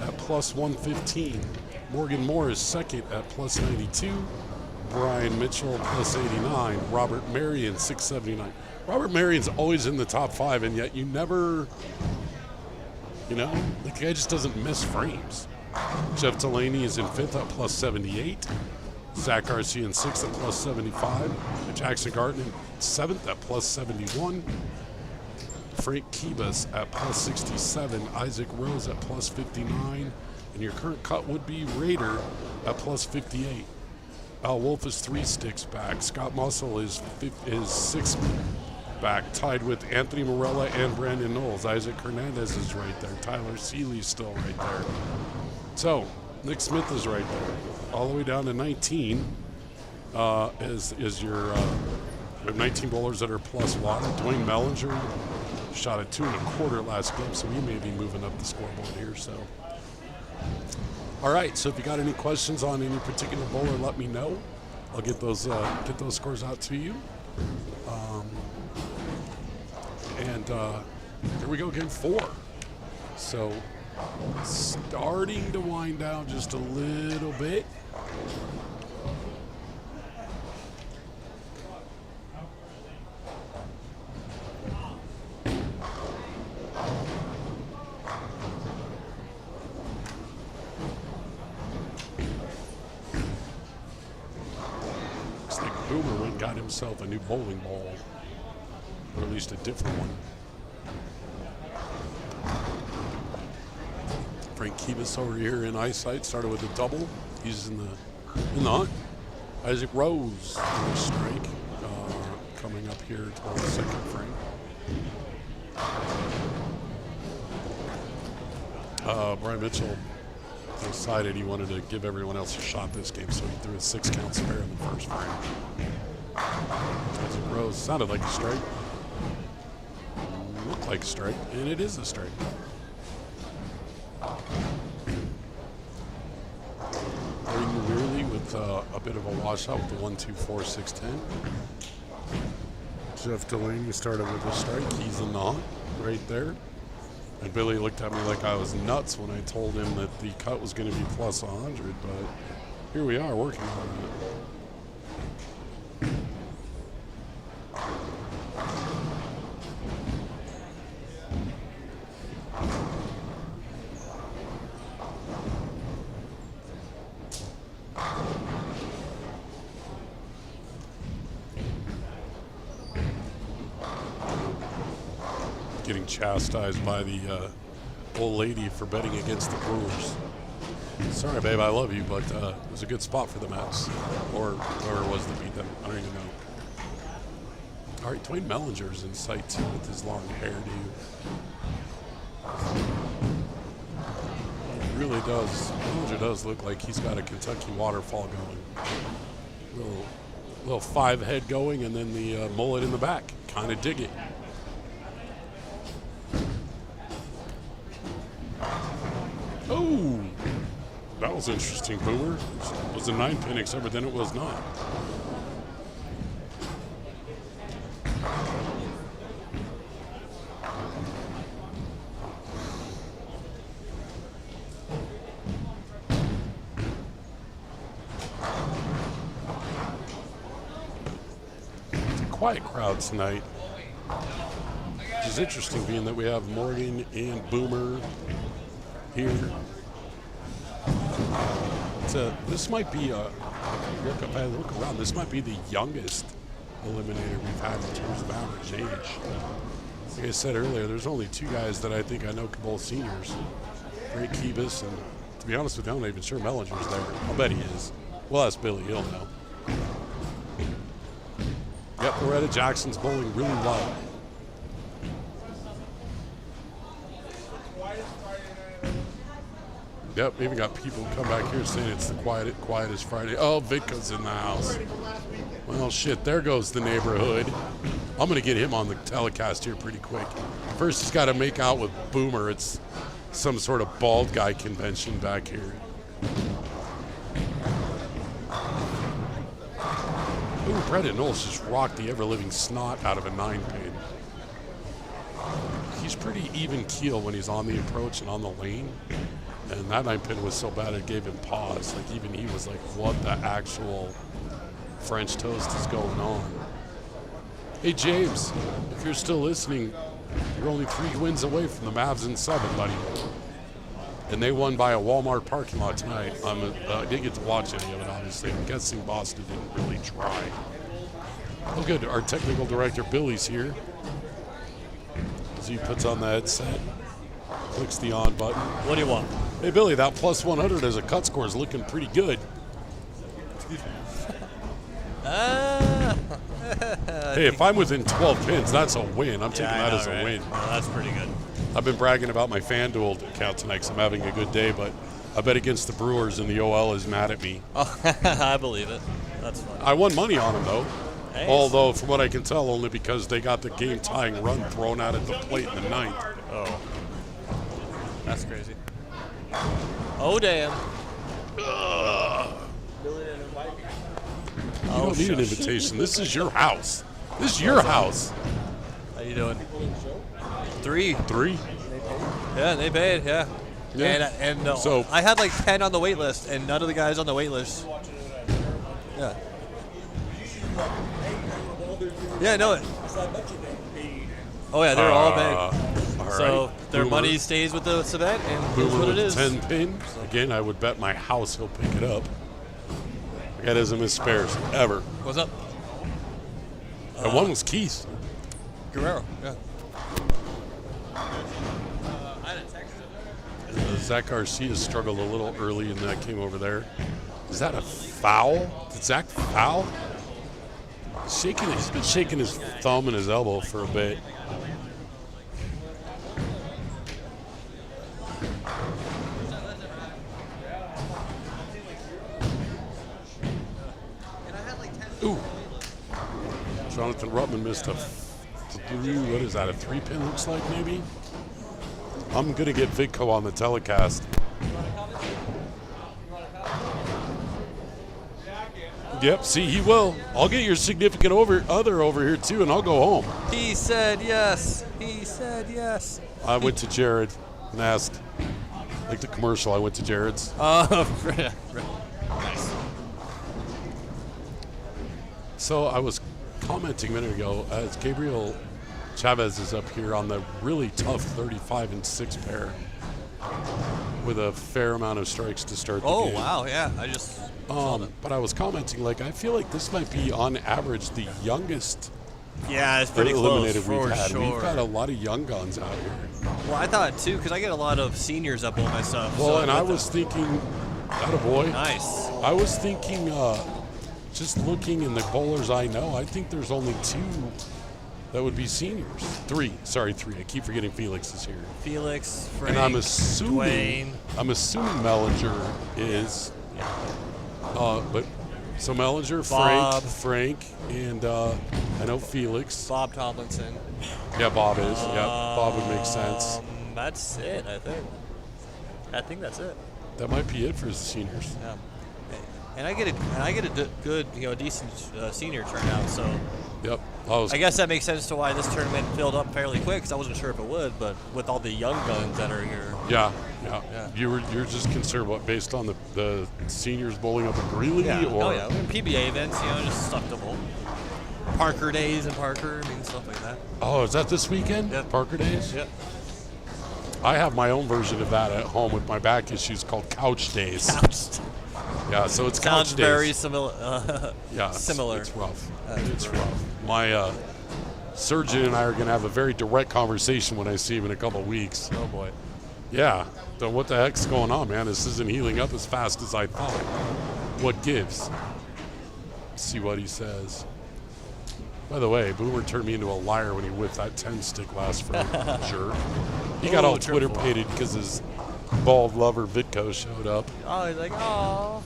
at plus 115. Morgan Moore is second at plus 92. Brian Mitchell plus 89. Robert Marion 679. Robert Marion's always in the top 5, and yet you never, the guy just doesn't miss frames. Jeff Delaney is in 5th at plus 78. Zach Garcia in 6th at plus 75. Jackson Garden in 7th at plus 71. Frank Kibas at plus 67. Isaac Rose at plus 59. And your current cut would be Raider at plus 58. Al Wolf is 3 sticks back. Scott Muscle is 6 back, tied with Anthony Morella and Brandon Knowles. Isaac Hernandez is right there. Tyler Seeley's still right there. So, Nick Smith is right there. All the way down to 19 is your 19 bowlers that are plus water. Dwayne Mellinger shot at 2 1/4 last game, so he may be moving up the scoreboard here. So, all right. So if you got any questions on any particular bowler, let me know. I'll get those scores out to you. Here we go, game 4. So starting to wind down just a little bit. Looks like Boomer went and got himself a new bowling ball, or at least a different one. Frank Kibas over here in eyesight started with a double. He's in the hunt. Isaac Rose in the strike, coming up here to the 2nd frame. Brian Mitchell decided he wanted to give everyone else a shot this game, so he threw a 6 count spare in the 1st frame. Isaac Rose sounded like a strike, looked like a strike, and it is a strike. Weirdly with a bit of a washout with the 1-2-4 6-10. Jeff Delaney started with a strike. He's in the hunt right there. And Billy looked at me like I was nuts when I told him that the cut was going to be plus 100, but here we are working on it. Getting chastised by the old lady for betting against the Brewers. Sorry, babe, I love you, but it was a good spot for the Mets. Or whoever it was that beat them. I don't even know. All right, Dwayne Mellinger's in sight, too, with his long hairdo. It really does. Mellinger does look like he's got a Kentucky waterfall going. Little 5 head going, and then the mullet in the back. Kind of dig it. Oh, that was interesting, Boomer. It was a 9-pin, except but then it was not. It's a quiet crowd tonight, which is interesting, being that we have Morgan and Boomer here. This might be if I look around, this might be the youngest eliminator we've had in terms of average age. Like I said earlier, there's only 2 guys that I think I know both seniors. Greg Kibis, and to be honest with you, I'm not even sure Mellinger's there. I'll bet he is. Well, that's Billy, he'll know. Yep, Loretta Jackson's bowling really well. Yep, even got people come back here saying it's the quietest Friday. Oh, Vitka's in the house. Well, shit, there goes the neighborhood. I'm going to get him on the telecast here pretty quick. First, he's got to make out with Boomer. It's some sort of bald guy convention back here. Ooh, Brendan Knowles just rocked the ever-living snot out of a 9-pin. He's pretty even keel when he's on the approach and on the lane. And that 9-pin was so bad it gave him pause. Like, even he was like, what the actual French toast is going on? Hey, James, if you're still listening, you're only 3 wins away from the Mavs in 7, buddy. And they won by a Walmart parking lot tonight. I didn't get to watch any of it, obviously. I'm guessing Boston didn't really try. Oh, good. Our technical director, Billy's here. As he puts on the headset, clicks the on button. What do you want? Hey, Billy, that plus 100 as a cut score is looking pretty good. Hey, if I'm within 12 pins, that's a win. I'm taking that as a win. Oh, that's pretty good. I've been bragging about my FanDuel account tonight because I'm having a good day, but I bet against the Brewers and the OL is mad at me. Oh, I believe it. That's fun. I won money on them, though. Nice. Although, from what I can tell, only because they got the game-tying run thrown out at the plate in the 9th. Oh. That's crazy. Oh, damn. You don't need an invitation. This is your house. This is your house. How you doing? 3. 3? Yeah, they paid, yeah. Yeah. And So- I had like 10 on the wait list, and none of the guys on the wait list. Yeah. Yeah, I know it. Oh, yeah, they're all paid. All So right. their Boomer. money stays with the Savette, and here's Boomer what it with is. 10 pin. Again, I would bet my house he'll pick it up. The guy doesn't miss spares, ever. What's up? And one was Keith. Guerrero, yeah. Zach Garcia struggled a little early, and that came over there. Is that a foul? Did Zach foul? He's been shaking his thumb and his elbow for a bit. Ooh. Jonathan Rutman missed a what is that, a 3-pin looks like maybe? I'm going to get Vidco on the telecast. Yep, see, he will. I'll get your significant other over here, too, and I'll go home. He said yes. He said yes. I went to Jared and asked, like the commercial, I went to Jared's. Nice. So I was commenting a minute ago, as Gabriel Chavez is up here on the really tough 35 and 6 pair with a fair amount of strikes to start the game. Oh, wow, yeah. I just saw that. But I was commenting, like, I feel like this might be, on average, the youngest Yeah, it's pretty close, eliminated for we've had. sure. We've got a lot of young guns out here. Well, I thought, too, because I get a lot of seniors up on my stuff. Well, so and I was thinking, attaboy. Nice. I was thinking, just looking in the bowlers I know, I think there's only 2 that would be seniors. 3. Sorry, 3. I keep forgetting Felix is here. Felix, Frank, And I'm assuming Dwayne. Mellinger is. But So Mellinger, Bob. Frank, and I know Felix. Bob Tomlinson. Yeah, Bob is. Yeah, Bob would make sense. That's it, I think. I think that's it. That might be it for the seniors. Yeah. And I get a good, decent senior turnout. So Yep. I guess that makes sense to why this tournament filled up fairly quick. Because I wasn't sure if it would, but with all the young guns that are here. Yeah. Yeah. You're just concerned what based on the seniors bowling up at Greeley Yeah. or PBA events, just stuff to bowl. Parker days in Parker, stuff like that. Oh, is that this weekend? Yeah. Parker Days? Yeah. I have my own version of that at home with my back issues called Couch Days. Yeah, so it's Couch Sounds Days. very similar. Yeah, similar. It's rough. It's rough. My surgeon and I are going to have a very direct conversation when I see him in a couple weeks. Oh boy. Yeah. So what the heck's going on, man? This isn't healing up as fast as I thought. What gives? See what he says. By the way, Boomer turned me into a liar when he whipped that 10-stick last frame. Jerk. He got all Twitter-pated because his bald lover Vitko showed up. Oh, he's like, oh.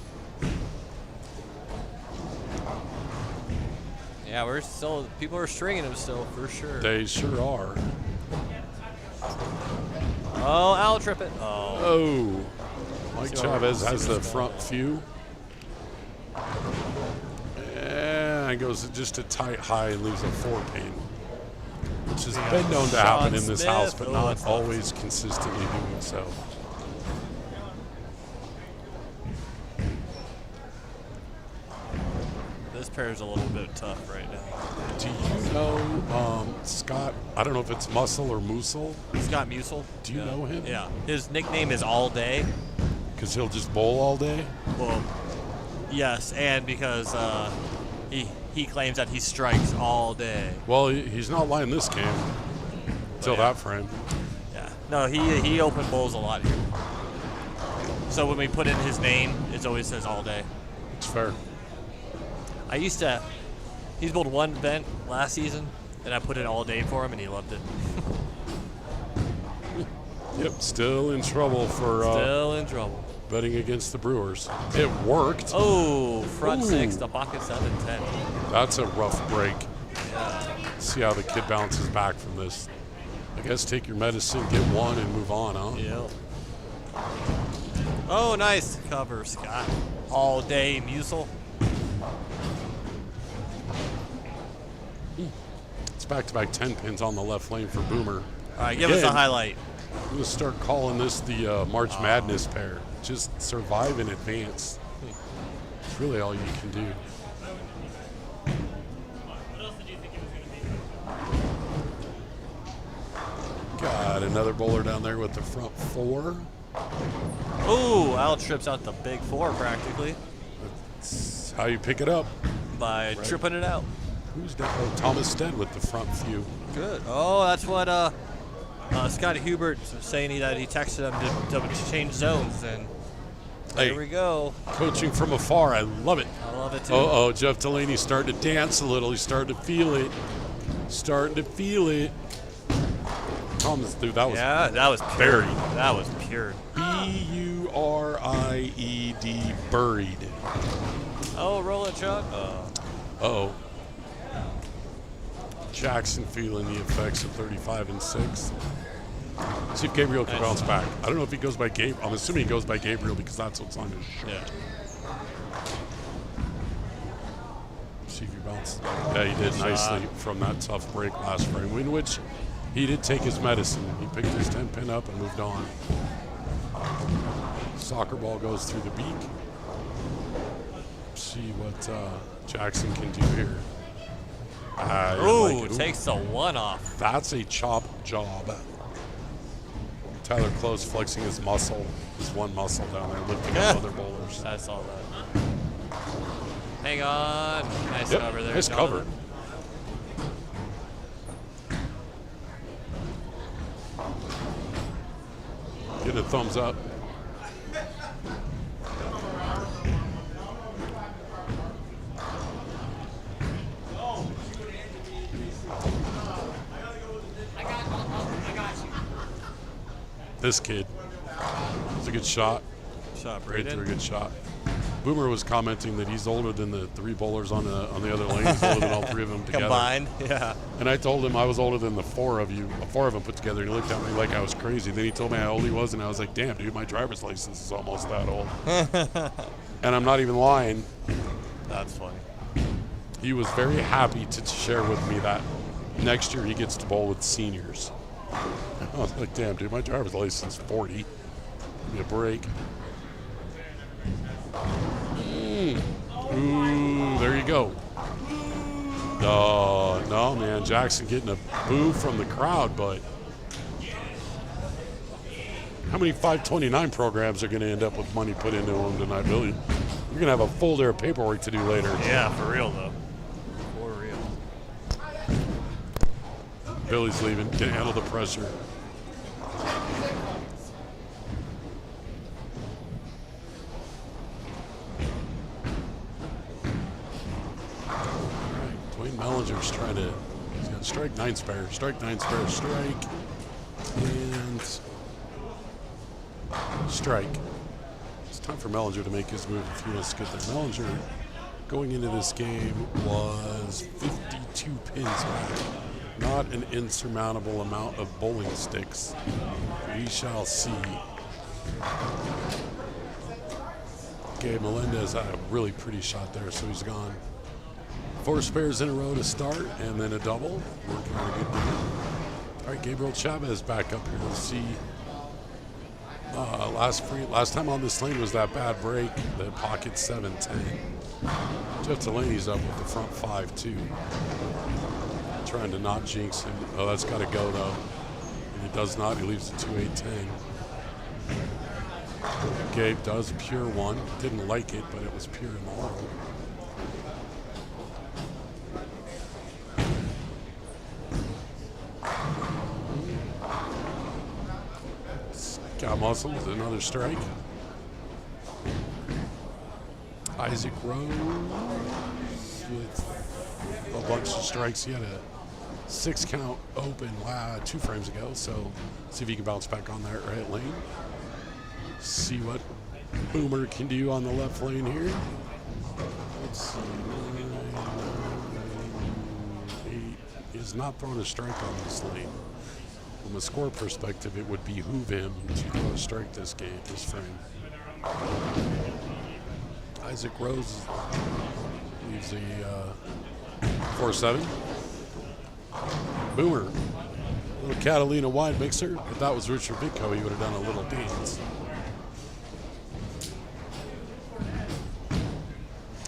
Yeah, people are stringing him still, for sure. They sure are. Oh, I'll trip it. Oh. Mike Chavez has the front few. And goes just a tight high and leaves a 4-pin, which has been known to happen in this house, but not always consistently doing so. This pair is a little bit tough right now. Do you know Scott? I don't know if it's Muscle or Musel. Scott Musel. Do you know him? Yeah. His nickname is All Day. Because he'll just bowl all day? Well, yes, and because he claims that he strikes all day. Well, he's not lying this game. Until that frame. Yeah. No, he open bowls a lot here. So when we put in his name, it always says All Day. It's fair. He's bowled one event last season, and I put in All Day for him, and he loved it. Yep, still in trouble for still in trouble. Betting against the Brewers. It worked. Oh, front six, the pocket 7-10. That's a rough break. Yeah. See how the kid bounces back from this. I guess take your medicine, get one, and move on, huh? Yep. Oh, nice cover, Scott. All Day Musel. It's back-to-back 10 pins on the left lane for Boomer. All right, give us a highlight. I'm going to start calling this the March Madness pair. Just survive in advance. It's really all you can do. Got another bowler down there with the front 4. Ooh, Al trips out the big 4 practically. That's how you pick it up. By tripping it out. Who's down? Oh, Thomas Stead with the front few. Good. Oh, that's what Scott Hubert was saying that he texted him to change zones, and there we go. Coaching from afar, I love it. I love it too. Oh, Jeff Delaney's starting to dance a little. He's starting to feel it. Thomas, dude, that was that was pure. buried. That was pure. Buried. Buried. Oh, roll it, Chuck. Uh-oh. Jackson feeling the effects of 35 and 6. See if Gabriel can bounce back. I don't know if he goes by Gabriel. I'm assuming he goes by Gabriel because that's what's on his shirt. Yeah. See if he bounces back. Yeah, he did nicely from that tough break last frame, in which he did take his medicine. He picked his 10 pin up and moved on. Soccer ball goes through the beak. See what Jackson can do here. Ooh, takes the 1 off. That's a chop job. Tyler Close flexing his muscle, his one muscle down there, lifting up other bowlers. I saw that. Hang on. Nice cover there. Nice cover. Get a thumbs up. This kid. It's a good shot. Shot Right through a good shot. Boomer was commenting that he's older than the 3 bowlers on the other lane. He's older than all 3 of them together. Combined, yeah. And I told him I was older than the 4 of them put together. And he looked at me like I was crazy. Then he told me how old he was, and I was like, damn, dude, my driver's license is almost that old. And I'm not even lying. That's funny. He was very happy to share with me that next year he gets to bowl with seniors. I was like, damn, dude, my driver's license is 40. Give me a break. Ooh, there you go. No, man, Jackson getting a boo from the crowd, but how many 529 programs are going to end up with money put into them tonight, Billy? You're going to have a full day of paperwork to do later. Yeah, for real, though. For real. Billy's leaving. Can handle the pressure. Mellinger's trying to, he's got strike 9 spare, strike. And strike. It's time for Mellinger to make his move if he wants to get there. Mellinger, going into this game, was 52 pins back. Not an insurmountable amount of bowling sticks. We shall see. Gabe Melendez had a really pretty shot there, so he's gone. 4 spares in a row to start, and then a double. Working on a good game. All right, Gabriel Chavez back up here. Let's see. Last time on this lane was that bad break, the pocket 7-10. Jeff Delaney's up with the front 5 too. Trying to not jinx him. Oh, that's got to go though. And he does not. He leaves the 2-8-10. Gabe does pure 1. Didn't like it, but it was pure and long. Got muscles, another strike. Isaac Rose with a bunch of strikes. He had a 6 count open 2 frames ago, so see if he can bounce back on that right lane. See what Boomer can do on the left lane here. Let's see. 9, 8 is not throwing a strike on this lane. From a score perspective, it would behoove him to throw a strike this frame. Isaac Rose leaves a 4-7. Boomer, little Catalina wide mixer. If that was Richard Bitco, he would have done a little dance.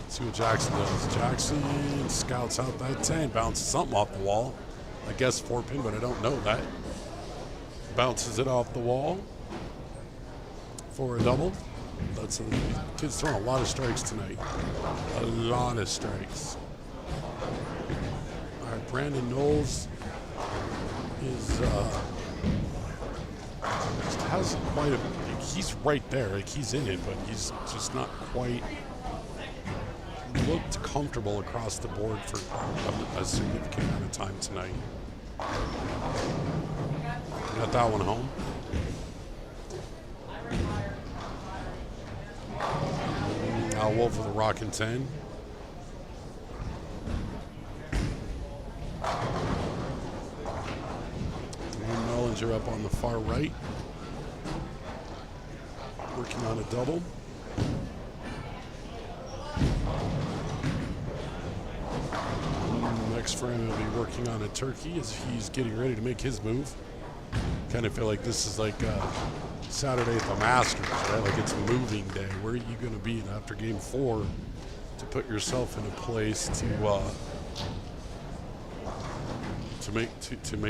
See what Jackson does. Jackson scouts out that 10, bounces something off the wall. I guess 4 pin, but I don't know that. Bounces it off the wall for a double. That's kid's throwing a lot of strikes tonight. A lot of strikes. All right, Brandon Knowles is just hasn't quite a. He's right there, like he's in it, but he's just not quite looked comfortable across the board for a significant amount of time tonight. Got that one home. Al Wolf with a rockin' 10. And Mellinger up on the far right. Working on a double. Next frame will be working on a turkey as he's getting ready to make his move. Kind of feel like this is like Saturday at the Masters, right? Like it's moving day. Where are you going to be after game 4 to put yourself in a place to make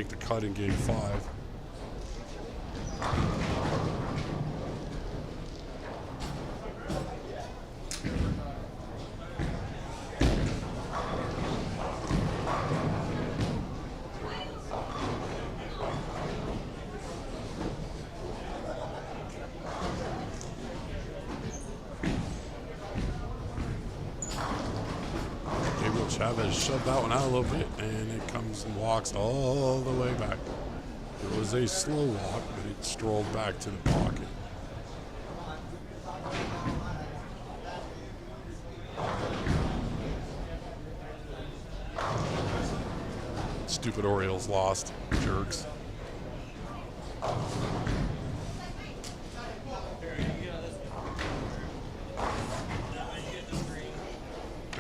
the cut in game 5? Chavez shoved that one out a little bit, and it comes and walks all the way back. It was a slow walk, but it strolled back to the pocket. Stupid Orioles lost. Jerks.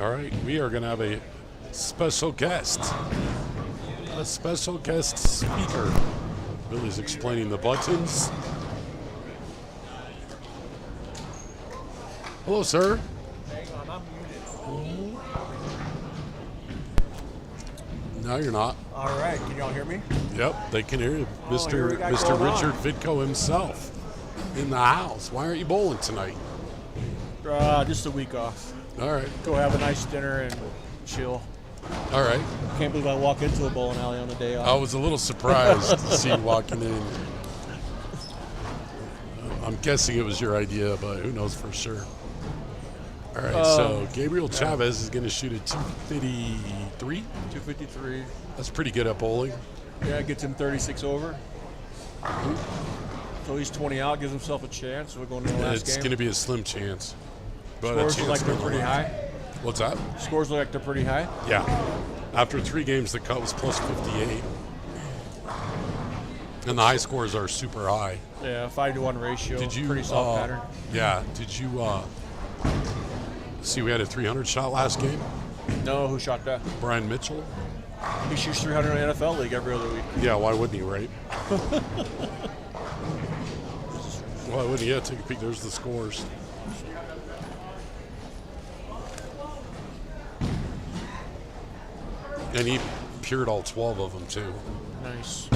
All right, we are going to have a special guest. A special guest speaker. Billy's explaining the buttons. Hello, sir. Hang on, I'm muted. No, you're not. All right, can y'all hear me? Yep, they can hear you. here we Mr. got Mr. going on. Richard Vidko himself in the house. Why aren't you bowling tonight? Just a week off. All right. Go have a nice dinner and chill. All right. Can't believe I walk into a bowling alley on the day off. I was a little surprised to see you walking in. I'm guessing it was your idea, but who knows for sure. All right, so Gabriel Chavez is going to shoot a 253. 253. That's pretty good at bowling. Yeah, gets him 36 over. So he's 20 out, gives himself a chance. We're going to the last It's game. going to be a slim chance. But Scores look like they're pretty high. What's that? Scores look like they're pretty high. Yeah. After 3 games, the cut was plus 58. And the high scores are super high. Yeah, 5-to-1 ratio. Did you? Pretty soft pattern. Yeah. Did you see we had a 300 shot last game? No, who shot that? Brian Mitchell. He shoots 300 in the NFL league every other week. Yeah, why wouldn't he, right? Why wouldn't he? Yeah, take a peek. There's the scores. And he pured all 12 of them, too. Nice.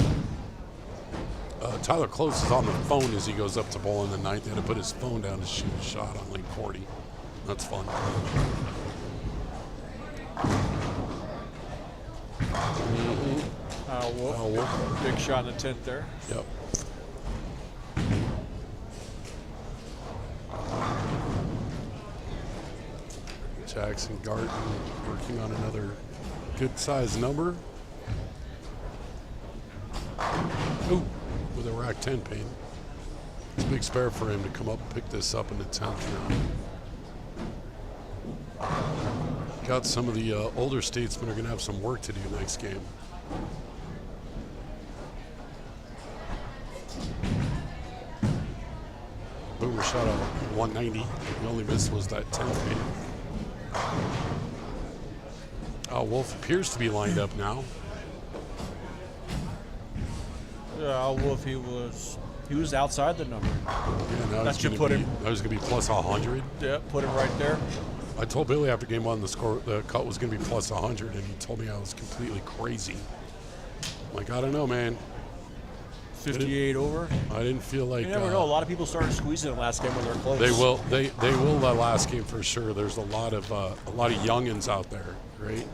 Tyler Close is on the phone as he goes up to bowl in the ninth. He had to put his phone down to shoot a shot on lane 40. That's fun. Wolf. Big shot in the 10th there. Yep. Jackson Garden working on another good-sized number. Ooh, with a rack 10 pain. It's a big spare for him to come up and pick this up in the 10th round. Got some of the older statesmen are going to have some work to do next game. Boomer shot a 190. The only miss was that 10 feet. Wolf appears to be lined up now. Yeah, Wolf, he was outside the number. Yeah, now That should put him. That was going to be plus 100. Yeah, put him right there. I told Billy after game 1 the cut was going to be plus 100, and he told me I was completely crazy. I'm like, I don't know, man. 58 over. I didn't feel like. You never know. A lot of people started squeezing the last game when they're close. They will. They will that last game for sure. There's a lot of youngins out there, right?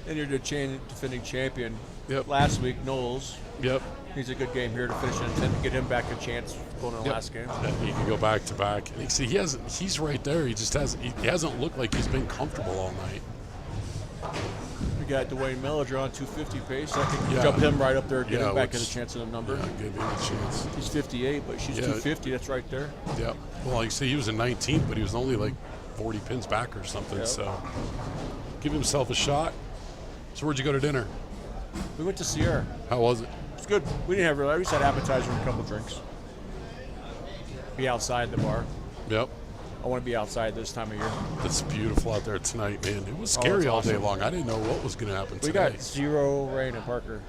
And you're the defending champion. Yep. Last week, Knowles. Yep. He's a good game here to finish in 10 to get him back a chance going to the last game. He can go back to back. And see, he's right there. He just hasn't. He hasn't looked like he's been comfortable all night. We got Dwayne Miller drawing 250 pace. I think jump him right up there, get him back in the chance of the number. Yeah, give him a chance. He's 58, but she's 250. That's right there. Yep. Well, like you say, he was in 19th, but he was only like 40 pins back or something. Yep. So give himself a shot. So where'd you go to dinner? We went to Sierra. How was it? It's good. We didn't have really. We just had appetizer and a couple drinks. Be outside the bar. Yep. I want to be outside this time of year. It's beautiful out there tonight, man. It was scary all day long. I didn't know what was going to happen today. We got 0 rain in Parker.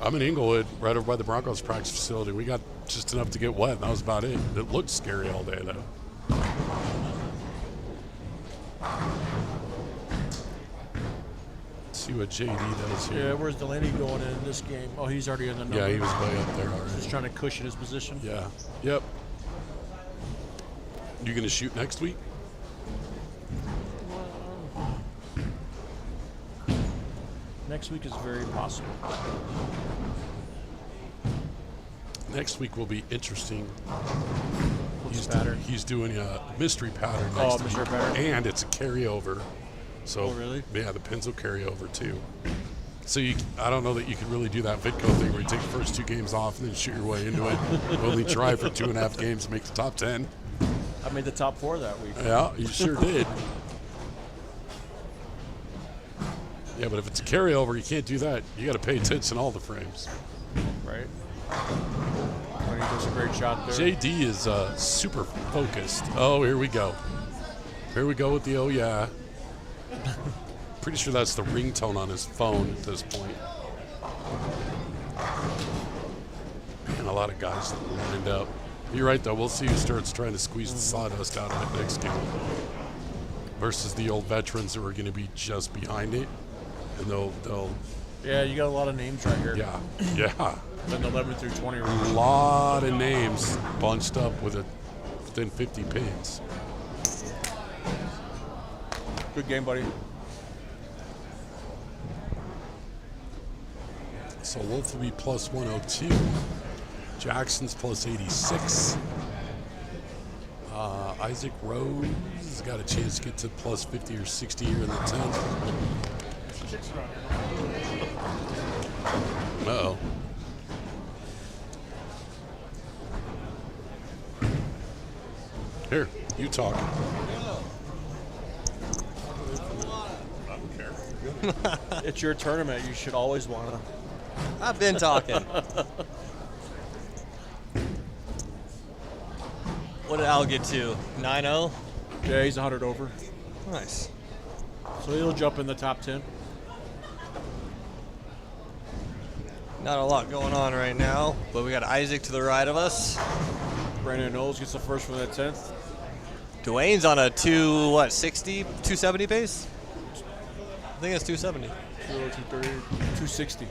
I'm in Inglewood, right over by the Broncos practice facility. We got just enough to get wet, and that was about it. It looked scary all day, though. Let's see what JD does here. Yeah, where's Delaney going in this game? Oh, he's already in the number. Yeah, he was way up there already. Just trying to cushion his position. Yeah. Yep. You going to shoot next week? Next week is very possible. Next week will be interesting. Pattern? He's doing a mystery pattern next week. mystery pattern. And it's a carryover. So, really? Yeah, the pins will carry over too. So I don't know that you could really do that Vidco thing where you take the first 2 games off and then shoot your way into it. Only try for 2.5 games to make the top 10. I made the top 4 that week. Yeah, you sure did. Yeah, but if it's a carryover, you can't do that. You got to pay attention to all the frames. Right. Tony does a great shot there. JD is super focused. Oh, here we go. Here we go with the oh yeah. Pretty sure that's the ringtone on his phone at this point. And a lot of guys lined up. You're right, though. We'll see who starts trying to squeeze the sawdust out of it next game. Versus the old veterans who are going to be just behind it. And they'll Yeah, you got a lot of names right here. yeah, yeah. Then 11 through 20 A range. lot of names bunched up within 50 pins. Good game, buddy. So Wolf will be plus 102. Jackson's plus 86. Isaac Rose has got a chance to get to plus 50 or 60 here in the 10th. Uh-oh. Here, you talk. It's your tournament. You should always want to. I've been talking. What did Al get to? 9-0? Yeah, he's 100 over. Nice. So he'll jump in the top 10. Not a lot going on right now, but we got Isaac to the right of us. Brandon Knowles gets the first from the 10th. Dwayne's on a 270 pace? I think it's 270. 230, 260.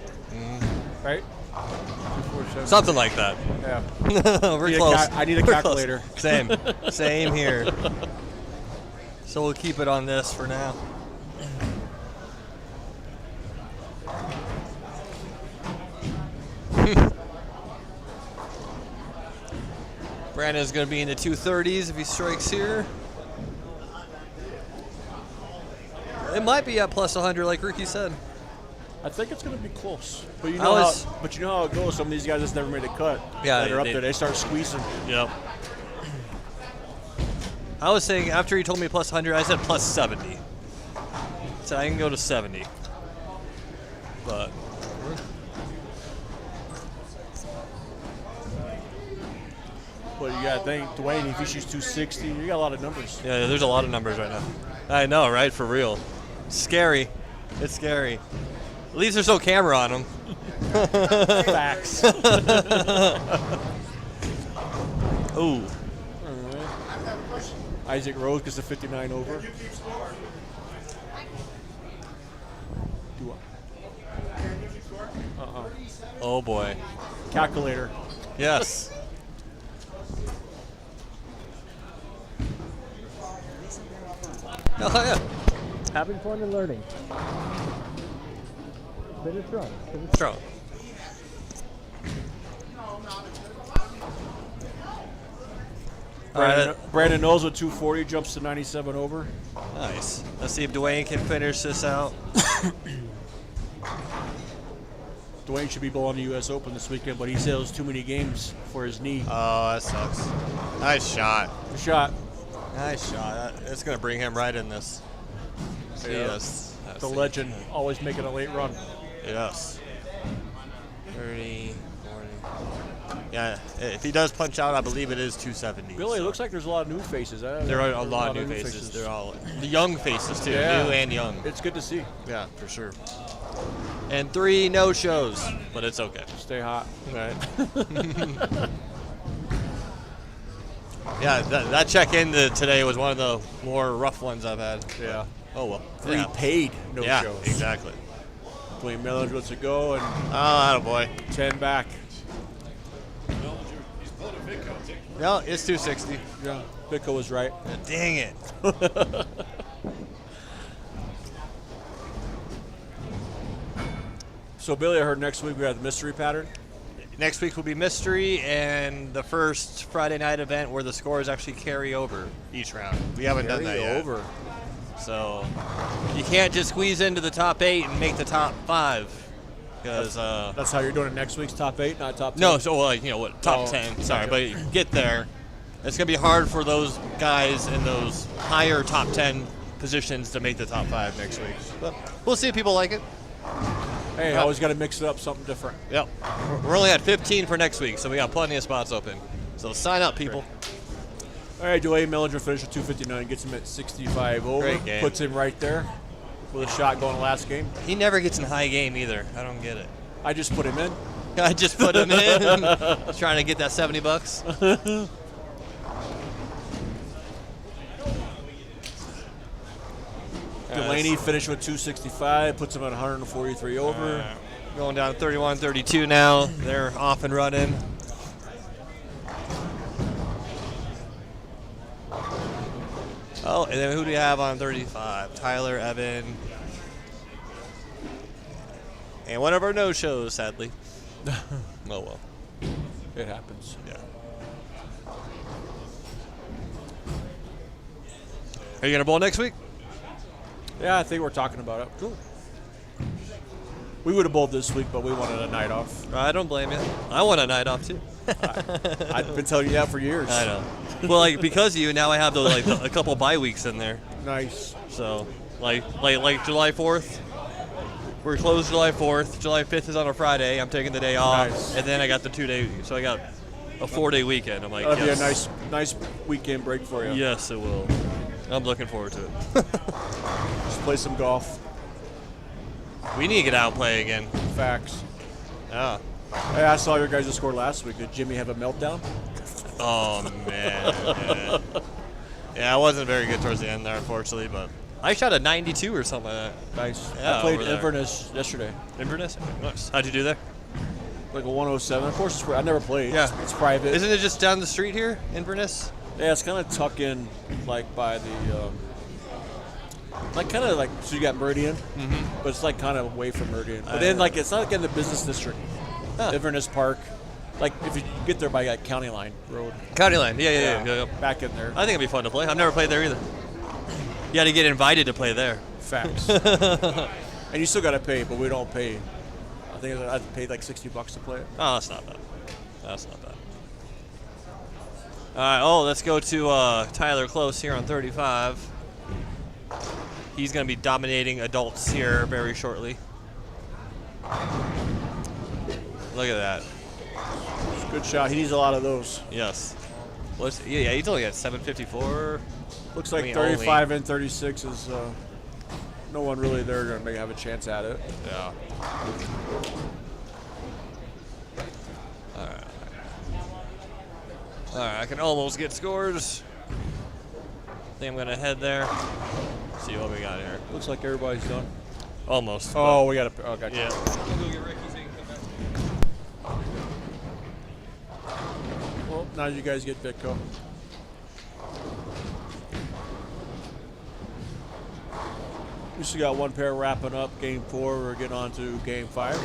Right? 247. Something like that. Yeah. We're close. I need a We're calculator. Close. Same here. So we'll keep it on this for now. Brandon's going to be in the 230s if he strikes here. It might be at plus 100 like Ricky said. I think it's going to be close. But you know how it goes. Some of these guys just never made a cut. Yeah, that are up there. They start squeezing. Yep. I was saying after he told me plus 100, I said plus 70. So I can go to 70. But But you got to think, Dwayne, if he shoots 260, you got a lot of numbers. yeah, there's a lot of numbers right now. I know, right? For real. Scary. It's scary. At least there's no camera on him. Facts. Ooh. Isaac Rose gets a 59 over. Oh boy. Calculator. Yes. Oh yeah. Having fun and learning. Finish strong. Strong. Brandon Knowles with 240 jumps to 97 over. Nice. Let's see if Dwayne can finish this out. Dwayne should be bowling the U.S. Open this weekend, but he sails too many games for his knee. Oh, that sucks. Nice shot. Good shot. Nice shot. It's going to bring him right in this. Yeah. Yes. The legend, always making a late run. Yes. 30, 40. Yeah, if he does punch out, I believe it is 270. Billy, so. it looks like there's a lot of new faces. There are a lot of new faces. They're all the young faces, too. Yeah. New and young. It's good to see. Yeah, for sure. And 3 no-shows, but it's okay. Stay hot. Right. Yeah, that check-in today was one of the more rough ones I've had. Yeah. Oh, well. 3 paid no yeah, shows. Exactly. Dwayne Miller lets it go, and Oh, attaboy. 10 back. No, it's 260. Yeah, Bicko was right. Dang it. So, Billy, I heard next week we have the mystery pattern. Next week will be mystery and the first Friday night event where the scores actually carry over each round. We haven't done that yet. Over. So you can't just squeeze into the top 8 and make the top 5. Because That's how you're doing it next week's top 8, not top 10? no, so like top 10. Sorry, okay. but get there. It's gonna be hard for those guys in those higher top 10 positions to make the top 5 next week. But we'll see if people like it. Hey, always got to mix it up, something different. Yep. We're only at 15 for next week, so we got plenty of spots open. So sign up, people. All right, Dwayne Millinger finished at 259, gets him at 65 over. Great game. Puts him right there with a shot going last game. He never gets in high game either. I don't get it. I just put him in. I just put him in. Trying to get that $70. Delaney finished with 265, puts him at 143 over. Going down to 31-32 now. They're off and running. Oh, and then who do you have on 35? Tyler, Evan, and one of our no-shows, sadly. Oh, well. It happens. Yeah. Are you going to bowl next week? Yeah, I think we're talking about it. Cool. We would have bowled this week, but we wanted a night off. I don't blame you. I want a night off, too. I've been telling you that for years. I know. Well, like, because of you, now I have a couple bye weeks in there. Nice. So, like July 4th, we're closed July 4th. July 5th is on a Friday. I'm taking the day off. Nice. And then I got the 2-day, so I got a 4-day weekend. I'm like, That'll yes. be a nice weekend break for you. Yes, it will. I'm looking forward to it. Just play some golf. We need to get out and play again. Facts. Yeah. Hey, I saw your guys' score last week. Did Jimmy have a meltdown? Oh, man. Yeah, I wasn't very good towards the end there, unfortunately, but I shot a 92 or something like that. Nice. Yeah, I played over there. Inverness yesterday. Inverness? Nice. How'd you do there? Like a 107. Of course, I never played. Yeah. It's private. Isn't it just down the street here, Inverness? Yeah, it's kind of tucked in, like by the, like kind of like, so you got Meridian, but it's like kind of away from Meridian. But then like it's not like in the business district. Inverness Park, like if you get there by like County Line Road. County Line, yeah. Back in there. I think it'd be fun to play. I've never played there either. You got to get invited to play there. Facts. And you still got to pay, but we don't pay. I think I paid like $60 to play it. Oh, that's not bad. That's not bad. All right, let's go to Tyler Close here on 35. He's going to be dominating adults here very shortly. Look at that. It's a good shot. He needs a lot of those. Yes. Yeah, he's only at 754. Looks like 35 and 36 is no one really there going to have a chance at it. Yeah. All right, I can almost get scores. I think I'm going to head there. See what we got here. Looks like everybody's done. Almost. Oh, we got to. Oh, gotcha. Yeah. Go get Ricky so you can come back. Well, now you guys get Bitco. We still got one pair wrapping up. Game 4. We're getting on to Game 5.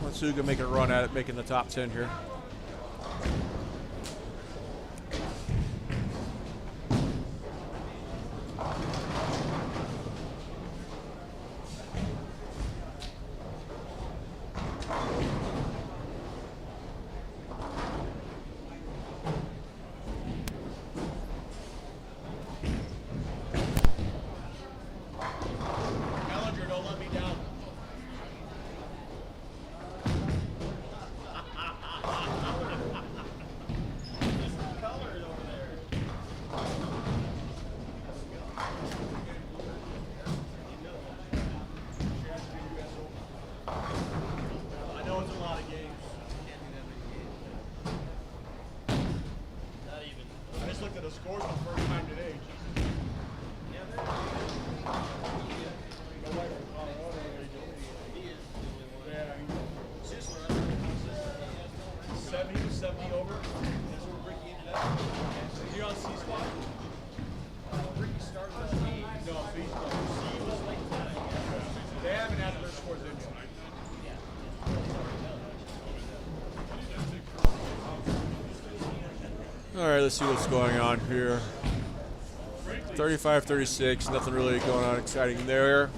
Let's see who can make a run at it, making the top 10 here. Mellinger, don't let me down. Colors over there. I know it's a lot of games. Not even. I just looked at the scores for the first time today. He was 70 over. That's where Ricky ended up. You're on C spot? Ricky started on C. No, B spot. C was like 10. They haven't added their scores in yet. All right, let's see what's going on here. 35-36, nothing really going on exciting there.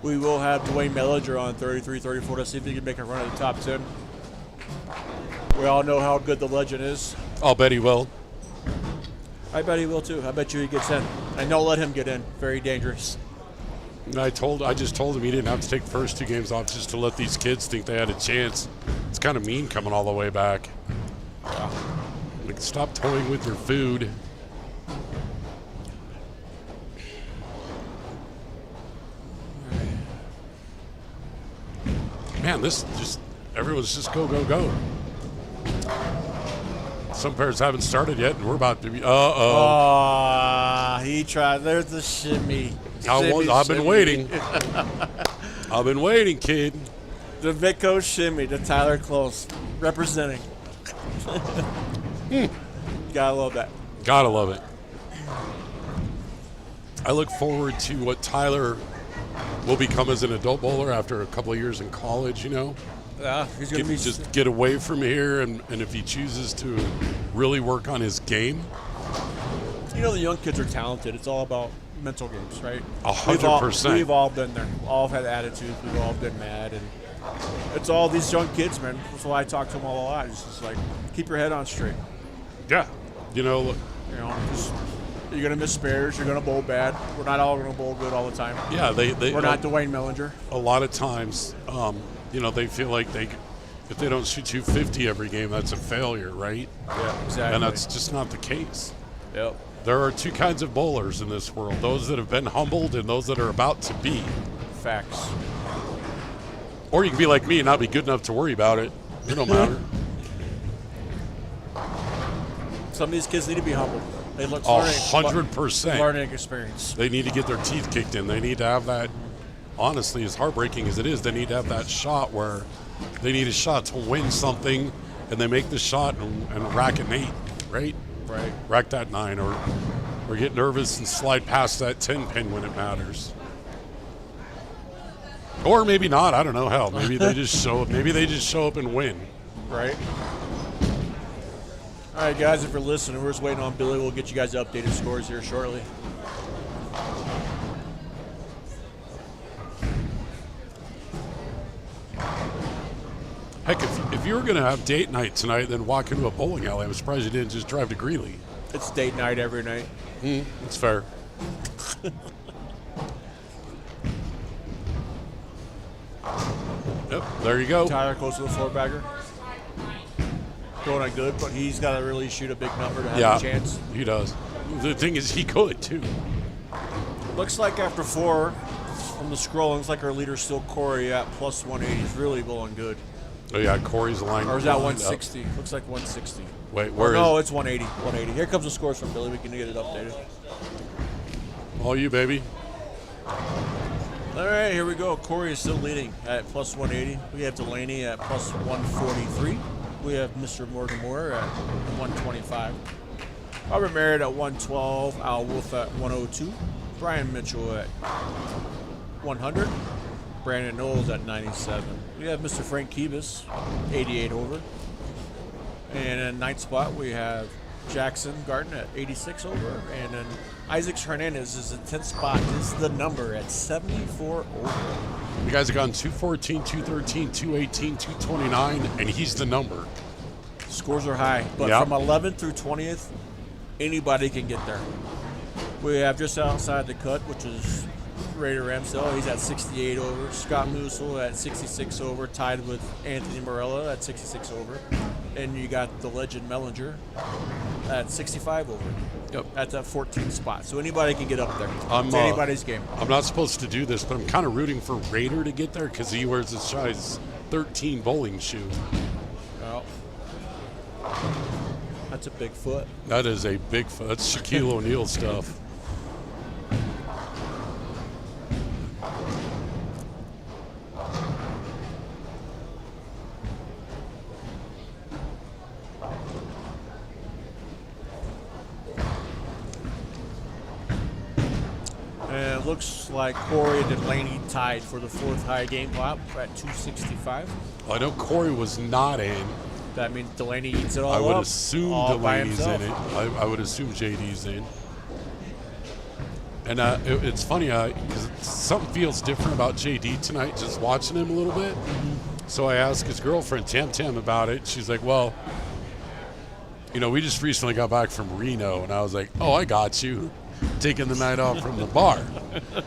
We will have Dwayne Mellinger on 33-34 to see if he can make a run at the top 10. We all know how good the legend is. I'll bet he will. I bet he will too. I bet you he gets in. And don't let him get in. Very dangerous. And I just told him he didn't have to take the first 2 games off just to let these kids think they had a chance. It's kind of mean coming all the way back. Like, stop toying with your food. Man, this just, everyone's just go, go, go. Some pairs haven't started yet, and we're about to be, He tried. There's the shimmy. I've been waiting. I've been waiting, kid. The Vitco shimmy, the Tyler Close representing. Gotta love that. Gotta love it. I look forward to what Tyler will become as an adult bowler after a couple of years in college, you know. Yeah, he's going to be... Just get away from here, and if he chooses to really work on his game. You know, the young kids are talented. It's all about mental games, right? 100%. We've all been there. All have had attitudes. We've all been mad. And it's all these young kids, man. That's why I talk to them all a lot. It's just like, keep your head on straight. Yeah. You know, just, you're going to miss spares. You're going to bowl bad. We're not all going to bowl good all the time. Yeah, we're not Dwayne Mellinger. A lot of times, you know, they feel like if they don't shoot 250 every game, that's a failure, right? Yeah, exactly. And that's just not the case. Yep. There are 2 kinds of bowlers in this world, those that have been humbled and those that are about to be. Facts. Or you can be like me and not be good enough to worry about it. It don't matter. Some of these kids need to be humbled. They look 100%. Learning experience. They need to get their teeth kicked in. They need to have that, honestly, as heartbreaking as it is, they need to have that shot where they need a shot to win something, and they make the shot and rack an 8, right? Right. Rack that 9, or get nervous and slide past that 10 pin when it matters. Or maybe not. I don't know. Hell, maybe they just show up. Maybe they just show up and win. Right. All right, guys, if you're listening, we're just waiting on Billy. We'll get you guys updated scores here shortly. Heck, if you were going to have date night tonight, then walk into a bowling alley. I'm surprised you didn't just drive to Greeley. It's date night every night. That's fair. Yep, there you go. Tyler close to the 4-bagger. Going on good, but he's got to really shoot a big number to have a chance. He does. The thing is, he could, too. Looks like after 4, from the scroll, looks like our leader's still Corey at plus 180. He's really bowling good. Oh, yeah, Corey's line. Or is that 160? Up. Looks like 160. Wait, where No, it's 180. 180. Here comes the scores from Billy. We can get it updated. All you, baby. All right, here we go. Corey is still leading at plus 180. We have Delaney at plus 143. We have Mr. Morgan Moore at 125. Robert Merritt at 112. Al Wolf at 102. Brian Mitchell at 100. Brandon Knowles at 97. We have Mr. Frank Kibis, 88 over. And in ninth spot, we have Jackson Garden at 86 over. And then Isaac Hernandez is in 10th spot. This is the number at 74 over. You guys have gone 214, 213, 218, 229, and he's the number. Scores are high, but from 11th through 20th, anybody can get there. We have just outside the cut, which is Raider Ramsdale. He's at 68 over. Scott Musil at 66 over, tied with Anthony Morella at 66 over. And you got the legend Mellinger at 65 over. Yep. At that 14th spot. So anybody can get up there. It's anybody's game. I'm not supposed to do this, but I'm kind of rooting for Raider to get there because he wears his size 13 bowling shoe. Well, that's a big foot. That is a big foot. That's Shaquille O'Neal stuff. And it looks like Corey and Delaney tied for the 4th high game lap at 265. Well, I know Corey was not in. That means Delaney eats it all I would up, assume all by Delaney's in himself. it. I would assume JD's in. And it's funny because something feels different about JD tonight, just watching him a little bit. So I asked his girlfriend, Tam Tam, about it. She's like, well, You know, we just recently got back from Reno, and I was like, oh, I got you. Taking the night off from the bar.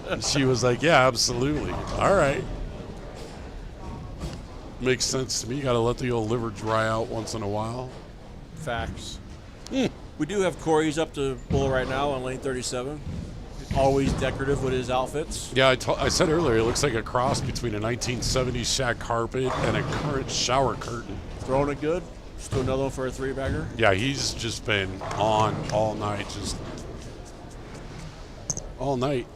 And she was like, yeah, absolutely. All right. Makes sense to me. You got to let the old liver dry out once in a while. Facts. We do have Corey's up to bull right now on lane 37. Always decorative with his outfits. Yeah, I said earlier, it looks like a cross between a 1970s shag carpet and a current shower curtain. Throwing it good. Let's do another one for a 3-bagger. Yeah, he's just been on all night, just all night.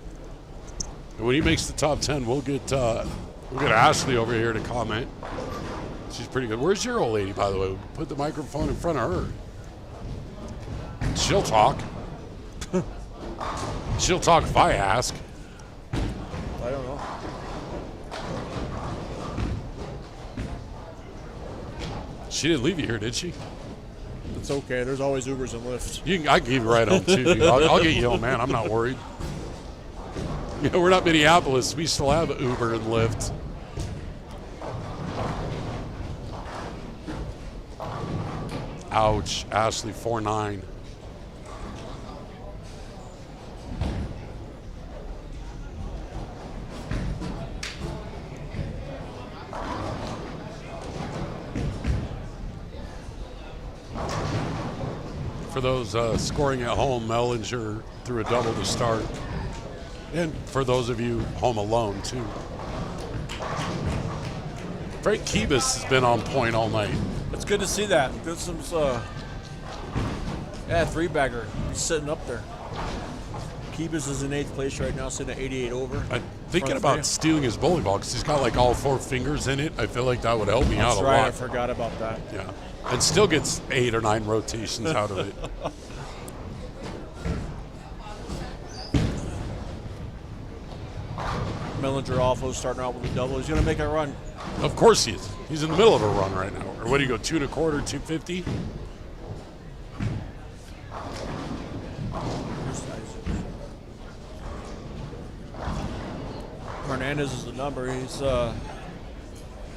And when he makes the top 10, we'll get Ashley over here to comment. She's pretty good. Where's your old lady, by the way? Put the microphone in front of her. She'll talk. She'll talk if I ask. I don't know. She didn't leave you here, did she? It's okay. There's always Ubers and Lyfts. I can give you a ride home, too. Dude. I'll get you home, man. I'm not worried. You know, we're not Minneapolis. We still have Uber and Lyft. Ouch. Ashley, 4'9". For those scoring at home, Mellinger threw a double to start. And for those of you home alone, too. Frank Kibis has been on point all night. It's good to see that. Good some, 3-bagger. He's sitting up there. Kibis is in 8th place right now, sitting at 88 over. I'm thinking about stealing his bowling ball because he's got like all 4 fingers in it. I feel like that would help me out a lot. I forgot about that. Yeah. And still gets 8 or 9 rotations out of it. Mellinger also starting out with a double. He's going to make a run. Of course he is. He's in the middle of a run right now. Or what do you go, 2 1/4, 250? Hernandez is the number. He's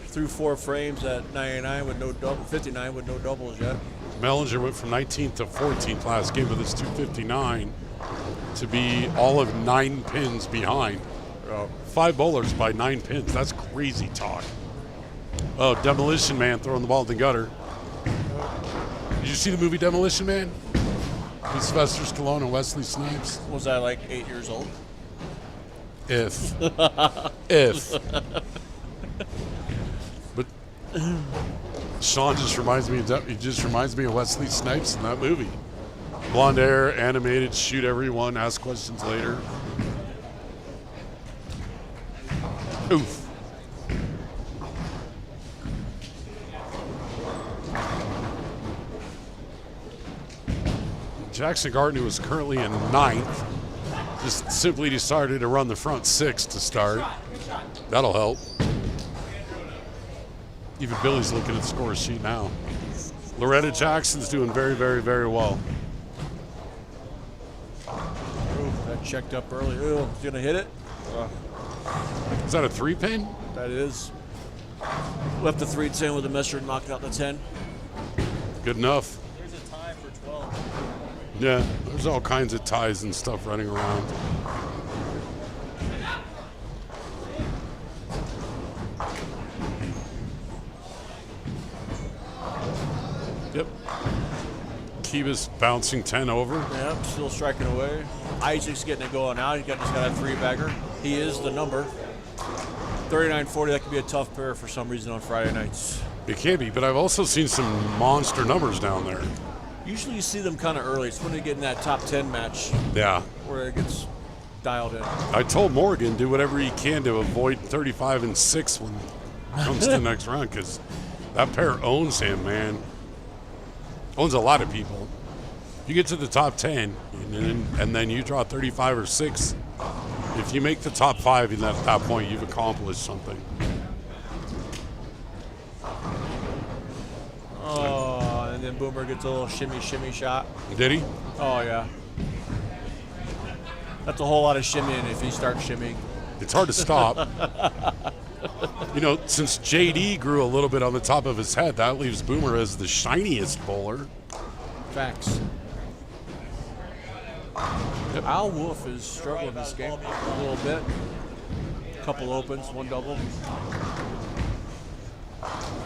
through 4 frames at 99 with no double, 59 with no doubles yet. Mellinger went from 19th to 14th last game with his 259 to be all of 9 pins behind. 5 bowlers by 9 pins. That's crazy talk. Oh, Demolition Man throwing the ball in the gutter. Did you see the movie Demolition Man? With Sylvester Stallone and Wesley Snipes? Was I like 8 years old? If. But Sean just reminds me of that. He just reminds me of Wesley Snipes in that movie. Blonde hair, animated, shoot everyone, ask questions later. Oof. Jackson Gardner, who was currently in 9th, just simply decided to run the front 6 to start. That'll help. Even Billy's looking at the score sheet now. Loretta Jackson's doing very, very, very well. Ooh, that checked up early. Ooh, he's going to hit it. Is that a 3-pin? That is. Left the 3-10 with a messer and knocked out the 10. Good enough. There's a tie for 12. Yeah, there's all kinds of ties and stuff running around. Yep. Kibis bouncing 10 over. Yep, still striking away. Isaac's getting it going now. He's got a 3-bagger. He is the number. 39-40, that could be a tough pair for some reason on Friday nights. It can be, but I've also seen some monster numbers down there. Usually you see them kind of early. It's when they get in that top 10 match. Yeah. Where it gets dialed in. I told Morgan, do whatever he can to avoid 35 and 6 when it comes to the next round, because that pair owns him, man. Owns a lot of people. You get to the top 10, and then you draw 35 or 6. If you make the top 5, and at that point, you've accomplished something. Oh, and then Boomer gets a little shimmy shot. Did he? Oh, yeah. That's a whole lot of shimmying if he starts shimmying. It's hard to stop. You know, since JD grew a little bit on the top of his head, that leaves Boomer as the shiniest bowler. Facts. Al Wolf is struggling this game a little bit. Couple opens, one double.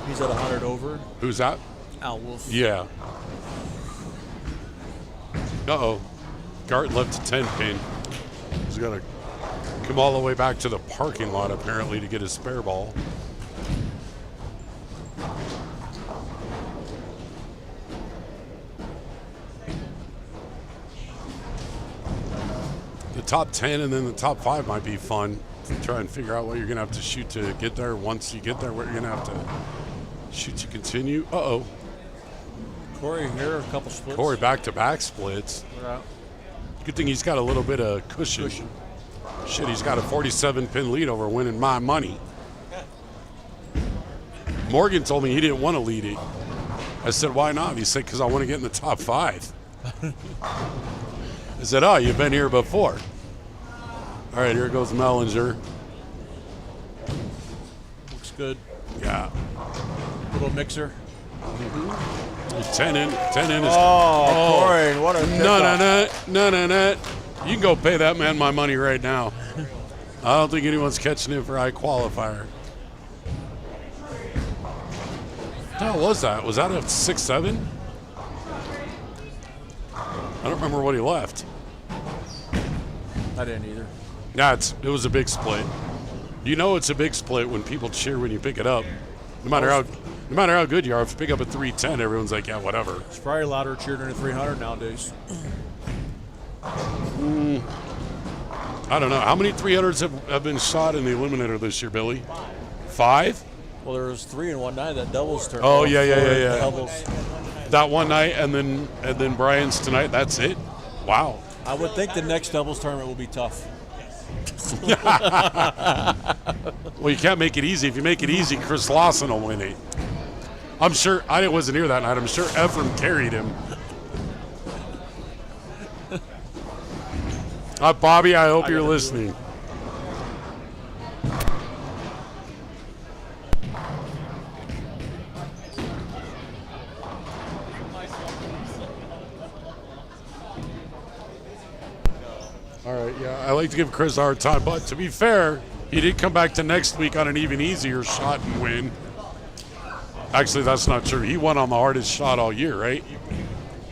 He's at 100 over. Who's that? Al Wolf. Yeah. Uh-oh. Gart left a 10 pin. He's going to come all the way back to the parking lot, apparently, to get his spare ball. The top 10 and then the top 5 might be fun. Try and figure out what you're going to have to shoot to get there. Once you get there, what you're going to have to shoot to continue. Uh-oh. Corey here, a couple splits. Corey back-to-back splits. Yeah. Good thing he's got a little bit of cushion. Shit, he's got a 47-pin lead over winning my money. Morgan told me he didn't want to lead it. I said, why not? He said, because I want to get in the top 5. I said, oh, you've been here before. All right, here goes Mellinger. Looks good. Yeah. Little mixer. 10 in is. Oh, Corey, what a No. You can go pay that man my money right now. I don't think anyone's catching him for high qualifier. What the hell was that? Was that a 6-7? I don't remember what he left. I didn't either. Yeah, it was a big split. You know it's a big split when people cheer when you pick it up. No matter how good you are, if you pick up a 310, everyone's like, yeah, whatever. It's probably louder cheering than a 300 nowadays. I don't know. How many 300s have been shot in the Eliminator this year, Billy? 5? Well, there was 3 in one night. That doubles turn. Oh, yeah. Doubles. That one night, and then Brian's tonight. That's it. Wow. I would think the next doubles tournament will be tough. Well, you can't make it easy. If you make it easy, Chris Lawson will win it. I'm sure. I wasn't here that night. I'm sure Ephraim carried him. Bobby, I hope you're listening. All right, yeah, I like to give Chris a hard time, but to be fair, he did come back to next week on an even easier shot and win. Actually, that's not true. He won on the hardest shot all year, right?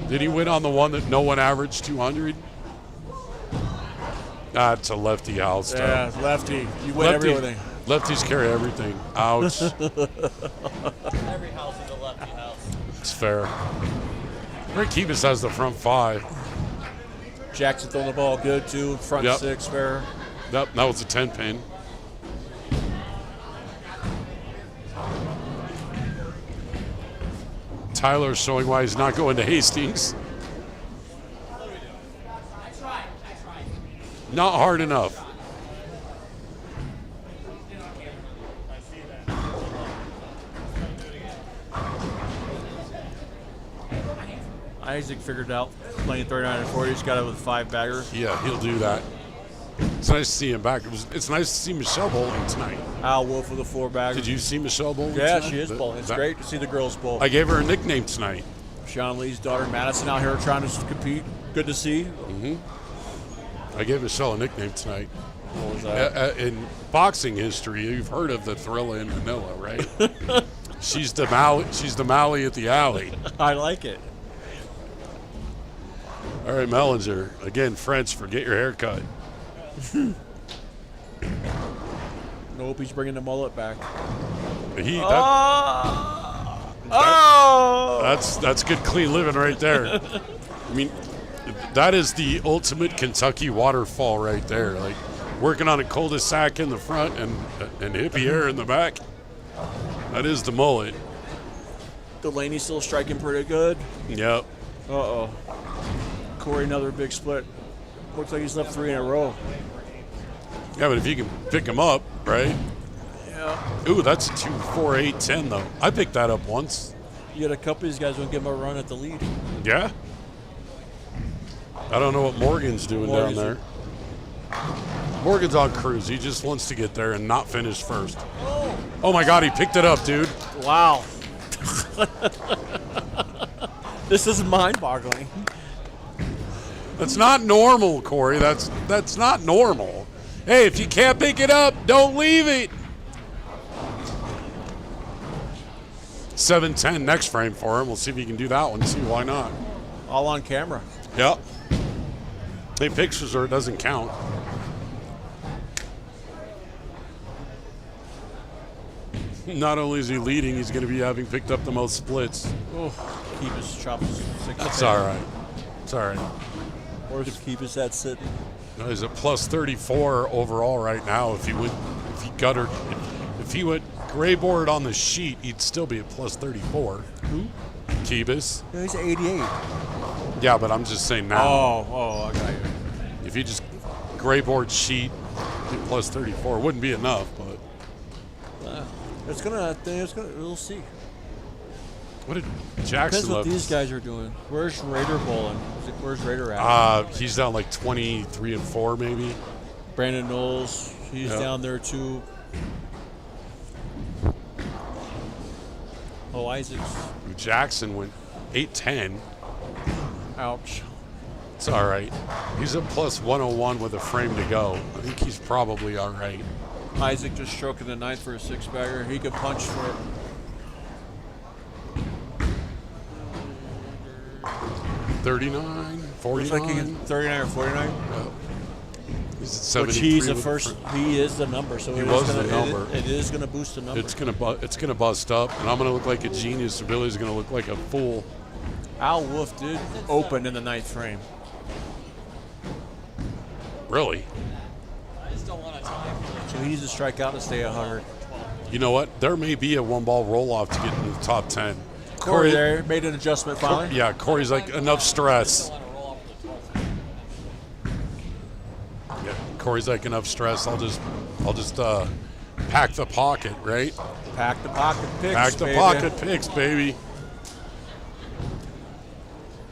Did he win on the one that no one averaged 200? That's a lefty house. Yeah, lefty. You win everything. Lefties carry everything. Ouch. Every house is a lefty house. It's fair. Rick Kibis has the front 5. Jackson throwing the ball good, too. Front 6, fair. Yep, that was a 10 pin. Tyler's showing why he's not going to Hastings. Not hard enough. Isaac figured out playing 39 and 40. He's got it with a 5-bagger. Yeah, he'll do that. It's nice to see him back. It's nice to see Michelle bowling tonight. Al Wolf with a 4-bagger. Did you see Michelle bowling Yeah, tonight? she is bowling. It's great to see the girls bowl. I gave her a nickname tonight. Sean Lee's daughter, Madison, out here trying to compete. Good to see. I gave Michelle a nickname tonight. What was that? In boxing history, you've heard of the Thrilla in Manila, right? She's the Maui at the alley. I like it. All right, Mellinger. Again, French for get your hair cut. Nope, he's bringing the mullet back. That's good, clean living right there. I mean, that is the ultimate Kentucky waterfall right there. Like working on a cul-de-sac in the front and hippie hair in the back. That is the mullet. Delaney still striking pretty good. Yep. Uh-oh. Corey, another big split. Looks like he's left 3 in a row. Yeah, but if you can pick him up, right? Yeah. Ooh, that's a 2-4-8-10 though. I picked that up once. You got a couple of these guys who give him a run at the lead. Yeah. I don't know what Morgan's doing down there. Morgan's on cruise. He just wants to get there and not finish first. Oh my God, he picked it up, dude. Wow. This is mind-boggling. That's not normal, Corey. That's not normal. Hey, if you can't pick it up, don't leave it. 7-10 next frame for him. We'll see if he can do that one. See why not. All on camera. Yep. Hey, pictures or it doesn't count. Not only is he leading, he's going to be having picked up the most splits. Oh, keep his chops. That's all right. It's all right. Or keep his head sitting. No, he's at plus 34 overall right now. If he went gray board on the sheet, he'd still be at plus 34. Who? Kibis. No, he's at 88. Yeah, but I'm just saying now. Oh, I got you. If you just gray board sheet, get plus 34, wouldn't be enough, but. We'll see. What did Jackson Depends what left? these guys are doing. Where's Raider bowling? Where's Raider at? He's down like 23-4 maybe. Brandon Knowles, he's down there too. Oh, Isaacs. Jackson went 8-10. Ouch. It's all right. He's at plus 101 with a frame to go. I think he's probably all right. Isaac just stroking the ninth for a six-bagger. He could punch for it. 39, 49. Looks like he can 39 or 49. Yep. He's at 73. Which he's the first. He is the number. So he was the number. It is going to boost the number. It's gonna bust up, and I'm gonna look like a genius. Billy's gonna look like a fool. Al Wolf did open in the ninth frame. Really? So he needs to strike out to stay 100. You know what? There may be a one-ball roll-off to get into the top 10. Corey there made an adjustment finally. Yeah, Corey's like, enough stress. Yeah, Corey's like, enough stress. I'll just pack the pocket, right? Pack the pocket picks, Pack the pocket picks, baby.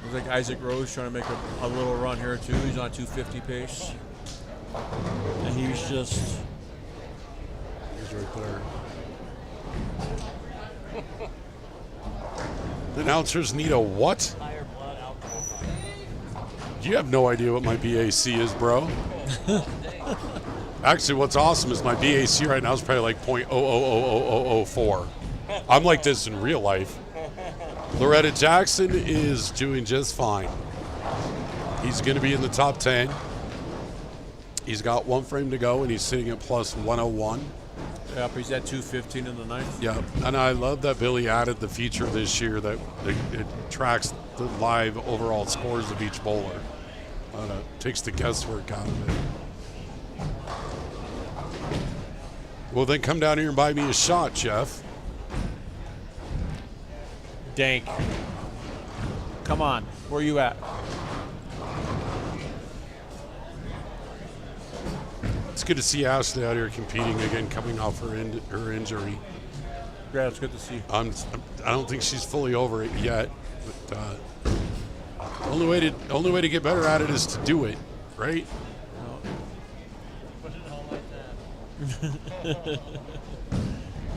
Looks like Isaac Rose trying to make a little run here too. He's on 250 pace. And he's just... He's right there. The announcers need a what? You have no idea what my BAC is, bro. Actually, what's awesome is my BAC right now is probably like .000004. I'm like this in real life. Loretta Jackson is doing just fine. He's going to be in the top 10. He's got one frame to go, and he's sitting at plus 101. Yep, he's at 215 in the ninth. Yeah, and I love that Billy added the feature this year that it tracks the live overall scores of each bowler. Takes the guesswork out of it. Well, then come down here and buy me a shot, Jeff. Dank. Come on, where you at? It's good to see Ashley out here competing again, coming off her injury. Yeah, it's good to see. I don't think she's fully over it yet, but only way to get better at it is to do it, right?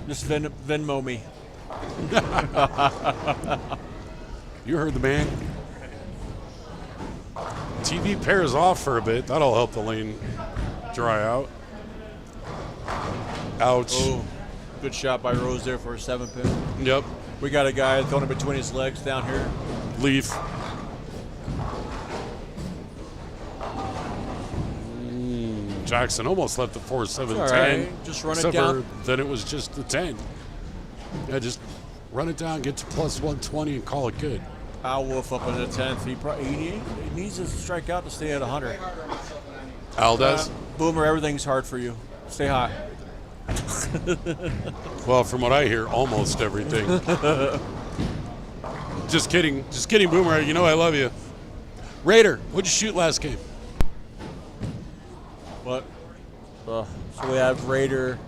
Just Venmo me. You heard the man. TV pairs off for a bit. That'll help the lane dry out. Ouch. Oh, good shot by Rose there for a 7-pin. Yep. We got a guy throwing it between his legs down here. Leaf. Jackson almost left the 4-7-10. Right. Just run it down. Then it was just the 10. Yeah, just run it down, get to plus 120, and call it good. Al Wolf up in the 10th. He needs to strike out to stay at 100. Al does? Boomer, everything's hard for you. Stay high. Well, from what I hear, almost everything. Just kidding, Boomer. You know I love you. Raider, what'd you shoot last game? What? So we have Raider.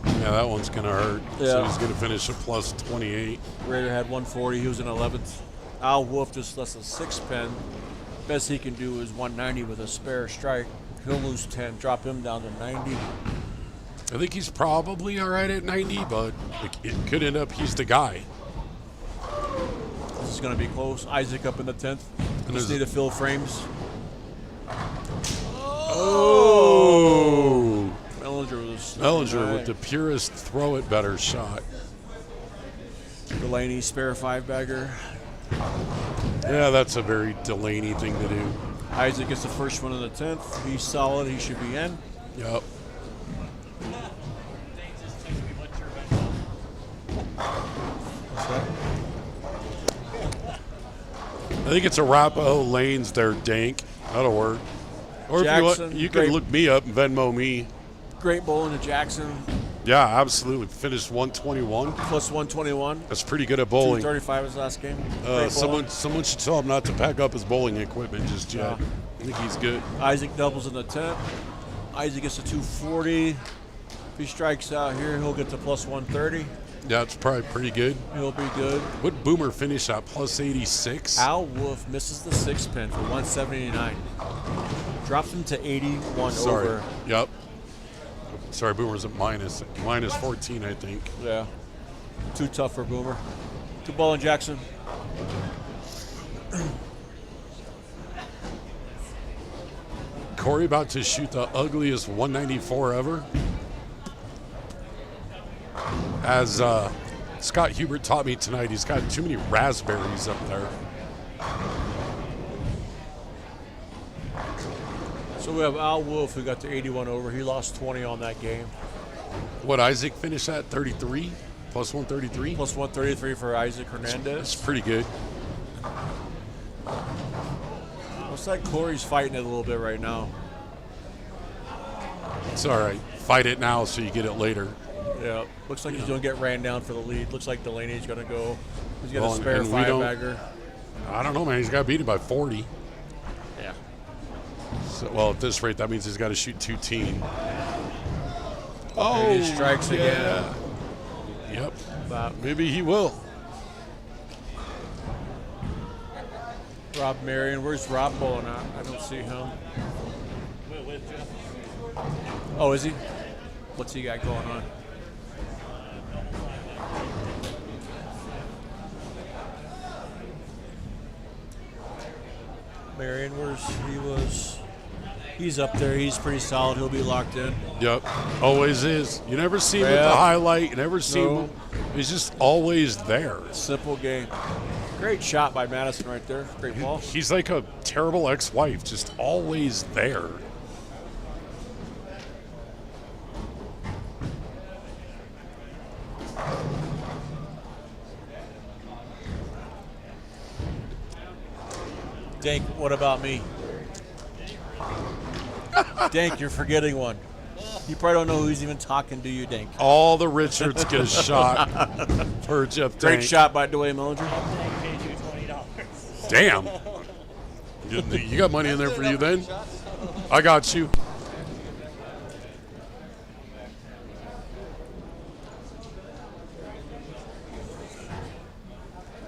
Yeah, that one's gonna hurt. Yeah. So he's gonna finish at plus 28. Raider had 140. He was in 11th. Al Wolf just less a 6-pin. Best he can do is 190 with a spare strike. He'll lose 10. Drop him down to 90. I think he's probably all right at 90, but it could end up he's the guy. is going to be close. Isaac up in the 10th. Just there's- need to fill frames. Oh! Mellinger with the purest throw it better shot. Delaney spare 5-bagger. Yeah, that's a very Delaney thing to do. Isaac gets the first one in the 10th. He's solid. He should be in. Yep. I think it's Arapahoe Lanes there, Dank. That'll work. Or Jackson, if you can great. look me up and Venmo me. Great bowling to Jackson. Yeah, absolutely. Finished 121. Plus 121. That's pretty good at bowling. 235 his last game. Great bowling. Someone should tell him not to pack up his bowling equipment just yet. I think he's good. Isaac doubles in the 10th. Isaac gets to 240. If he strikes out here, he'll get to plus 130. Yeah, it's probably pretty good. He'll be good. What Boomer finish at? Plus 86? Al Wolf misses the 6 pin for 179. Drops him to 81 Sorry. over. Yep. Sorry, Boomer's at minus 14, I think. Yeah. Too tough for Boomer. Good ball in Jackson. Corey about to shoot the ugliest 194 ever. As Scott Hubert taught me tonight, he's got too many raspberries up there. So we have Al Wolf who got to 81 over. He lost 20 on that game. What Isaac finished at 33? Plus 133? Plus 133 for Isaac Hernandez. That's pretty good. Looks like Corey's fighting it a little bit right now. It's all right. Fight it now so you get it later. Yeah. Looks like he's going to get ran down for the lead. Looks like Delaney's going to go. He's got Well, a spare and we don't- 5-bagger. I don't know, man. He's got beaten by 40. Yeah. So, well, at this rate, that means he's got to shoot 2 teen. Maybe he strikes again. Yep. About Maybe he will. Rob Marion. Where's Rob bowling at? I don't see him. Oh, is he? What's he got going on? Marion, he's up there. He's pretty solid. He'll be locked in. Yep. Always is. You never see him at Yeah. the highlight. You never see No. him. He's just always there. Simple game. Great shot by Madison right there. Great ball. He's like a terrible ex-wife, just always there. Dank, what about me? Dank, you're forgetting one. You probably don't know who's even talking to you, Dank. All the Richards get a shot for Jeff Great Dank. shot by Dwayne Mellinger. Paid you $20. Damn. You got money in there for you then? I got you.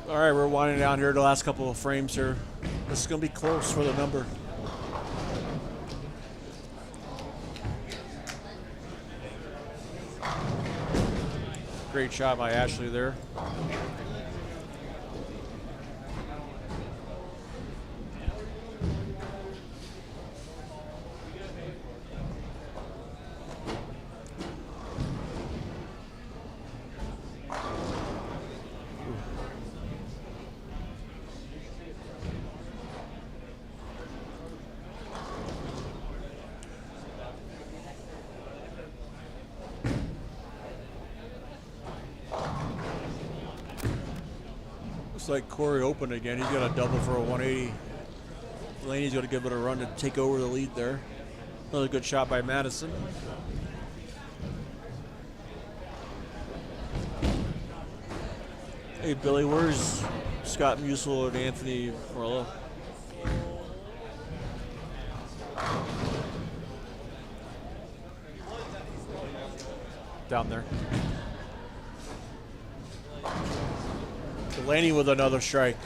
All right, we're winding down here the last couple of frames here. This is going to be close for the number. Great shot by Ashley there. Looks like Corey opened again. He's got a double for a 180. Delaney's going to give it a run to take over the lead there. Another good shot by Madison. Hey, Billy, where's Scott Musil and Anthony Morello? Down there. Delaney with another strike.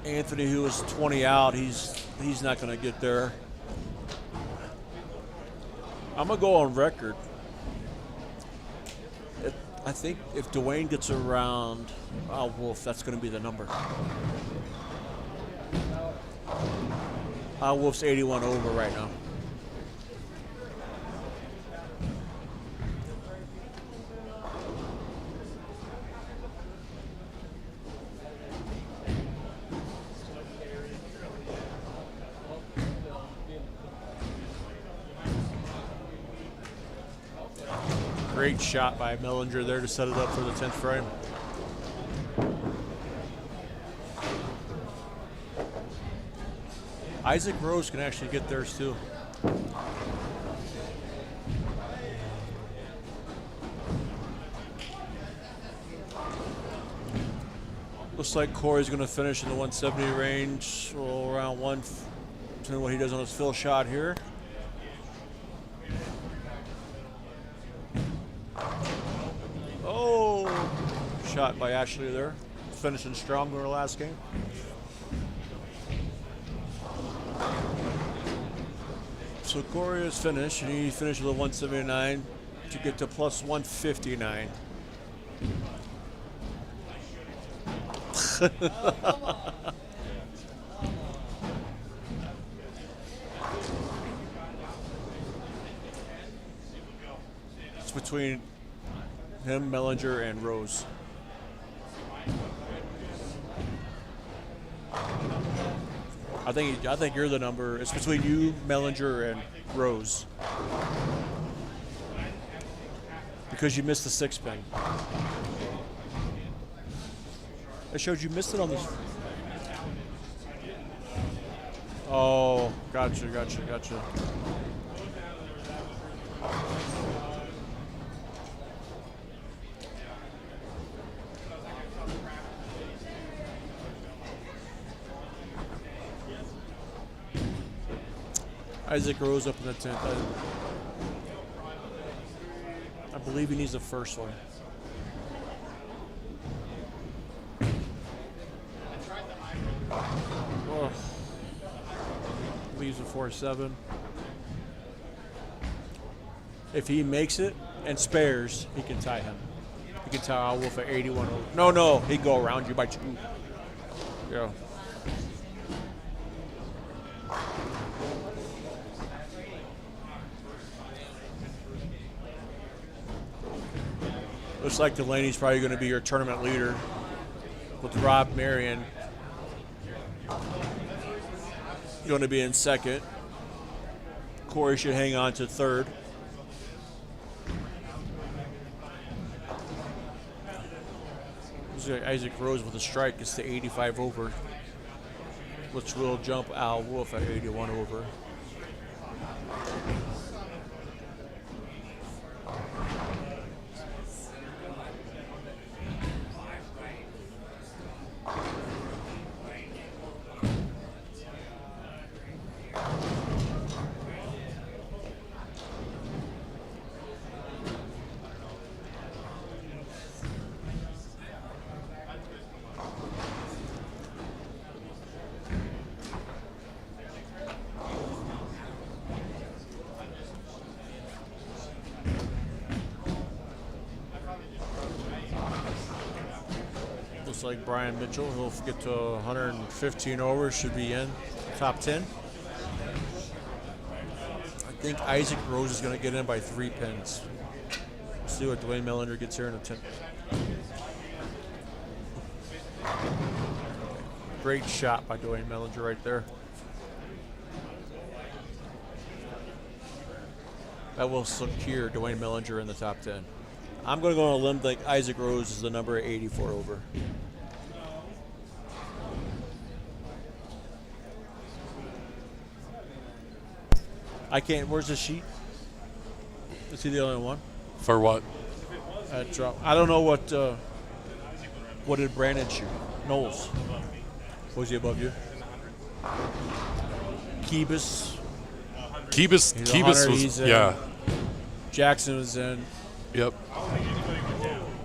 Anthony, who was 20 out, he's not going to get there. I'm going to go on record. I think if Dwayne gets around Wolf, that's going to be the number. Wolf's 81 over right now. Great shot by Mellinger there to set it up for the 10th frame. Isaac Rose can actually get theirs too. Looks like Corey's going to finish in the 170 range, around one, depending on what he does on his fill shot here. Oh, shot by Ashley there, finishing strong in her last game. So Corey is finished, and he finished with a 179 to get to plus 159. It's between him, Mellinger, and Rose. I think you're the number. It's between you, Mellinger, and Rose. Because you missed the 6-pin. I showed you missed it on this. Oh, gotcha. Isaac Rose up in the 10th. I believe he needs the first one. Oh. Leaves a 4-7. If he makes it and spares, he can tie him. He can tie Al Wolf at 81 over. No, he'd go around you by 2. Yeah. Looks like Delaney's probably going to be your tournament leader with Rob Marion going to be in second. Corey should hang on to third. Isaac Rose with a strike gets to 85 over, which will jump Al Wolf at 81 over. Like Brian Mitchell, he'll get to 115 over, should be in top 10. I think Isaac Rose is going to get in by 3 pins. Let's see what Dwayne Mellinger gets here in the 10th. Great shot by Dwayne Mellinger right there. That will secure Dwayne Mellinger in the top 10. I'm going to go on a limb like Isaac Rose is the number at 84 over. I can't. Where's the sheet? Is he the only one? For what? At drop. I don't know what. What did Brandon shoot? Knowles. Was he above you? Kebus. Kebus was. Yeah. Jackson was in. Yep.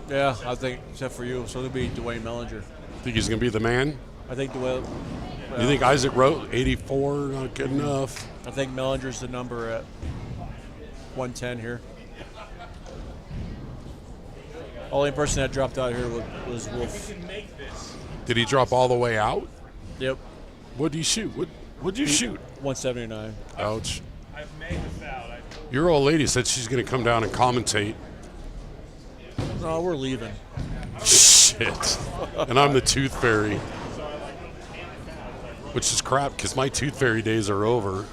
Yeah, I think except for you, so it'll be Dwayne Mellinger. Think he's gonna be the man? I think Dwayne. You think Isaac Rose 84 not good enough? I think Mellinger's the number at 110 here. Only person that dropped out here was Wolf. You can make this. Did he drop all the way out? Yep. What did he shoot? What'd you shoot? 179. Ouch. I've made this out. Your old lady said she's going to come down and commentate. No, we're leaving. Shit. And I'm the tooth fairy. Which is crap because my tooth fairy days are over.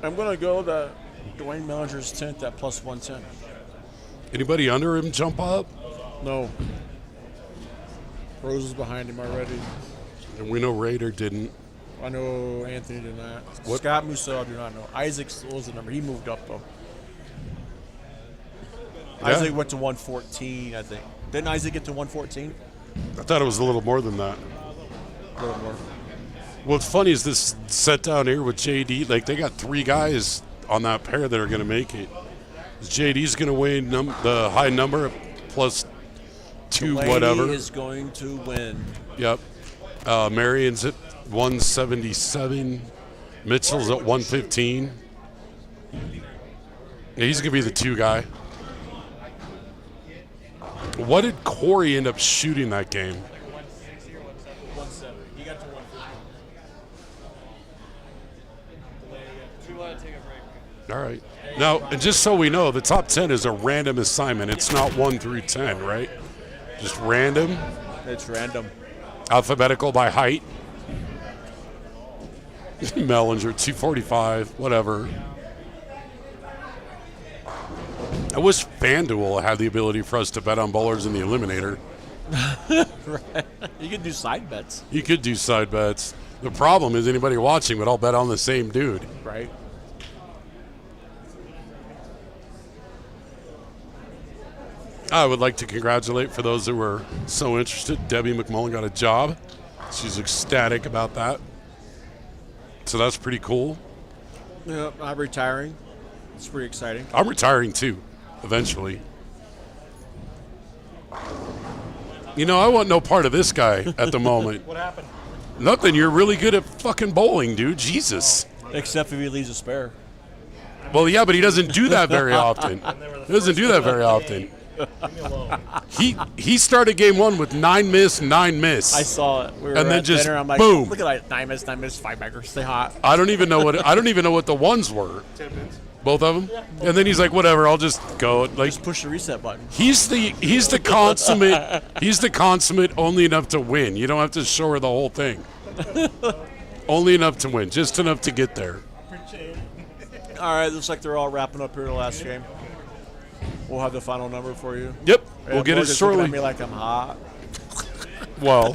I'm going to go the Dwayne Mellinger's 10th at plus 110. Anybody under him jump up? No. Rose is behind him already. And we know Raider didn't. I know Anthony did not. What? Scott Musso, I do not know. Isaac was the number. He moved up, though. Yeah. Isaac went to 114, I think. Didn't Isaac get to 114? I thought it was a little more than that. A little more. What's funny is this set down here with JD. Like, they got 3 guys on that pair that are going to make it. JD's going to weigh the high number plus 2 Delaney whatever. is going to win. Yep. Marion's at 177. Mitchell's at 115. Yeah, he's going to be the 2 guy. What did Corey end up shooting that game? 160 or 170? 170. He got to 150. Do we want to take a break? All right. Now, and just so we know, the top 10 is a random assignment. It's not 1 through 10, right? Just random, It's random. alphabetical by height. Mellinger, 245, whatever. I wish FanDuel had the ability for us to bet on bowlers in the Eliminator. Right. You can do side bets. You could do side bets. The problem is anybody watching would all bet on the same dude. Right. I would like to congratulate, for those who were so interested, Debbie McMullen got a job. She's ecstatic about that. So that's pretty cool. Yeah, I'm retiring. It's pretty exciting. I'm retiring too, eventually. You know, I want no part of this guy at the moment. What happened? Nothing. You're really good at fucking bowling, dude. Jesus. Except if he leaves a spare. Well, yeah, but he doesn't do that very often. He doesn't do that very often. Leave me alone. He started game 1 with 9 miss, 9 miss. I saw it. We were And then at just dinner. I'm like, boom. look at that. 9 miss, 5 baggers. Stay hot. I don't even know what the ones were. Both of them. And then he's like, whatever. I'll just go. Like, Just push the reset button. he's the consummate. He's the consummate. Only enough to win. You don't have to show her the whole thing. Only enough to win. Just enough to get there. All right, looks like they're all wrapping up here the last game. We'll have the final number for you. Yep. We'll get it Morgan's looking shortly. at me like I'm hot. Well.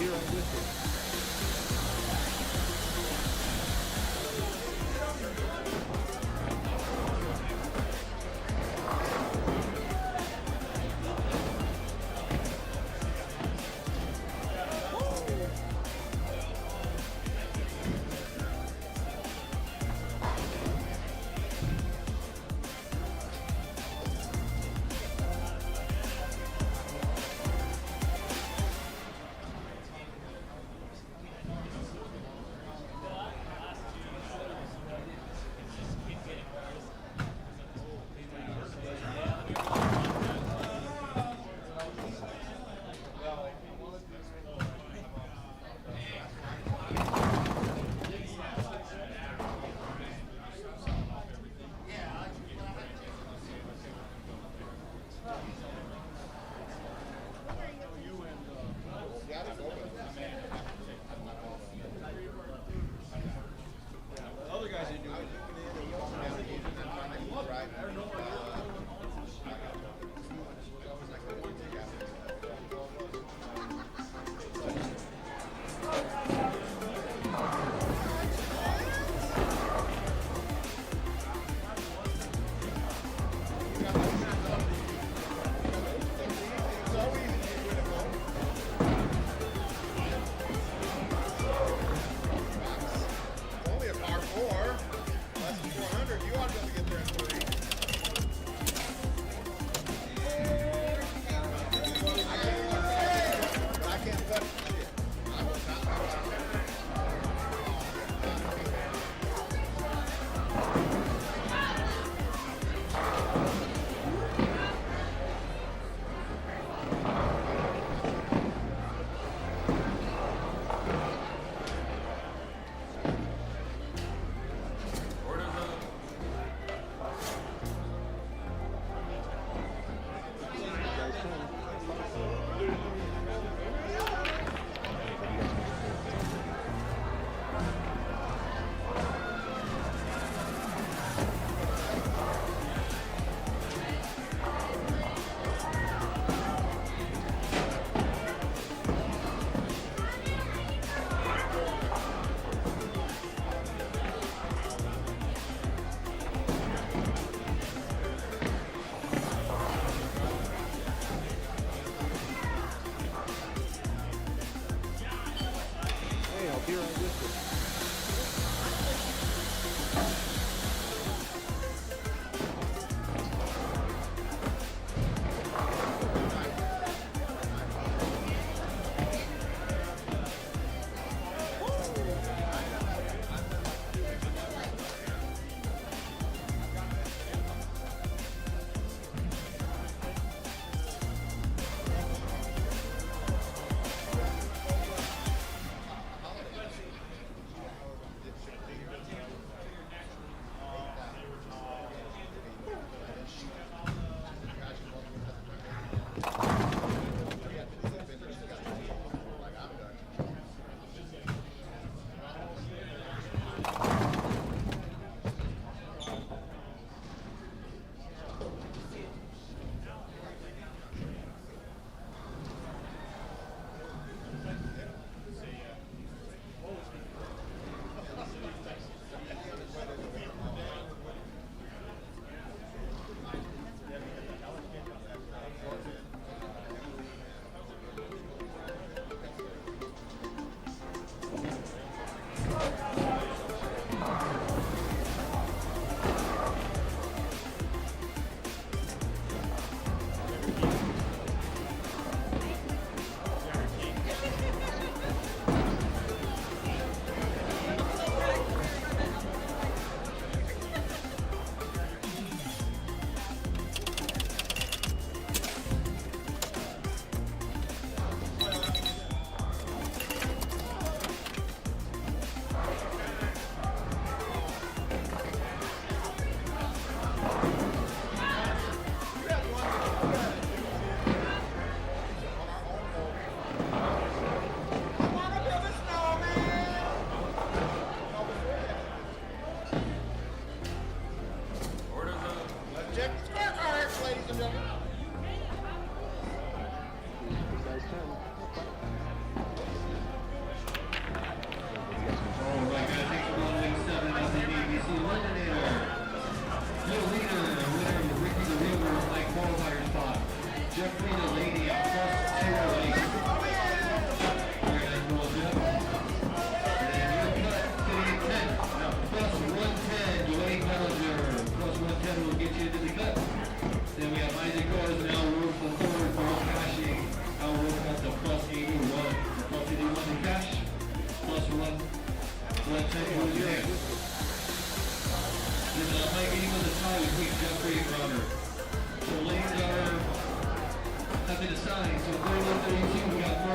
be right with you.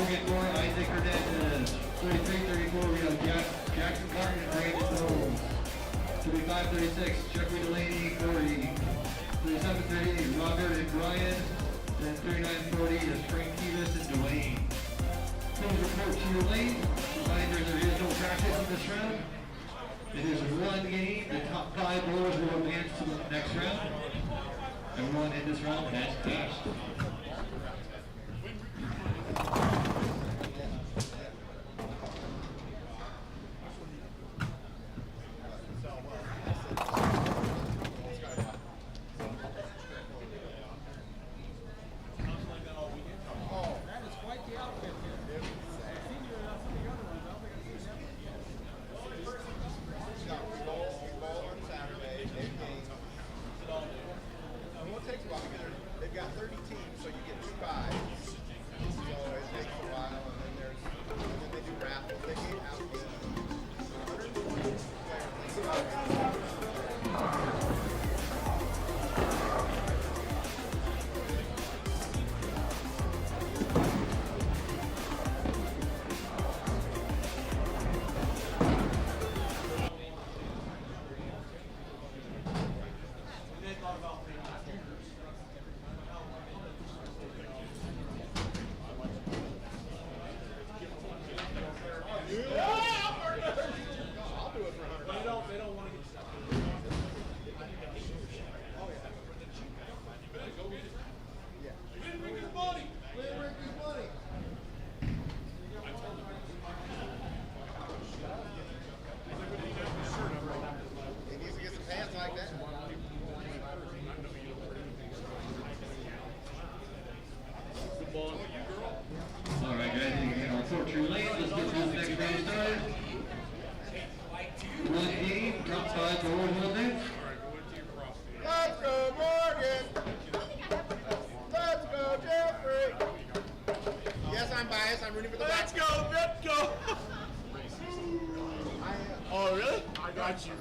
Morgan 4, Isaac Hernandez. 33-34, we have Jackson Martin and Brandon Knowles. 35-36, Jeffrey Delaney, Corey. 37-38, Robert and Brian. Then 39-40 is Frank Kivas and Dwayne. Please report to your lane. Reminder, there is no practice in this round. It is one game. The top 5 bowlers will advance to the next round. Everyone in this round has passed. They've got 30 teams, so you get 2 buys. So it takes a while, and then they do raffles. They gave out Alright guys, you can report to your lane. Let's get this next round started. One game, top 5 bowlers will advance. Let's go, Morgan! Let's go, Jeffrey! Yes, I'm biased. I'm rooting for the Let's go, let's go. Oh, really? I got you.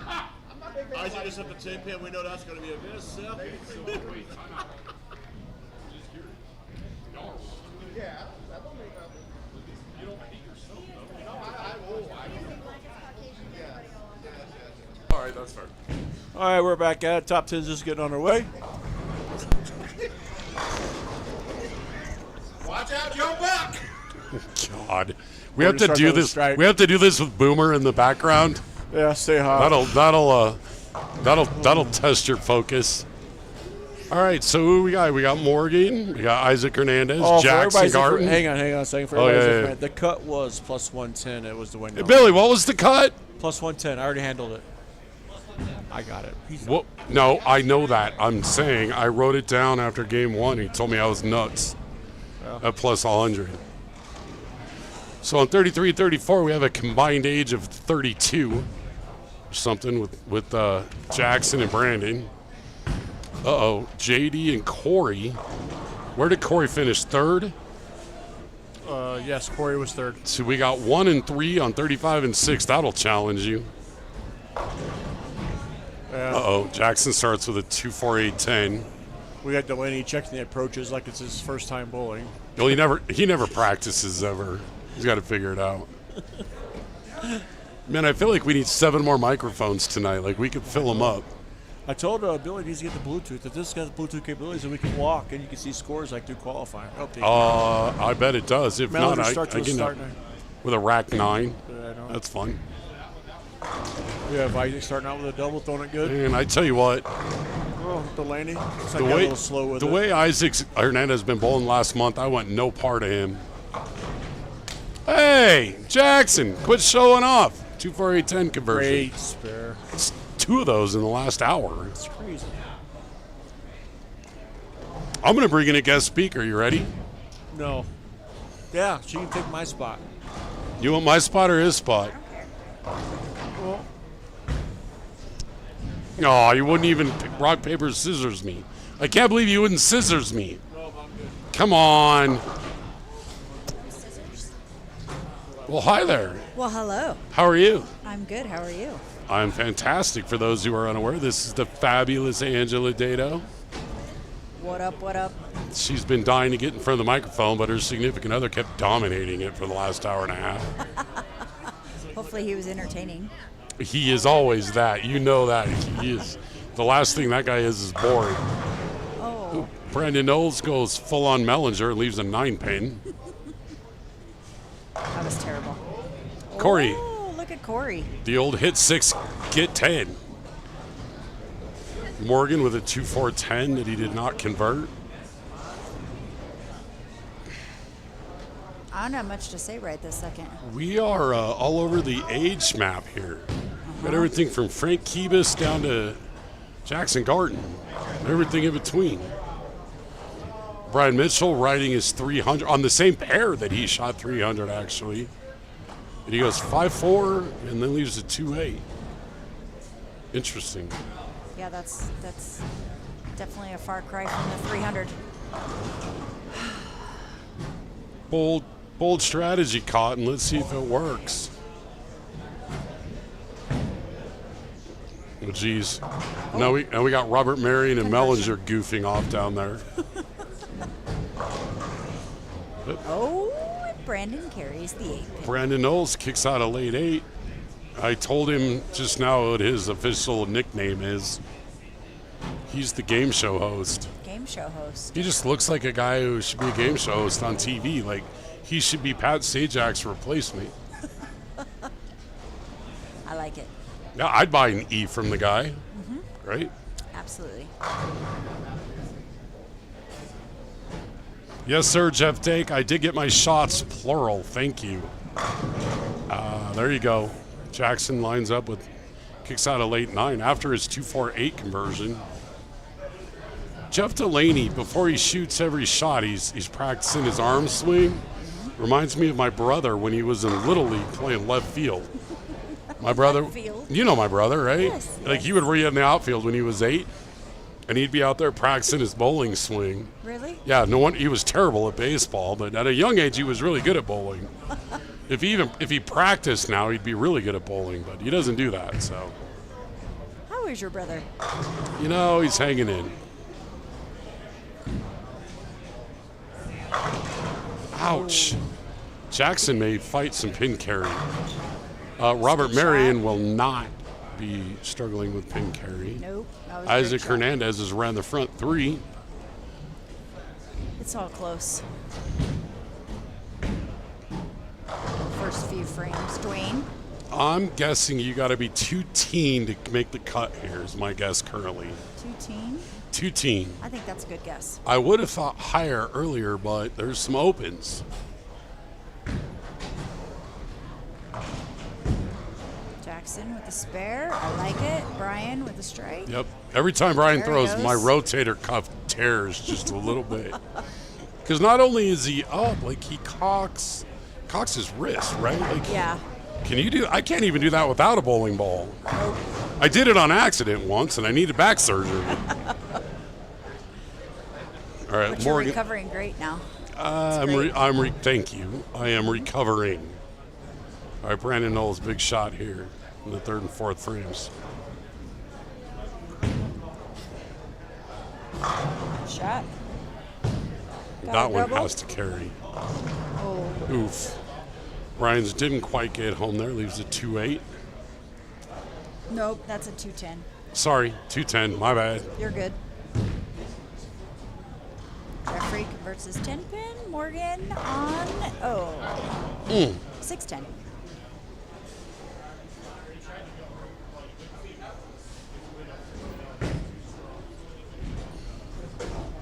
I'm not a big fan of Isaac is up the 10 pin. We know that's going to be a miss. Yeah, that don't make nothing. You don't hate yourself, though. No, I will. Yeah. All right, that's fair. All right, we're back at it. Top 10's just getting on our way. Watch out, jump back! God, we have to start do with a this. strike. We have to do this with Boomer in the background. Yeah, stay hot. That'll test your focus. All right, so who we got? We got Morgan. We got Isaac Hernandez, Oh, for Jackson everybody's Garten. hang on a second. For Oh, everybody's yeah, information, the cut was plus 110. It was the window. Hey, Billy, what was the cut? Plus 110. I already handled it. I got it. Well, no, I know that. I'm saying I wrote it down after game 1. He told me I was nuts at plus 100. So on 33-34, we have a combined age of 32 or something with Jackson and Brandon. Uh-oh, JD and Corey. Where did Corey finish? 3rd? Yes, Corey was 3rd. So we got 1 and 3 on 35 and 6. That'll challenge you. Uh-oh, Jackson starts with a 2-4-8-10. We got Delaney checking the approaches like it's his first time bowling. Well, he never practices ever. He's got to figure it out. Man, I feel like we need 7 more microphones tonight. Like, we could fill them up. I told Billy needs to get the Bluetooth. If this has Bluetooth capabilities, then we can walk and you can see scores like through qualifying. I bet it does. If Melody not, I starts with can start nine. with a rack 9. Yeah, I know. That's fun. We have Isaac starting out with a double, throwing it good. And I tell you what, Oh, Delaney. It's the like a little slow with the it. way Isaac Hernandez has been bowling last month, I want no part of him. Hey, Jackson, quit showing off. 2-4-8-10 conversion. Great spare. It's 2 of those in the last hour. It's crazy. I'm going to bring in a guest speaker. You ready? No. Yeah, she can take my spot. You want my spot or his spot? Well, Oh, you wouldn't even pick rock, paper, scissors me. I can't believe you wouldn't scissors me. Come on. Well, hi there. Well, hello. How are you? I'm good. How are you? I'm fantastic. For those who are unaware, this is the fabulous Angela Dado. What up, what up? She's been dying to get in front of the microphone, but her significant other kept dominating it for the last hour and a half. Hopefully he was entertaining. He is always that. You know that. He is. The last thing that guy is boring. Oh. Brandon Knowles goes full-on Mellinger and leaves a 9-pin. That was terrible. Corey. Oh, look at Corey. The old hit 6, get 10. Morgan with a 2-4-10 that he did not convert. I don't have much to say right this second. We are all over the age map here. Got everything from Frank Kibis down to Jackson Garten. Everything in between. Brian Mitchell riding his 300 on the same pair that he shot 300 actually. And he goes 5-4 and then leaves a 2-8. Interesting. Yeah, that's definitely a far cry from the 300. Bold strategy, Cotton. Let's see if it works. Oh, geez. Now we got Robert Marion and Mellinger goofing off down there. Oh, and Brandon carries the 8. Brandon Knowles kicks out a late 8. I told him just now what his official nickname is. He's the game show host. Game show host. He just looks like a guy who should be a game show host on TV. Like, he should be Pat Sajak's replacement. I like it. Yeah, I'd buy an E from the guy. Right? Absolutely. Yes, sir, Jeff Dake. I did get my shots, plural. Thank you. There you go. Jackson lines up with, kicks out a late 9 after his 2-4-8 conversion. Jeff Delaney, before he shoots every shot, he's practicing his arm swing. Reminds me of my brother when he was in Little League playing left field. My brother, you know my brother, right? Yes. Like he would be in the outfield when he was 8, and he'd be out there practicing his bowling swing. Really? Yeah, no one. He was terrible at baseball, but at a young age, he was really good at bowling. If he practiced now, he'd be really good at bowling, but he doesn't do that. So, How is your brother? you know, he's hanging in. Ouch. Jackson may fight some pin carry. Robert Marion will not be struggling with pin carry. Nope. That was Isaac a great shot. Hernandez is around the front 3. It's all close. First few frames. Dwayne? I'm guessing you got to be 2-teen to make the cut here, is my guess currently. 2-teen? 2-teen. I think that's a good guess. I would have thought higher earlier, but there's some opens. Jackson with the spare. I like it. Brian with the strike. Yep. Every time Brian There he throws, goes. my rotator cuff tears just a little bit. Because not only is he up, like he cocks his wrist, right? Like, Yeah. can you do? I can't even do that without a bowling ball. I did it on accident once, and I needed back surgery. All right, But you're Morgan. recovering great now. Thank you. I am recovering. All right, Brandon Knowles, big shot here in the 3rd and 4th frames. Shot. Got That a one double? has to carry. Oh. Oof. Ryans didn't quite get home there. Leaves a 2-8. Nope, that's a 210. Sorry, 210. My bad. You're good. Jeffrey converts his 10 pin. Morgan on 610.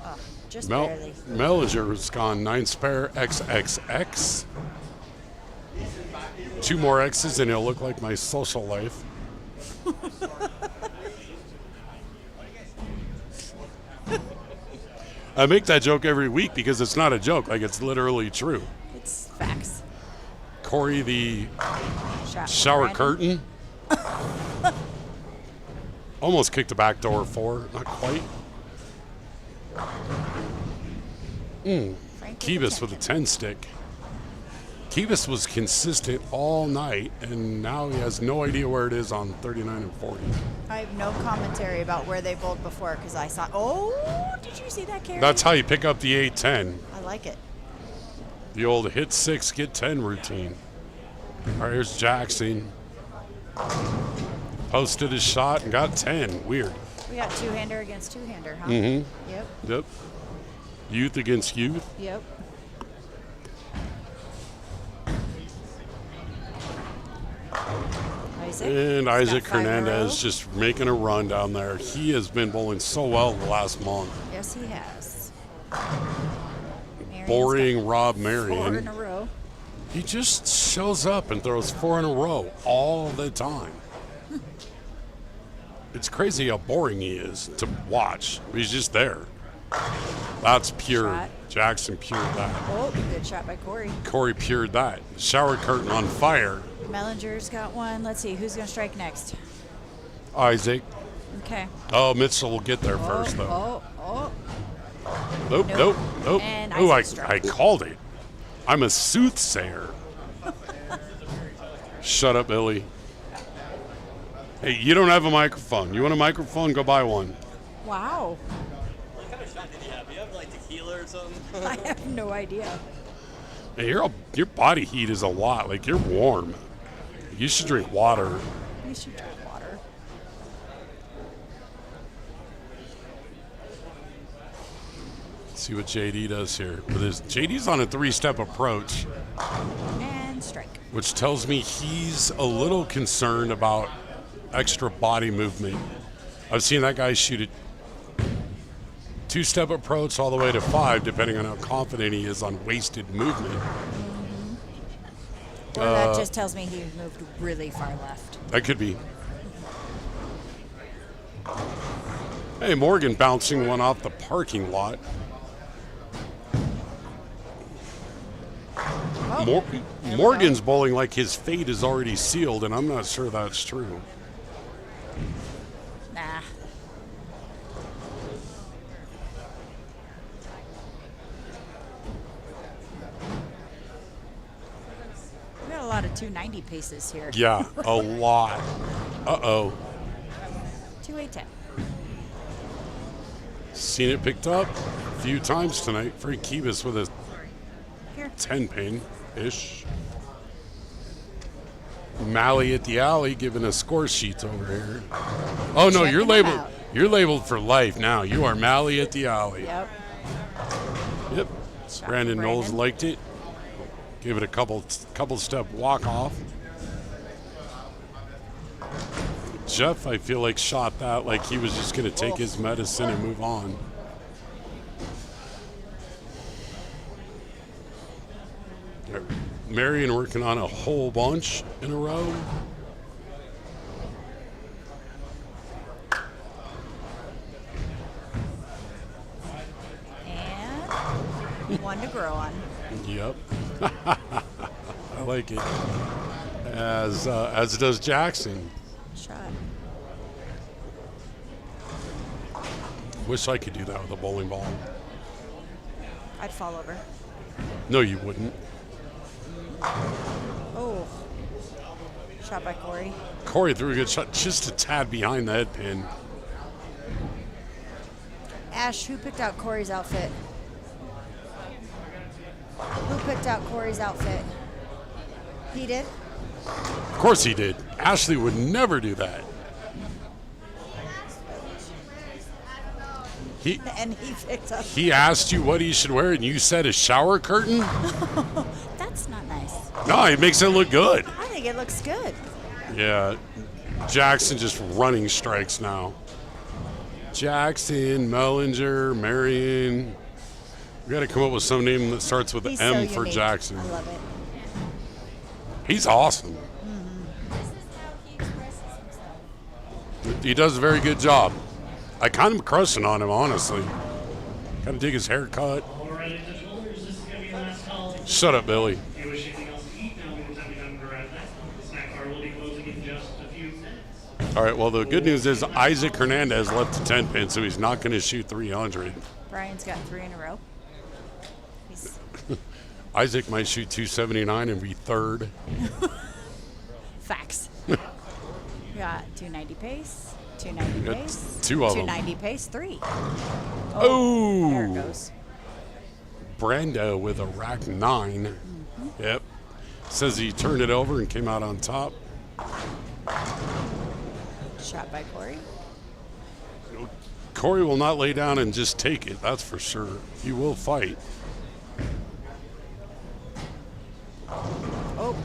Oh, just barely. Mellinger's gone 9 spare XXX. 2 more X's and it'll look like my social life. I make that joke every week because it's not a joke. Like, it's literally true. It's facts. Corey, the Shot shower Brandon. curtain. Almost kicked a backdoor 4. Not quite. Frank Kibis with a 10 stick. Kivas was consistent all night, and now he has no idea where it is on 39 and 40. I have no commentary about where they bowled before because I saw. Oh, did you see that carry? That's how you pick up the 8-10. I like it. The old hit 6, get 10 routine. All right, here's Jackson. Posted his shot and got 10. Weird. We got two-hander against two-hander, huh? Mm-hmm. Yep. Yep. Youth against youth. Yep. And Isaac got 5 in a row. Hernandez just making a run down there. He has been bowling so well the last month. Yes, he has. Boring Rob 4 Marion. in a row. He just shows up and throws 4 in a row all the time. It's crazy how boring he is to watch. He's just there. That's pure. Shot. Jackson pured that. Oh, good shot by Corey. Corey pured that. Shower curtain on fire. Mellinger's got one. Let's see, who's going to strike next? Isaac. Okay. Oh, Mitchell will get there first, though. Oh. Nope, nope, nope. And Oh, I Isaac struck. called it. I'm a soothsayer. Shut up, Billy. Hey, you don't have a microphone. You want a microphone? Go buy one. Wow. What kind of shot did you have? You have like tequila or something? I have no idea. Hey, your body heat is a lot. Like, you're warm. You should drink water. You should drink water. See what JD does here. With his, JD's on a 3-step approach, And strike. which tells me he's a little concerned about extra body movement. I've seen that guy shoot a 2-step approach all the way to 5, depending on how confident he is on wasted movement. Or that just tells me he moved really far left. That could be. Hey, Morgan bouncing one off the parking lot. Oh, Morgan's bowling like his fate is already sealed, and I'm not sure that's true. nah. We got a lot of 290 paces here. Yeah, a lot. Uh-oh. 2-8-10. Seen it picked up a few times tonight. Frank Kivas with a Here. 10-pin-ish. Mally at the alley giving us score sheets over here. Oh no, Checking you're them labeled. out. You're labeled for life now. You are Mally at the alley. Yep. Yep. Shot Brandon for Knowles Brandon. liked it. Gave it a couple step walk off. Jeff, I feel like shot that like he was just going to take his medicine and move on. Marion working on a whole bunch in a row. And one to grow on. Yep. I like it. As does Jackson. Shot. Wish I could do that with a bowling ball. I'd fall over. No, you wouldn't. Oh. Shot by Corey. Corey threw a good shot, just a tad behind the head pin. Ash, who picked out Corey's outfit? Who picked out Corey's outfit? He did? Of course he did. Ashley would never do that. And he picked up. He asked you what he should wear, and you said a shower curtain? That's not nice. No, it makes it look good. I think it looks good. Yeah, Jackson just running strikes now. Jackson, Mellinger, Marion. We got to come up with some name that starts with He's M so for unique. Jackson. I love it. He's awesome. He does a very good job. I kind of crushing on him, honestly. Got to dig his haircut. All right, shoulders. This is going to be the last call. Shut up, Billy. If you wish anything else to eat, now we can tell me time to grab that. The snack bar will be closing in just a few minutes. All right, well, the good news is Isaac Hernandez left a 10 pin, so he's not going to shoot 300. Brian's got 3 in a row. He's Isaac might shoot 279 and be third. Facts. We got 290 pace, 290 got pace, two of them. 290 pace, 3. Oh! There it goes. Brando with a rack 9. Yep. Says he turned it over and came out on top. Shot by Corey. Corey will not lay down and just take it, that's for sure. He will fight. Oh.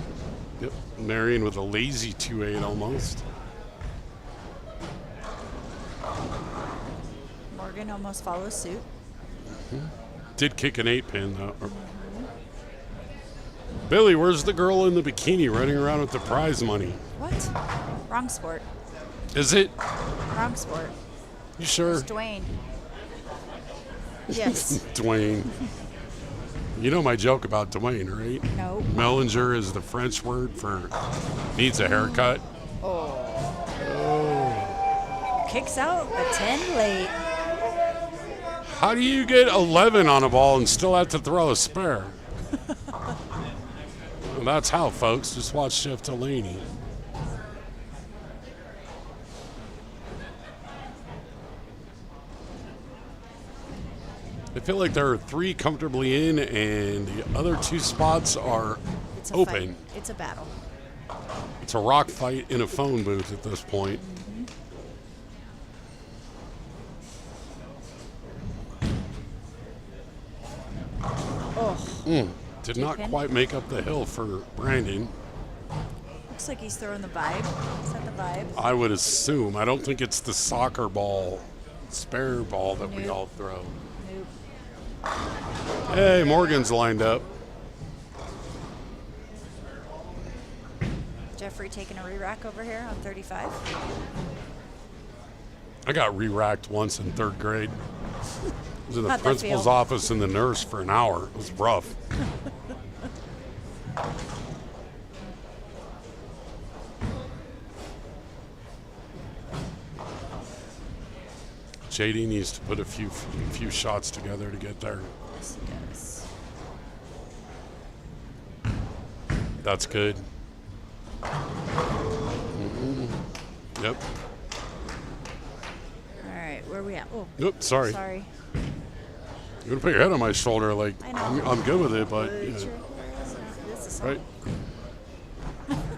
Yep. Marion with a lazy 2-8 almost. Morgan almost follows suit. Did kick an 8-pin though. Billy, where's the girl in the bikini running around with the prize money? What? Wrong sport. Is it? Wrong sport. You sure? It's Dwayne. Yes. Dwayne. You know my joke about Dwayne, right? No. Mellinger is the French word for needs a haircut. Oh. Kicks out a 10 late. How do you get 11 on a ball and still have to throw a spare? Well, that's how, folks. Just watch Jeff Delaney. I feel like there are 3 comfortably in, and the other 2 spots are It's a open. fight. It's a battle. It's a rock fight in a phone booth at this point. Oh. Did not pin? quite make up the hill for Brandon. Looks like he's throwing the vibe. Is that the vibe? I would assume. I don't think it's the soccer ball, spare ball that we Nope. all throw. Nope. Hey, Morgan's lined up. Jeffrey taking a re-rack over here on 35. I got re-racked once in 3rd grade. I was in the How'd that principal's feel? office and the nurse for an hour. It was rough. JD needs to put a few shots together to get there. Yes, he does. That's good. Yep. All right, where are we at? Oh. Oops, sorry. Sorry. You're gonna put your head on my shoulder, like I know. I'm good with it, but This is right.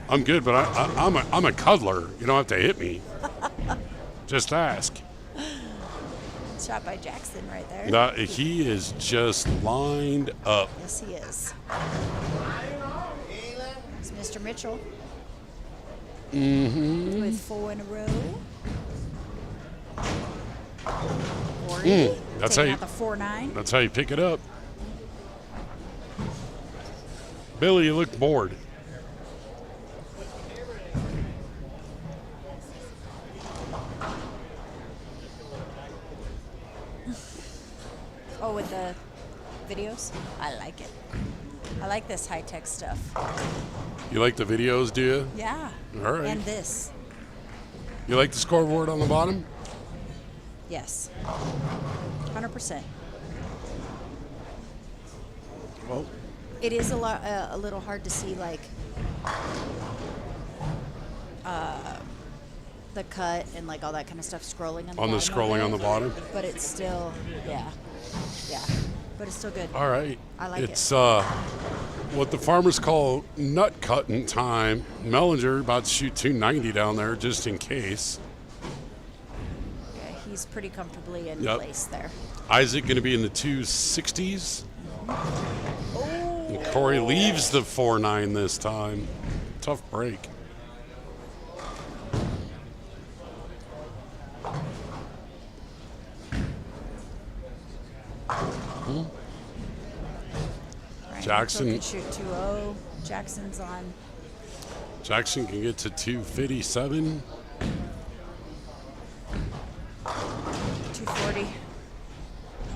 I'm good, but I'm a cuddler. You don't have to hit me. Just ask. Shot by Jackson right there. No, he is just lined up. Yes, he is. It's Mr. Mitchell. Mm-hmm. With 4 in a row. 40. That's Taking how out the 4-9. That's how you pick it up. Billy, you look bored. Oh, with the videos? I like it. I like this high-tech stuff. You like the videos, do you? Yeah. All right. And this. You like the scoreboard on the bottom? Yes. 100%. Well, It is a little hard to see, like, the cut and, like, all that kind of stuff scrolling on the on the bottom. scrolling on the bottom. But it's still, yeah. But it's still good. All right. I like it's what the farmers call nut cutting time. Mellinger about to shoot 290 down there just in case. Yeah, he's pretty comfortably in Yep. place there. Isaac going to be in the 260s. And Corey leaves the 4-9 this time. Tough break. Ryan Jackson. Mitchell can shoot 2-0. Jackson's on. Jackson can get to 257. 240. How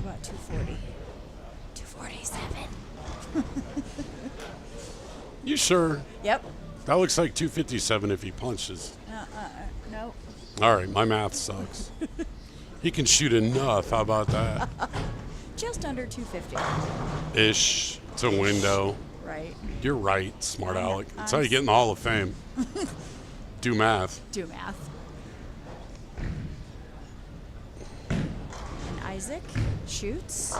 about 240? 247. You sure? Yep. That looks like 257 if he punches. Nope. All right, my math sucks. He can shoot enough. How about that? Just under 250. Ish. It's a window. Right. You're right, smart I know. Alec. That's how you get in the Hall of Fame. Do math. Do math. And Isaac shoots.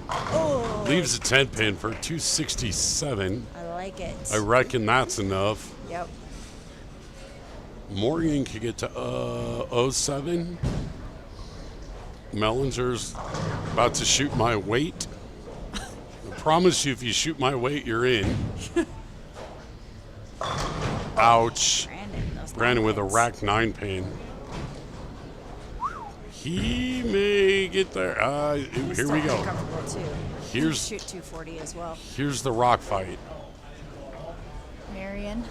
Oh. Leaves a 10 pin for 267. I like it. I reckon that's enough. Yep. Morgan could get to 07. Mellinger's about to shoot my weight. I promise you, if you shoot my weight, you're in. Ouch. Brandon with a rack 9 pin. He may get there. He's Here still we pretty go. comfortable, too. He Here's can shoot 240 as well. here's the rock fight. Marion.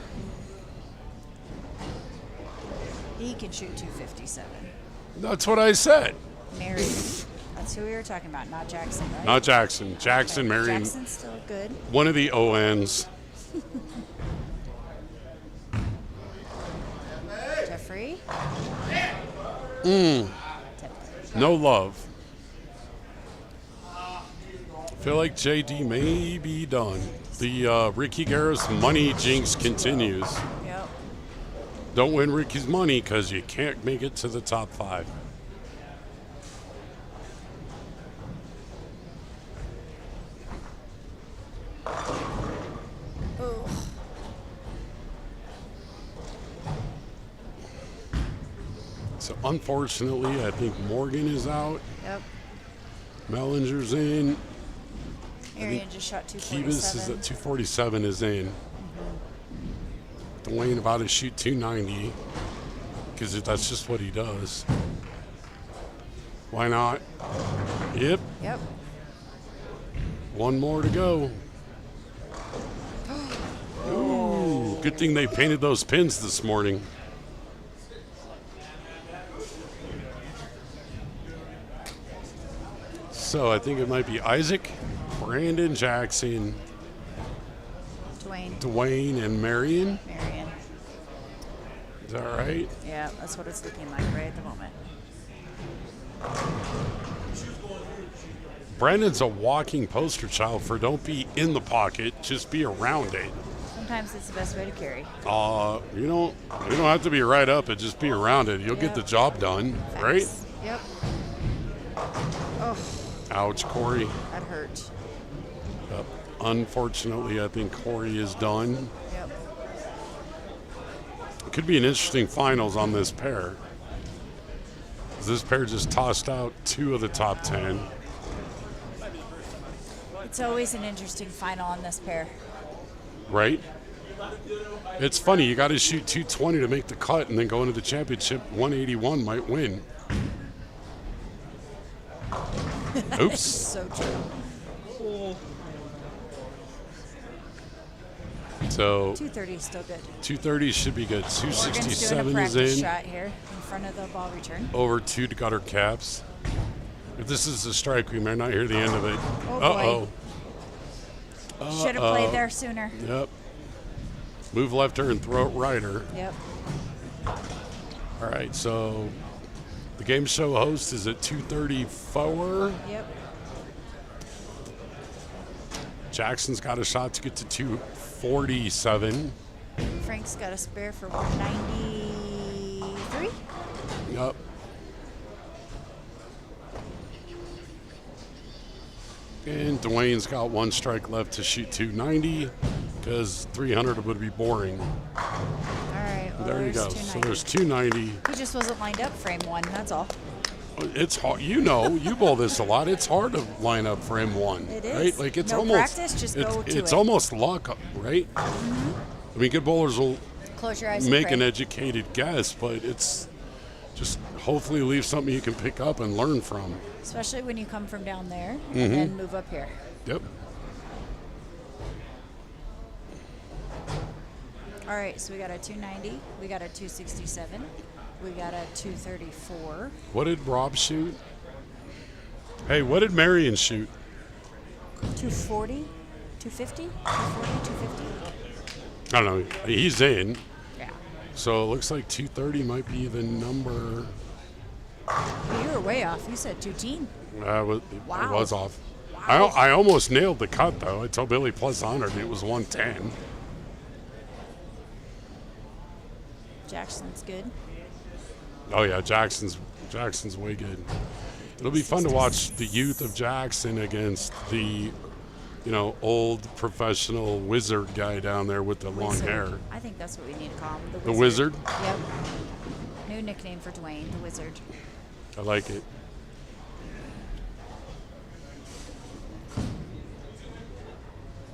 He can shoot 257. That's what I said. Marion. That's who we were talking about, not Jackson, right? Not Jackson. Jackson, Okay. Marion. Jackson's still good. One of the ONs. Jeffrey. No love. Feel like JD may be done. The Ricky Garris money jinx continues. Yep. Don't win Ricky's money because you can't make it to the top 5. Oh. So unfortunately, I think Morgan is out. Yep. Mellinger's in. Marion just shot Kivas is 247. at 247 is in. Dwayne about to shoot 290 because that's just what he does. Why not? Yep. Yep. One more to go. Ooh, good thing they painted those pins this morning. So I think it might be Isaac, Brandon, Jackson, Dwayne, and Marion. Marion. Is that right? Yeah, that's what it's looking like right at the moment. Brandon's a walking poster child for don't be in the pocket, just be around it. Sometimes it's the best way to carry. You don't have to be right up it, just be around it. You'll get the job done, right? Yep. Oh, Ouch, Corey. that hurt. Yep. Unfortunately, I think Corey is done. Yep. It could be an interesting finals on this pair. This pair just tossed out 2 of the top 10. It's always an interesting final on this pair. Right? It's funny, you got to shoot 220 to make the cut and then go into the championship. 181 might win. Oops. So true. So 230 is still good. 230 should be good. Morgan's doing a 267 is practice in. shot here in front of the ball return. Over 2 gutter caps. If this is a strike, we may not hear the end of it. Oh, boy. Should have played there sooner. Yep. Move lefter and throw it righter. Yep. All right, so the game show host is at 234. Yep. Jackson's got a shot to get to 247. Frank's got a spare for 193. Yep. And Dwayne's got 1 strike left to shoot 290 because 300 would be boring. All right. Well, There you go. So there's 290. He just wasn't lined up frame 1. That's all. It's hard. You bowl this a lot. It's hard to line up frame 1. It is. Right? Like it's No almost practice, just it's, go to it's it. almost luck, right? Mm-hmm. I mean, good bowlers will Close your eyes and make pray. an educated guess, but it's just hopefully leave something you can pick up and learn from. Especially when you come from down there Mhm. and then move up here. Yep. All right, so we got a 290, we got a 267, we got a 234. What did Rob shoot? Hey, what did Marion shoot? 240, 250, 240, 250. I don't know. He's in. Yeah. So it looks like 230 might be the number. Well, you were way off. You said 210. I Wow. was off. Wow. I almost nailed the cut, though. I told Billy plus 100. It was 110. Jackson's good. Oh, yeah, Jackson's way good. It'll be fun to watch the youth of Jackson against the, old professional wizard guy down there with the long hair. I think that's what we need to call him. The wizard? Yep. New nickname for Dwayne, the wizard. I like it.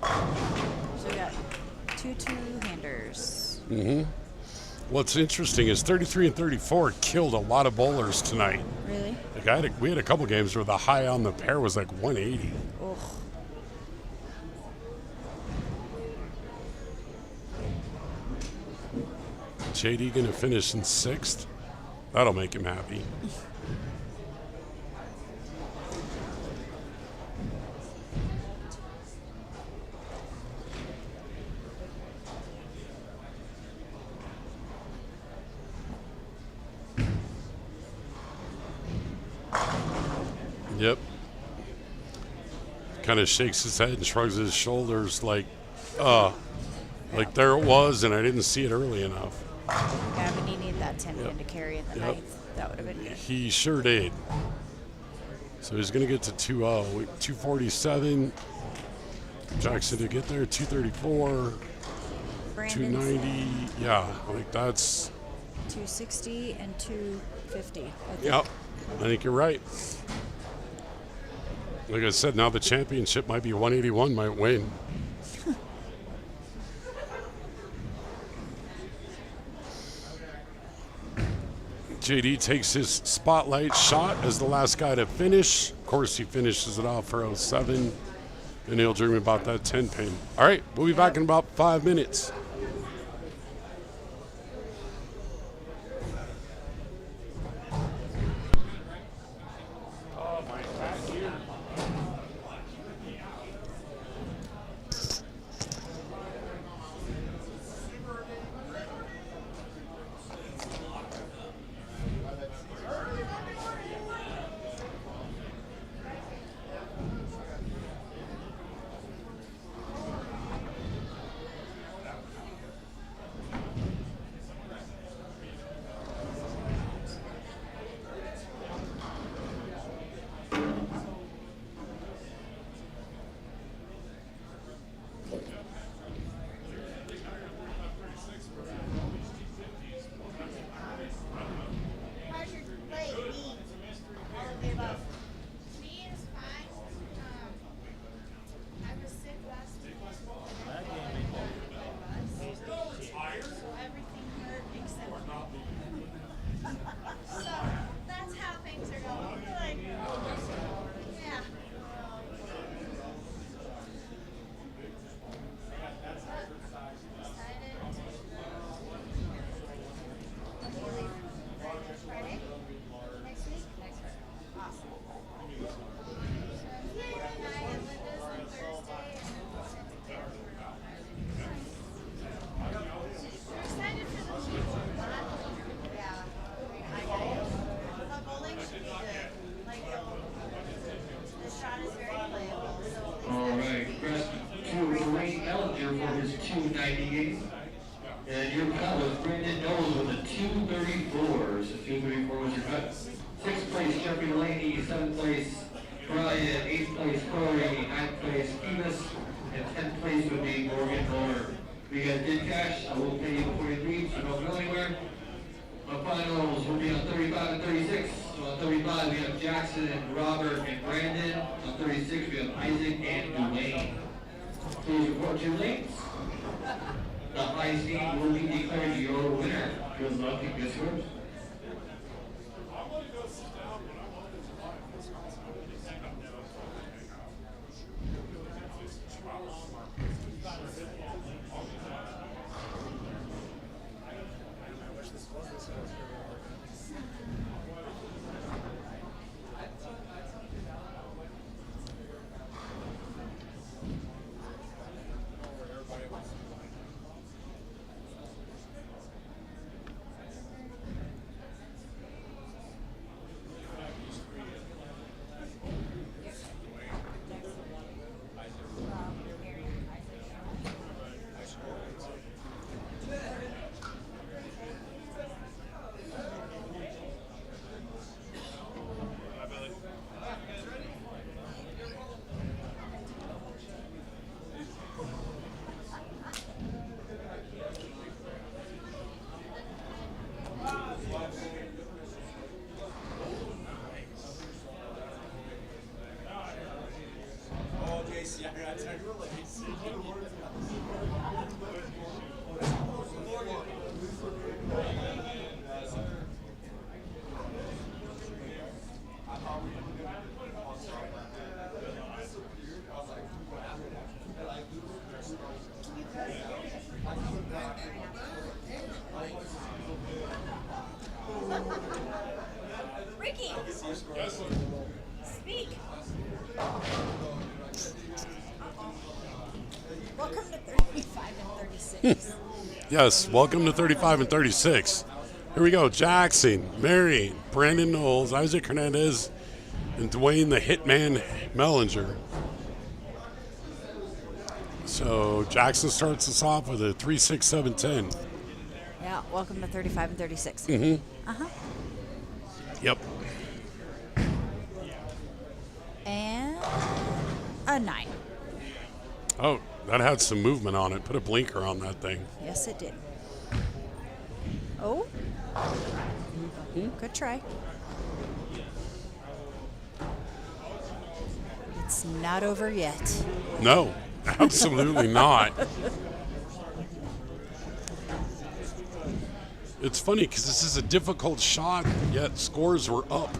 So we got two two-handers. Mm-hmm. What's interesting is 33 and 34 killed a lot of bowlers tonight. Really? Like we had a couple games where the high on the pair was like 180. Ugh. JD gonna finish in 6th. That'll make him happy. Yep. Kind of shakes his head and shrugs his shoulders like there it was, and I didn't see it early enough. Yeah, but he needed that 10 pin to carry in the ninth. That would have been good. He sure did. So he's going to get to 2-0. 247. Jackson to get there. 234. Brandon's 290. Yeah, like that's 260 and 250. Yep. I think you're right. Like I said, now the championship might be 181, might win. JD takes his spotlight shot as the last guy to finish. Of course, he finishes it off for 07. And he'll dream about that 10 pin. All right, we'll be back in about 5 minutes. And your cut was Brandon Knowles with a 234. So 234 was your cut. 6th place, Jeffrey Delaney. 7th place, Brian. 8th place, Corey. 9th place, Phoebus. And 10th place would be Morgan Moore. If you guys did cash, I will pay you before you leave, so don't go anywhere. The finals will be on 35 and 36. So on 35, we have Jackson, Robert, and Brandon. On 36, we have Isaac and Dwayne. Please report your links. The high seed will be declared your winner. Good luck and good scores. Ricky, speak. Welcome to 35 and 36. Yes, welcome to 35 and 36. Here we go. Jackson, Mary, Brandon Knowles, Isaac Hernandez, and Dwayne the Hitman Mellinger. So Jackson starts us off with a 3-6-7-10. Yeah, welcome to 35 and 36. Mm-hmm. Uh-huh. Yep. And a 9. Oh, that had some movement on it. Put a blinker on that thing. Yes, it did. Oh. Good try. It's not over yet. No, absolutely not. It's funny because this is a difficult shot, yet scores were up.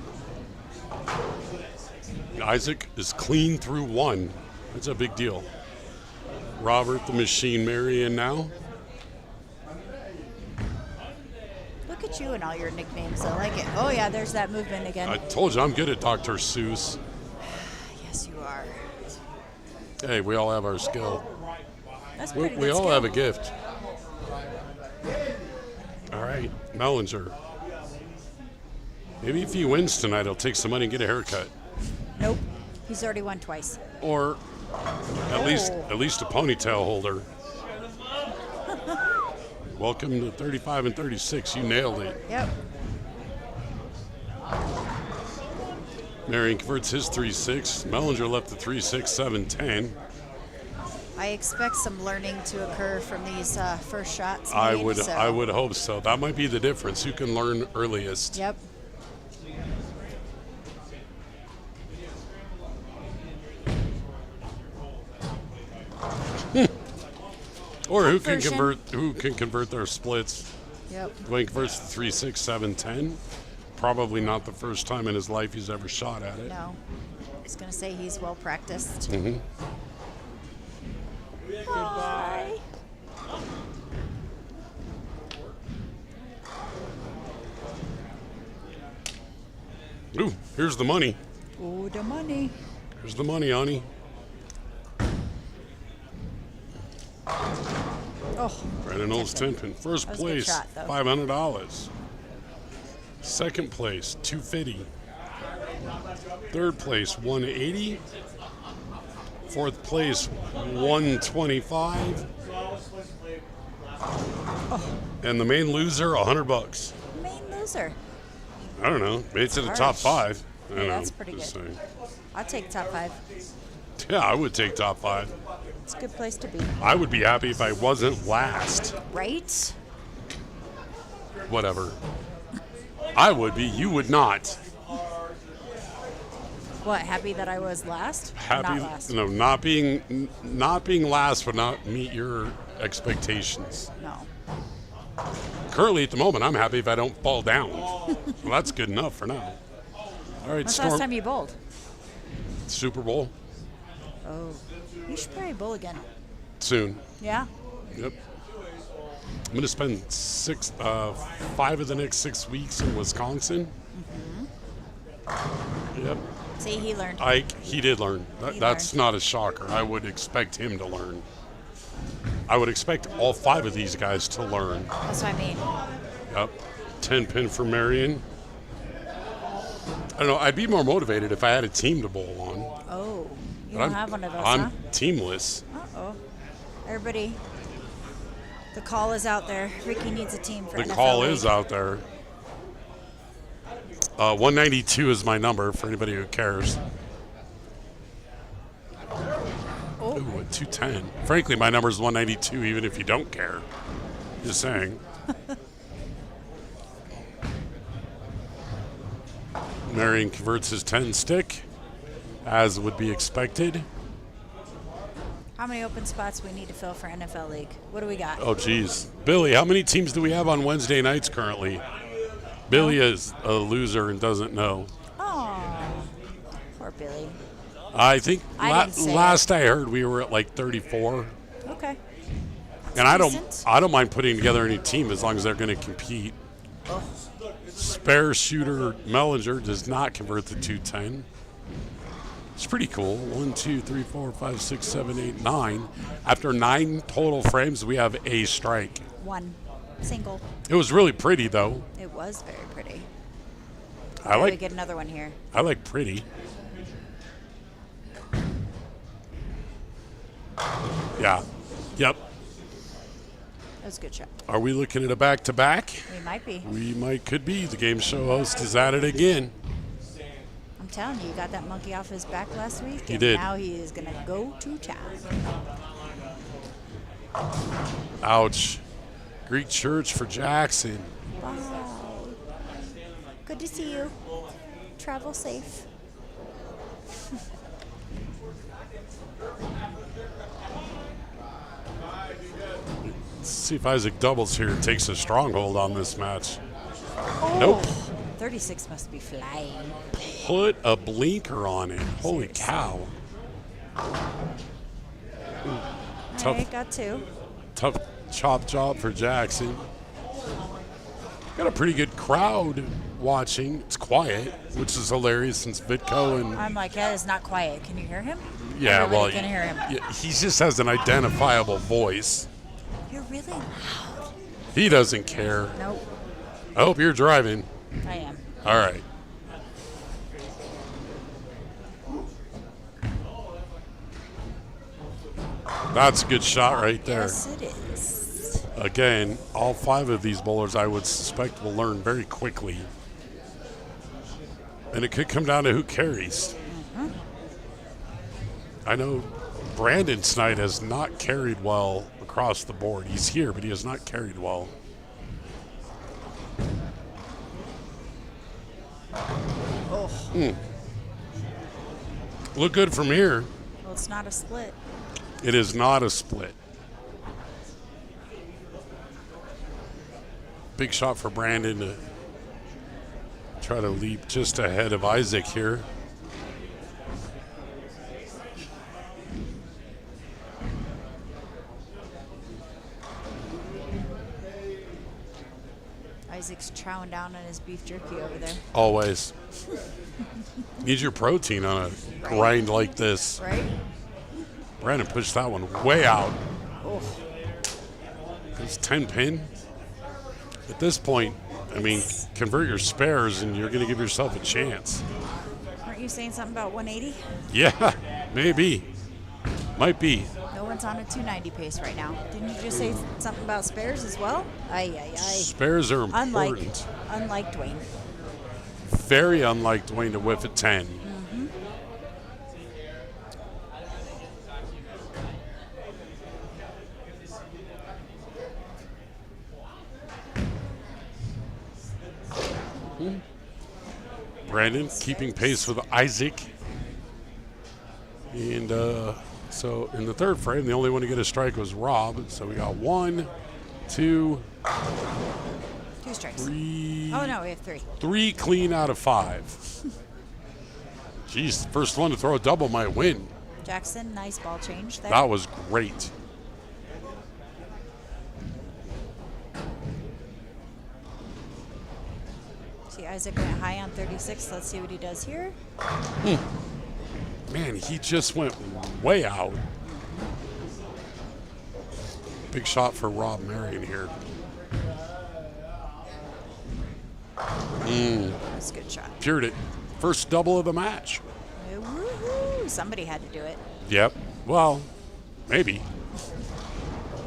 Isaac is clean through 1. That's a big deal. Robert the Machine Marion now. Look at you and all your nicknames. I like it. Oh, yeah, there's that movement again. I told you I'm good at Dr. Seuss. Yes, you are. Hey, we all have our skill. That's We pretty good all skill. have a gift. All right, Mellinger. Maybe if he wins tonight, he'll take some money and get a haircut. Nope. He's already won twice. Or at least a ponytail holder. Welcome to 35 and 36. You nailed it. Yep. Marion converts his 3-6. Mellinger left the 3-6-7-10. I expect some learning to occur from these first shots. I made, would so- I would hope so. That might be the difference. Who can learn earliest? Yep. Or who can Conversion. convert their splits? Yep. Dwayne converts the 3-6-7-10. Probably not the first time in his life he's ever shot at it. No. I was going to say he's well practiced. Mm-hmm. Bye. Ooh, here's the money. Oh, the money. Here's the money, Ani. Oh. Brandon Knowles 10 pin. First That was a good place, shot, though. $500. Second place, $250. Third place, $180. Fourth place, $125. Oh. And the main loser, $100. Main loser. I don't know. Made it to the Harsh. top 5. I Yeah, don't know. that's pretty Just good. saying. I'll take top 5. Yeah, I would take top 5. It's a good place to be. I would be happy if I wasn't last. Right? Whatever. I would be. You would not. What, happy that I was last? Happy. Not last. No, not being last would not meet your expectations. No. Currently, at the moment, I'm happy if I don't fall down. Well, that's good enough for now. All right, When's the Storm. last time you bowled? Super Bowl Oh. You should probably bowl again. soon. Yeah? Yep. I'm going to spend 5 of the next 6 weeks in Wisconsin. Mm-hmm. Yep. See, he learned. He did learn. That's not a shocker. I would expect him to learn. I would expect all 5 of these guys to learn. That's what I mean. Yep. 10 pin for Marion. I don't know. I'd be more motivated if I had a team to bowl on. Oh. You But don't have one of those, I'm huh? teamless. Uh-oh. Everybody, the call is out there. Ricky needs a team for The NFL call League. is out there. 192 is my number for anybody who cares. Oh. Ooh, a 210. Frankly, my number is 192, even if you don't care. Just saying. Marion converts his 10 stick, as would be expected. How many open spots we need to fill for NFL League? What do we got? Oh, geez. Billy, how many teams do we have on Wednesday nights currently? Billy is a loser and doesn't know. Oh, poor Billy. I think I didn't say last I heard we were at like 34. Okay. And I decent. don't mind putting together any team as long as they're going to compete. Oh. Spare shooter Mellinger does not convert the 210. It's pretty cool. 1, 2, 3, 4, 5, 6, 7, 8, 9. After 9 total frames, we have a strike. 1 single. It was really pretty, though. It was very pretty. I We like get another one here. I like pretty. Yeah. Yep. That was a good shot. Are we looking at a back-to-back? We might be. We could be. The game show host is at it again. I'm telling you, got that monkey off his back last week. He and did. Now he is going to go to town. Ouch. Greek church for Jackson. Bye. Good to see you. Travel safe. Let's see if Isaac doubles here and takes a stronghold on this match. Oh, Nope. 36 must be flying. Put a blinker on it. Holy cow. All right, got 2. Tough chop job for Jackson. Got a pretty good crowd watching. It's quiet, which is hilarious since Vitko and I'm like, that is not quiet. Can you hear him? yeah, Everybody well, can hear him. yeah, he just has an identifiable voice. You're really loud. He doesn't care. Nope, I hope you're driving. I am. All right. That's a good shot right there. Yes, it is. Again, all 5 of these bowlers I would suspect will learn very quickly. And it could come down to who carries. I know Brandon Snide has not carried well across the board. He's here, but he has not carried well. Look good from here. Well, it's not a split. It is not a split. Big shot for Brandon to try to leap just ahead of Isaac here. Isaac's chowing down on his beef jerky over there. Always. Need your protein on a grind like this. Right? Brandon pushed that one way out. Oh. It's 10 pin. At this point, I mean, convert your spares and you're going to give yourself a chance. Weren't you saying something about 180? Yeah, maybe. Might be. No one's on a 290 pace right now. Didn't you just say something about spares as well? Ay. Spares are important. Unlike Dwayne. Very unlike Dwayne to whiff at 10. Brandon keeping pace with Isaac. And so in the third frame, the only one to get a strike was Rob. So we got 1, 2, 2 strikes. 3. Oh, no, we have 3. 3 clean out of 5. Jeez, the first one to throw a double might win. Jackson, nice ball change there. That was great. See, Isaac went high on 36. Let's see what he does here. Man, he just went way out. Big shot for Rob Marion here. That's a good shot. Cured it. First double of the match. Woohoo! Somebody had to do it. Yep. Well, maybe.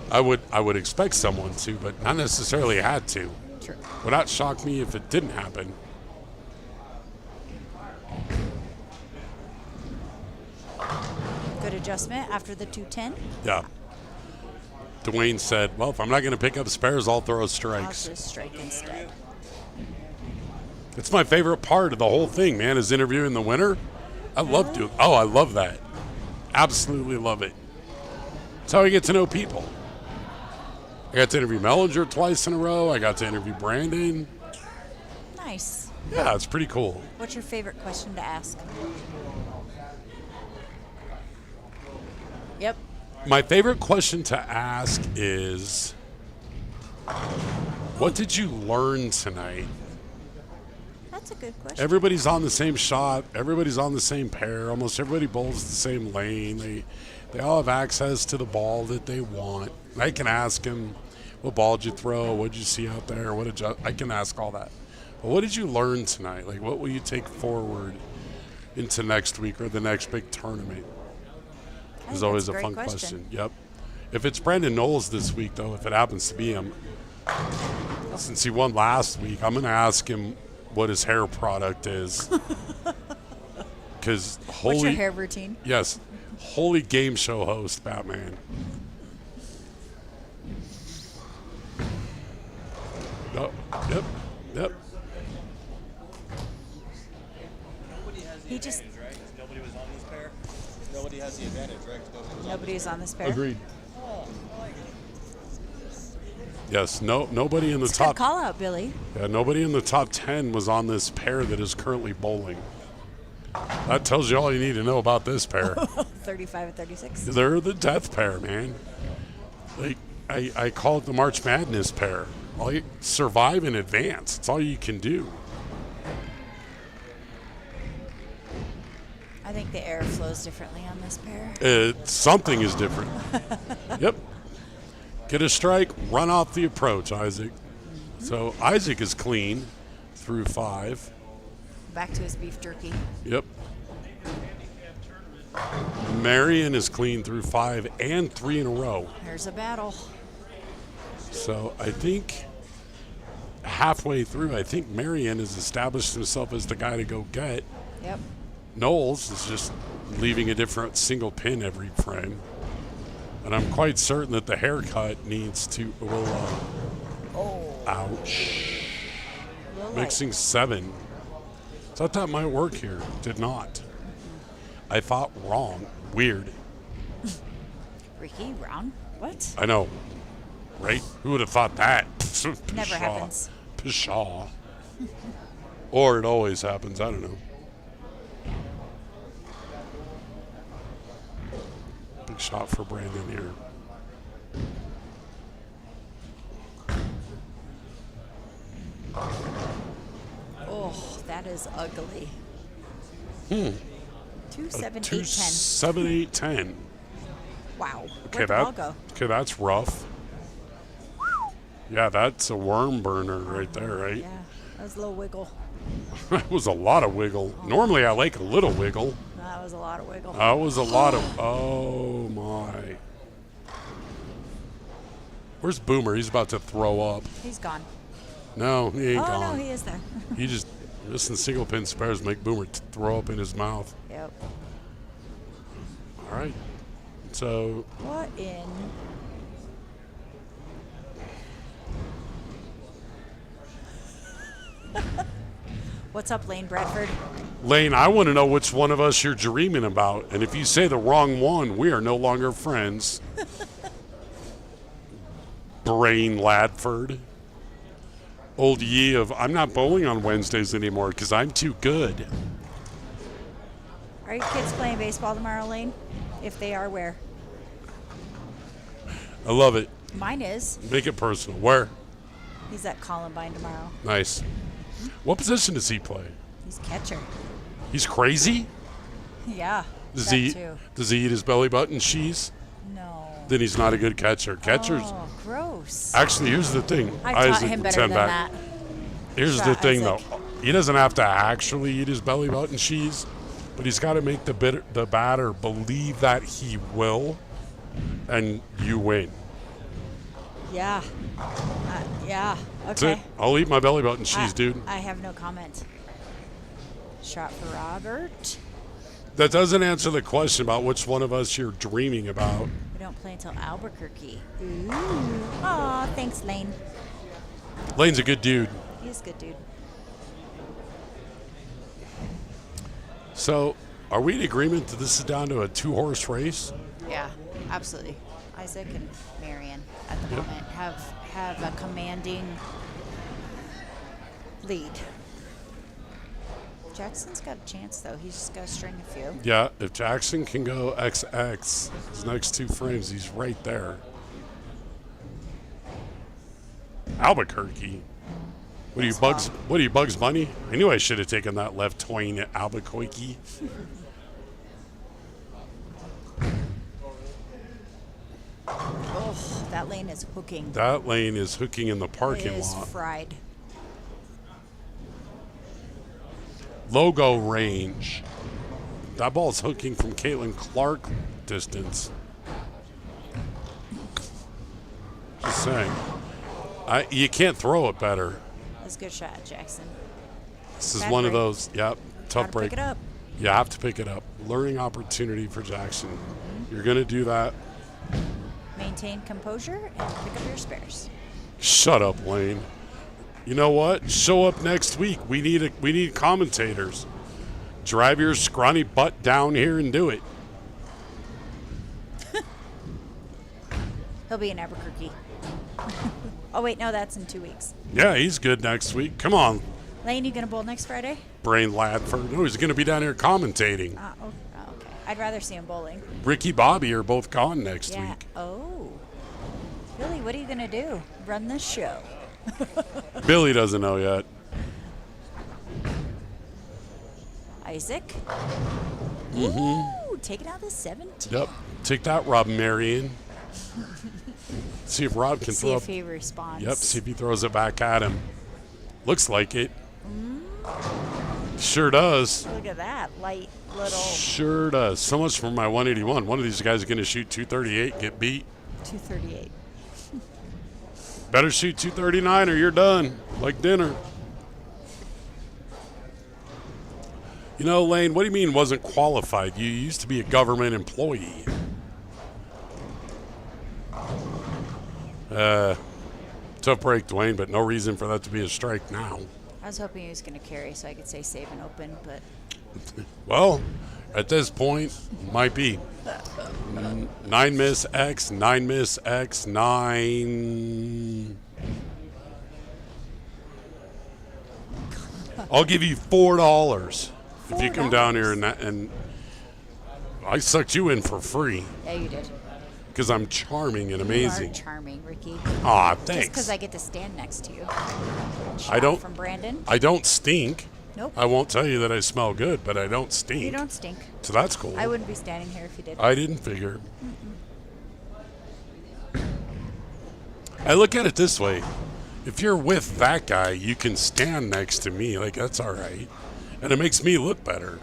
I would expect someone to, but not necessarily had to. True. Would not shock me if it didn't happen. Good adjustment after the 210. Yeah. Dwayne said, well, if I'm not going to pick up spares, I'll throw I'll strikes. just strike instead. It's my favorite part of the whole thing, man, is interviewing the winner. I love doing. Oh, I love that. Absolutely love it. That's how I get to know people. I got to interview Mellinger twice in a row. I got to interview Brandon. Nice. Yeah, it's pretty cool. What's your favorite question to ask? Yep. My favorite question to ask is, what did you learn tonight? That's a good question. Everybody's on the same shot. Everybody's on the same pair. Almost everybody bowls the same lane. They all have access to the ball that they want. I can ask them, what ball did you throw? What did you see out there? I can ask all that. But what did you learn tonight? Like, what will you take forward into next week or the next big tournament? Is always a fun question. Yep. If it's Brandon Knowles this week, though, if it happens to be him, since he won last week, I'm going to ask him what his hair product is. Because what's your hair routine? Yes. Holy game show host, Batman. Oh, yep. Nobody has the advantage, right? Nobody was on this pair. Nobody has the advantage, right? Nobody was on this pair. Agreed. Yes, nobody in the It's top. a good call out, Billy. Yeah, nobody in the top 10 was on this pair that is currently bowling. That tells you all you need to know about this pair. 35 and 36. They're the death pair, man. Like I call it the March Madness pair. Survive in advance. It's all you can do. I think the air flows differently on this pair. Something is different. Yep. Get a strike, run off the approach, Isaac. Mm-hmm. So Isaac is clean through 5. Back to his beef jerky. Yep. Marion is clean through 5 and 3 in a row. There's a battle. So I think halfway through, I think Marion has established himself as the guy to go get. Yep. Knowles is just leaving a different single pin every frame. And I'm quite certain that the haircut needs to, ouch. Mixing 7. Thought that might work here. Did not. I thought wrong. Weird. Ricky, wrong? What? I know. Right? Who would have thought that? Never happens. Pshaw. Or it always happens. I don't know. Big shot for Brandon here. Oh, that is ugly. 2, 7, 8, 10. 2, 7, 8, 10. Wow. Okay, Where'd the ball go? Okay, that's rough. Yeah, that's a worm burner right there, right? Yeah, that was a little wiggle. That was a lot of wiggle. Normally, I like a little wiggle. That was a lot of wiggle. That was a lot of. Oh my. Where's Boomer? He's about to throw up. He's gone. No, he ain't gone. Oh, no, he is there. He just missing single pin spares make Boomer throw up in his mouth. Yep. All right. So. What in? What's up, Lane Bradford? Lane, I want to know which one of us you're dreaming about. And if you say the wrong one, we are no longer friends. Brain Ladford. Old Yee of, I'm not bowling on Wednesdays anymore because I'm too good. Are your kids playing baseball tomorrow, Lane? If they are, where? I love it. Mine is. Make it personal. Where? He's at Columbine tomorrow. Nice. What position does he play? He's catcher. He's crazy? Yeah. Does that he too. Does he eat his belly button cheese? No. Then he's not a good catcher. Catchers. Oh, gross. Actually, here's the thing. I taught Isaac, him better pretend than that. Here's the Shot thing, Isaac. though. He doesn't have to actually eat his belly button cheese, but he's got to make the batter believe that he will, and you win. Yeah. Yeah. That's Okay. it. I'll eat my belly button cheese, dude. I have no comment. Shot for Robert. That doesn't answer the question about which one of us you're dreaming about. We don't play until Albuquerque. Ooh. Aw, thanks, Lane. Lane's a good dude. He's a good dude. So, are we in agreement that this is down to a 2-horse race? Yeah, absolutely. Isaac and Marion at the moment have a commanding lead. Jackson's got a chance, though. He's just got to string a few. Yeah, if Jackson can go XX, his next 2 frames, he's right there. Albuquerque. What are you, Bugs Bunny? I knew I should have taken that left twang at Albuquerque. Oh, that lane is hooking. That lane is hooking in the parking It is lot. fried. Logo range. That ball's hooking from Caitlin Clark distance. Just saying. You can't throw it better. That's a good shot, Jackson. This is Bad one of break. those, yep, tough Gotta break. pick it up. You have to pick it up. Learning opportunity for Jackson. You're going to do that. Maintain composure and pick up your spares. Shut up, Lane. You know what? Show up next week. We need commentators. Drive your scrawny butt down here and do it. He'll be in Albuquerque. Oh, wait, no, that's in 2 weeks. Yeah, he's good next week. Come on, Lane, you going to bowl next Friday? Brain Ladford. No, he's going to be down here commentating. Okay. I'd rather see him bowling. Ricky Bobby are both gone next Yeah. week. Oh. Billy, what are you going to do? Run this show? Billy doesn't know yet. Isaac? Mm-hmm. Ooh, taking out the 17. Yep. Take that, Rob Marion. See if Rob can See throw. if he responds. Yep. See if he throws it back at him. Looks like it. Sure does. Look at that light little Sure does. So much for my 181. One of these guys is going to shoot 238, get beat. 238. Better shoot 239 or you're done. Like dinner. You know, Lane, what do you mean wasn't qualified? You used to be a government employee. Tough break, Dwayne, but no reason for that to be a strike now. I was hoping he was going to carry so I could say save and open, but Well, at this point, might be. 9 miss X, 9 miss X, 9. I'll give you $4 if you come down here and I sucked you in for free. yeah, you did. Because I'm charming and amazing. You are charming, Ricky. Aw, Just thanks. because I get to stand next to you. I Shot don't. From Brandon. I don't stink. Nope. I won't tell you that I smell good, but I don't stink. You don't stink. So that's cool. I wouldn't be standing here if you did. I didn't figure. I look at it this way. If you're with that guy, you can stand next to me. Like, that's all right. And it makes me look better.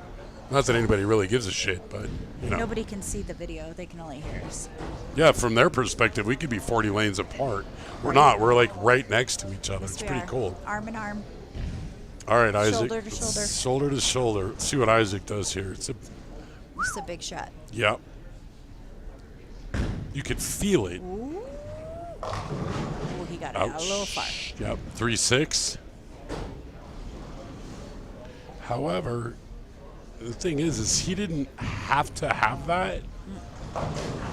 Not that anybody really gives a shit, but, you know. Nobody can see the video. They can only hear us. Yeah, from their perspective, we could be 40 lanes apart. We're not. We're, like, right next to each other. Yes, It's we pretty are. cool. Arm in arm. All right, Isaac. Shoulder to shoulder. Shoulder to shoulder. Let's see what Isaac does here. It's a, Just a big shot. yep. You could feel it. Ooh, he got it Ouch. out a little far. Yep, 3-6. However, the thing is he didn't have to have that.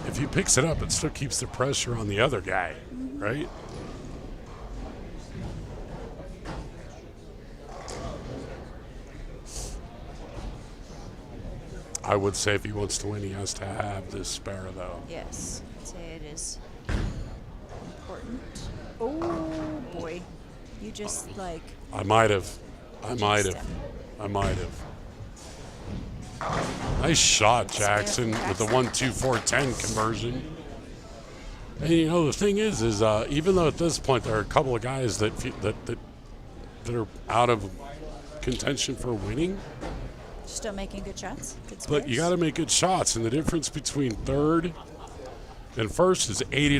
If he picks it up, it still keeps the pressure on the other guy, right? I would say if he wants to win, he has to have this spare, though. Yes, I'd say it is important. Oh boy, you just like. I might have. Step. Nice shot, Jackson, with the 1-2-4-10 conversion. And you know the thing is even though at this point there are a couple of guys that are out of contention for winning, Still making good shots. Good but you got to make good shots, and the difference between third and first is $80.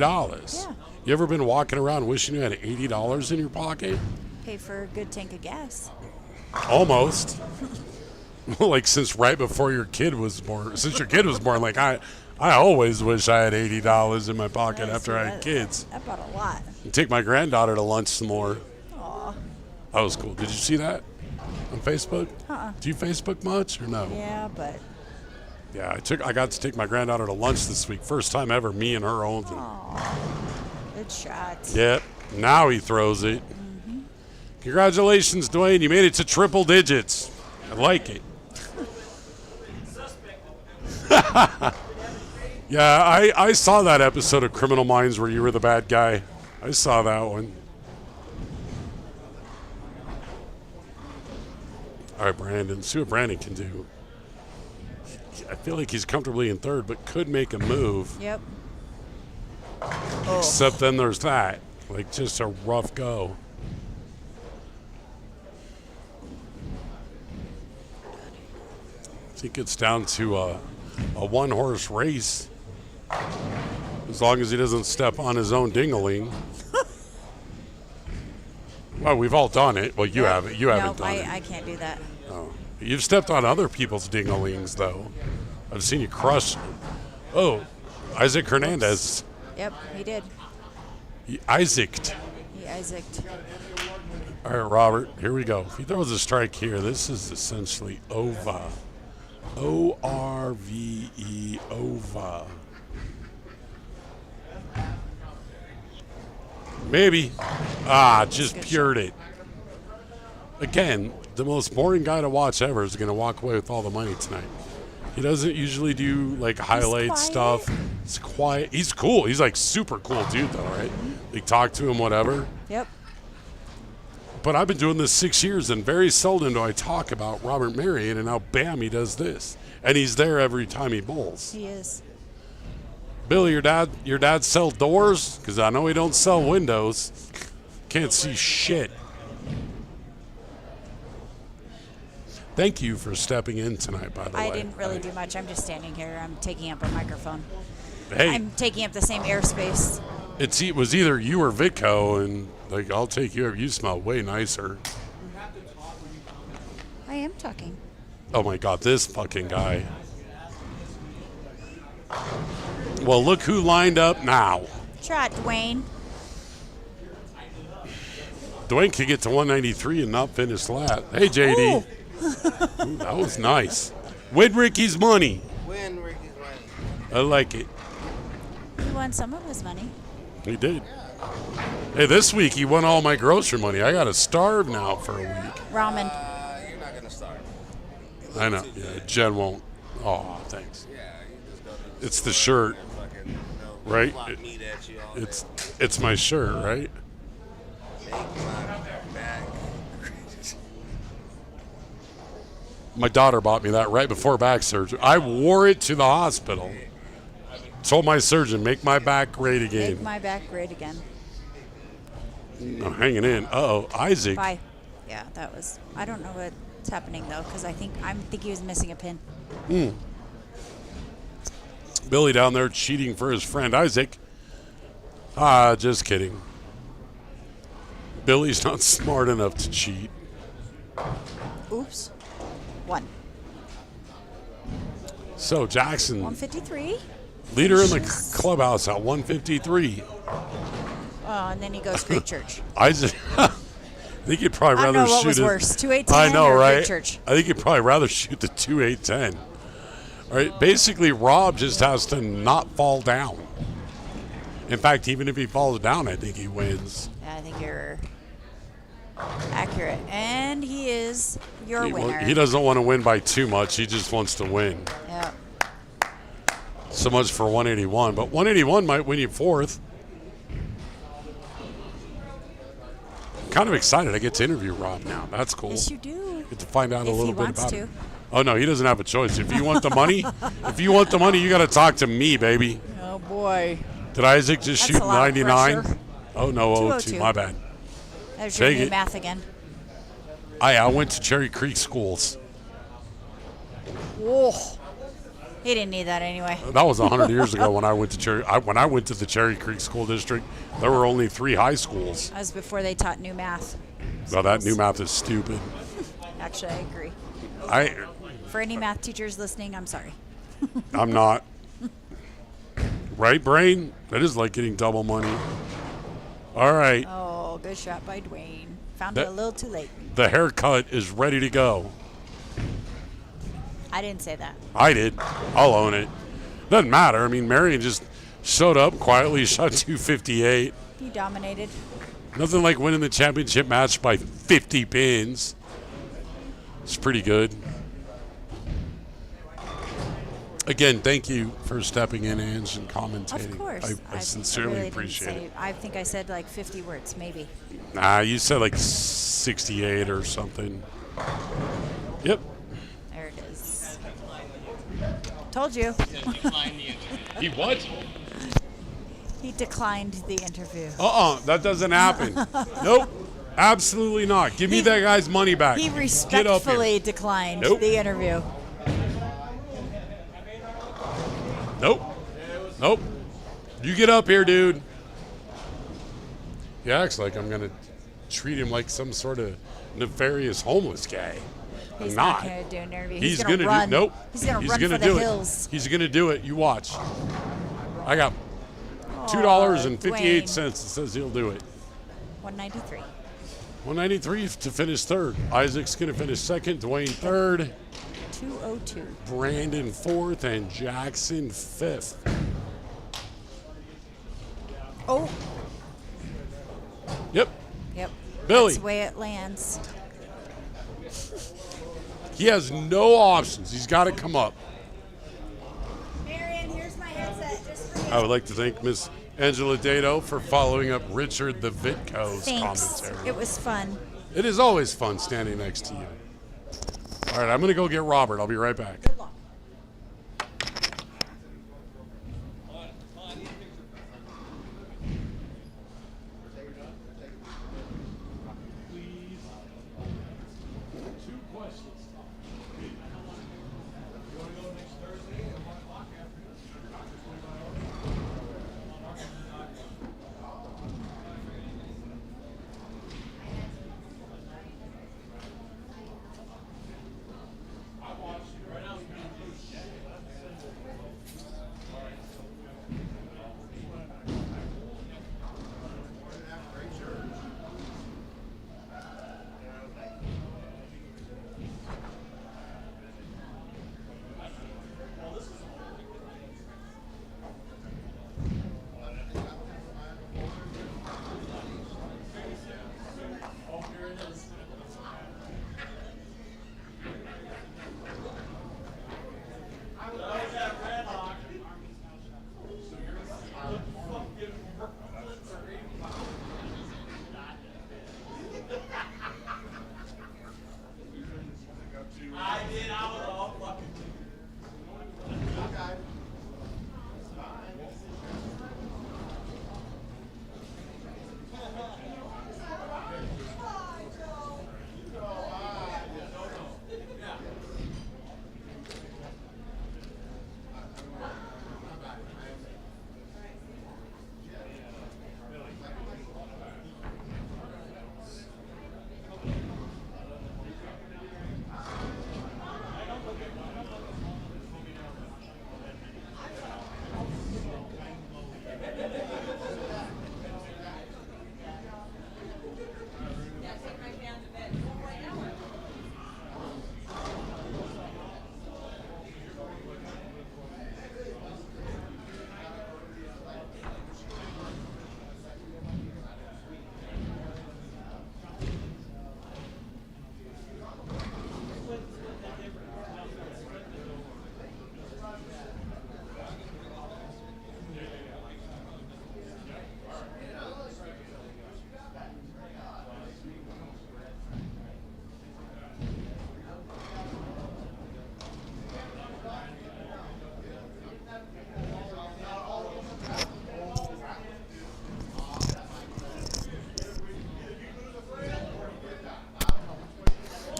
Yeah. You ever been walking around wishing you had $80 in your pocket? Pay for a good tank of gas. Almost. Like since right before your kid was born. Since your kid was born, like I always wish I had $80 in my pocket after I had kids. That bought a lot. Take my granddaughter to lunch some more. Aw. That was cool. Did you see that on Facebook? Uh-uh. Do you Facebook much or no? Yeah, but Yeah, I got to take my granddaughter to lunch this week. First time ever, me and her own. Good shot. Yep. Now he throws it. Mm-hmm. Congratulations, Dwayne. You made it to triple digits. I like it. Yeah, I saw that episode of Criminal Minds where you were the bad guy. I saw that one. All right, Brandon. See what Brandon can do. I feel like he's comfortably in third, but could make a move. Yep. Except then there's that. Like, just a rough go. I think it's down to a one-horse race. As long as he doesn't step on his own ding-a-ling. Well, we've all done it. Well, you haven't. You haven't done it. I can't do that. Oh. You've stepped on other people's ding-a-lings, though. I've seen you crush. Oh, Isaac Hernandez. Yep, he did. He Isaac'd. He Isaac'd. All right, Robert, here we go. If he throws a strike here, this is essentially over. O-R-V-E, over. Maybe. Just pured it. Again, the most boring guy to watch ever is going to walk away with all the money tonight. He doesn't usually do, like, highlight stuff. It's quiet. He's cool. He's, like, super cool dude, though, right? Like, talk to him, whatever. Yep. But I've been doing this 6 years, and very seldom do I talk about Robert Marion, and now, bam, he does this. And he's there every time he bowls. He is. Billy, your dad sell doors? Because I know he don't sell windows. Can't see shit. Thank you for stepping in tonight, by the way. I didn't really do much. I'm just standing here. I'm taking up a microphone. Hey. I'm taking up the same airspace. It was either you or Vitco, and, like, I'll take you. You smell way nicer. I am talking. Oh, my God, this fucking guy. Well, look who lined up now. Shot, Dwayne. Dwayne could get to 193 and not finish last. Hey, JD. Ooh, that was nice. Win Ricky's money. Win Ricky's money. I like it. He won some of his money. He did. Hey, this week he won all my grocery money. I got to starve now for a week. Ramen. You're not going to starve. I know. Yeah, Jen won't. Oh, thanks. It's the shirt, right? It's my shirt, right? Make my back. My daughter bought me that right before back surgery. I wore it to the hospital. Told my surgeon, make my back great again. Make my back great again. I'm hanging in. Uh-oh, Isaac. Bye. Yeah, that was. I don't know what's happening though, because I think he was missing a pin. Billy down there cheating for his friend Isaac. Just kidding. Billy's not smart enough to cheat. Oops. 1. So Jackson, 153. leader in the clubhouse at 153. And then he goes Great Church. Isaac, I think you'd probably rather I don't know what shoot was it. worse, 2810 I know, or right? Great Church. I think you'd probably rather shoot the 2810. All right, basically Rob just has to not fall down. In fact, even if he falls down, I think he wins. Yeah, I think you're accurate. And he is your winner. He doesn't want to win by too much. He just wants to win. Yeah. So much for 181. But 181 might win you fourth. Kind of excited I get to interview Rob now. That's cool. Yes, you do. Get to find out a little bit about to. it. Oh, no, he doesn't have a choice. If you want the money, you got to talk to me, baby. Oh, boy. Did Isaac just That's shoot a lot of 99? pressure. Oh, no, 202. 02. My bad. There's your Take new it. math again. I went to Cherry Creek schools. Whoa. He didn't need that anyway. That was 100 years ago when I went to when I went to the Cherry Creek School District. There were only 3 high schools. That was before they taught new math. Well, that new math is stupid. Actually, I agree. For any math teachers listening, I'm sorry. I'm not. Right, Brain? That is like getting double money. All right. Oh, good shot by Dwayne. Found it a little too late. The haircut is ready to go. I didn't say that. I did. I'll own it. Doesn't matter. I mean, Marion just showed up quietly, shot 258. He dominated. Nothing like winning the championship match by 50 pins. It's pretty good. Again, thank you for stepping in, Ange, and commentating. Of course. I sincerely really appreciate didn't it. say, I think I said like 50 words, maybe. Nah, you said like 68 or something. Yep. There it is. Told you. He what? He declined the interview. That doesn't happen. Nope. Absolutely not. Give me that guy's money back. He Get up here. respectfully declined Nope. the interview. Nope. You get up here, dude. He acts like I'm going to treat him like some sort of nefarious homeless guy. He's I'm not not. going to do an interview. He's going to run. do. Nope. He's going to run gonna for the do hills. He's going to do it. You watch. I got Oh, $2.58 Dwayne. that says he'll do it. 193. 193 to finish third. Isaac's going to finish second. Dwayne third. 202. Brandon fourth. And Jackson fifth. Oh. Yep. Yep. Billy. That's the way it lands. He has no options. He's got to come up. Marion, here's my headset just for you. I would like to thank Miss Angela Dato for following up Richard the Vitco's Thanks. commentary. It was fun. It is always fun standing next to you. All right, I'm going to go get Robert. I'll be right back. Good luck.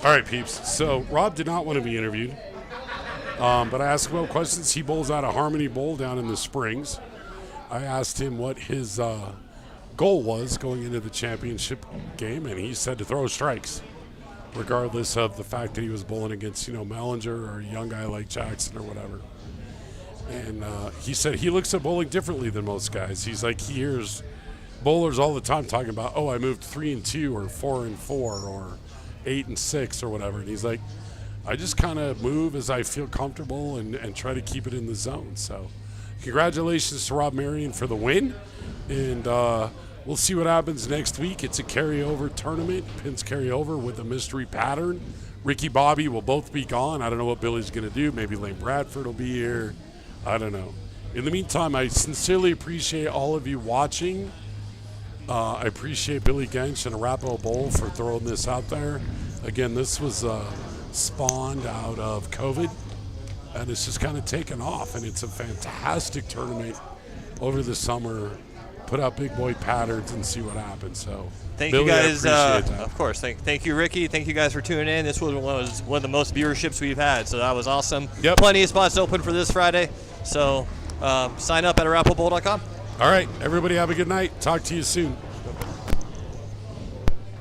All right, peeps. So Rob did not want to be interviewed, but I asked him about questions. He bowls out of Harmony Bowl down in the Springs. I asked him what his goal was going into the championship game, and he said to throw strikes, regardless of the fact that he was bowling against, Mellinger or a young guy like Jackson or whatever. And he said he looks at bowling differently than most guys. He's like, he hears bowlers all the time talking about, I moved 3-2 or 4-4 or 8-6 or whatever. And he's like, I just kind of move as I feel comfortable and try to keep it in the zone. So congratulations to Rob Marion for the win. And we'll see what happens next week. It's a carryover tournament. Pins carry over with a mystery pattern. Ricky, Bobby will both be gone. I don't know what Billy's going to do. Maybe Lane Bradford will be here. I don't know. In the meantime, I sincerely appreciate all of you watching. I appreciate Billy Gensch and Arapahoe Bowl for throwing this out there. Again, this was spawned out of COVID, and it's just kind of taken off, and it's a fantastic tournament over the summer. Put out big boy patterns and see what happens. So thank Billy, you guys. I appreciate that. Of course. Thank you, Ricky. Thank you guys for tuning in. This was one of the most viewerships we've had, so that was awesome. Yep. Plenty of spots open for this Friday. So sign up at arapahoebowl.com. All right, everybody have a good night. Talk to you soon.